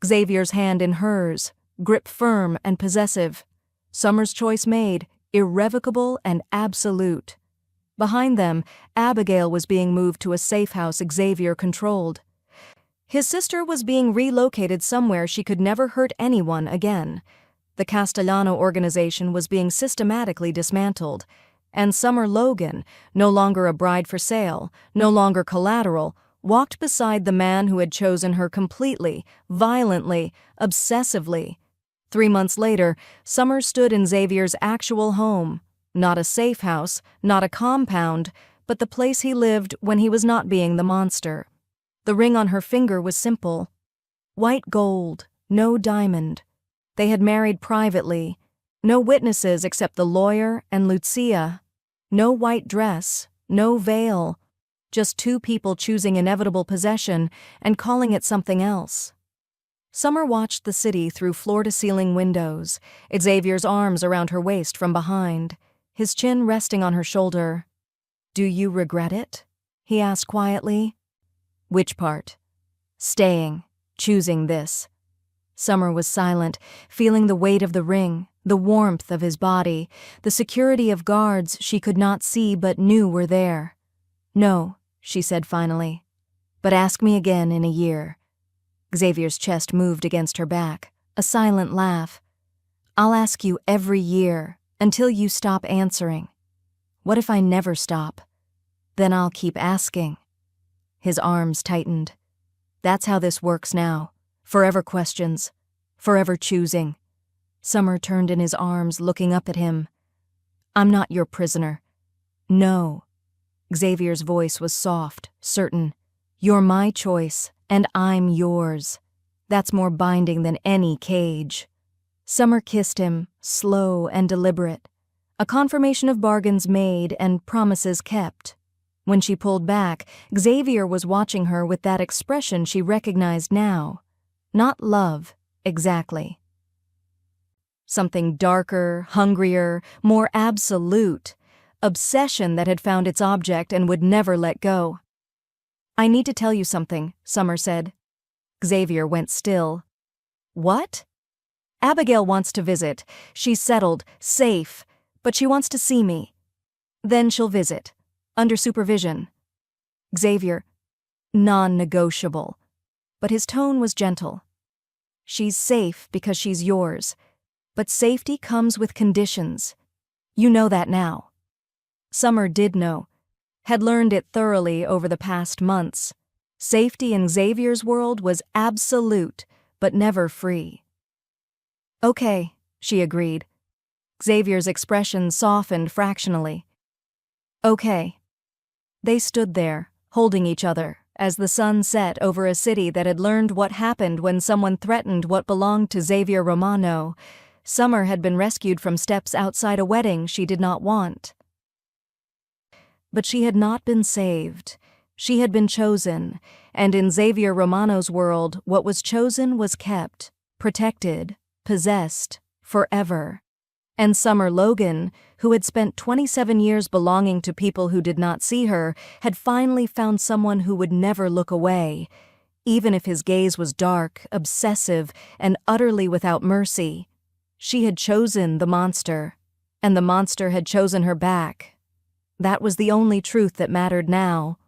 Xavier's hand in hers, grip firm and possessive. Summer's choice made, irrevocable and absolute. Behind them, Abigail was being moved to a safe house Xavier controlled. His sister was being relocated somewhere she could never hurt anyone again. The Castellano organization was being systematically dismantled. And Summer Logan, no longer a bride for sale, no longer collateral, walked beside the man who had chosen her completely, violently, obsessively. 3 months later, Summer stood in Xavier's actual home. Not a safe house, not a compound, but the place he lived when he was not being the monster. The ring on her finger was simple. White gold, no diamond. They had married privately. No witnesses except the lawyer and Lucia. No white dress, no veil. Just two people choosing inevitable possession and calling it something else. Summer watched the city through floor-to-ceiling windows, Xavier's arms around her waist from behind, his chin resting on her shoulder. Do you regret it? He asked quietly. Which part? Staying, choosing this. Summer was silent, feeling the weight of the ring, the warmth of his body, the security of guards she could not see but knew were there. No, she said finally. But ask me again in a year. Xavier's chest moved against her back, a silent laugh. I'll ask you every year, until you stop answering. What if I never stop? Then I'll keep asking. His arms tightened. That's how this works now. Forever questions. Forever choosing. Summer turned in his arms, looking up at him. I'm not your prisoner. No. Xavier's voice was soft, certain. You're my choice, and I'm yours. That's more binding than any cage. Summer kissed him, slow and deliberate. A confirmation of bargains made and promises kept. When she pulled back, Xavier was watching her with that expression she recognized now. Not love, exactly. Something darker, hungrier, more absolute. Obsession that had found its object and would never let go. I need to tell you something, Summer said. Xavier went still. What? Abigail wants to visit. She's settled, safe, but she wants to see me. Then she'll visit, under supervision. Xavier, non-negotiable. But his tone was gentle. She's safe because she's yours. But safety comes with conditions. You know that now. Summer did know, had learned it thoroughly over the past months. Safety in Xavier's world was absolute, but never free. Okay, she agreed. Xavier's expression softened fractionally. Okay. They stood there, holding each other, as the sun set over a city that had learned what happened when someone threatened what belonged to Xavier Romano. Summer had been rescued from steps outside a wedding she did not want. But she had not been saved. She had been chosen, and in Xavier Romano's world, what was chosen was kept, protected, possessed, forever. And Summer Logan, who had spent 27 years belonging to people who did not see her, had finally found someone who would never look away, even if his gaze was dark, obsessive, and utterly without mercy. She had chosen the monster, and the monster had chosen her back. That was the only truth that mattered now.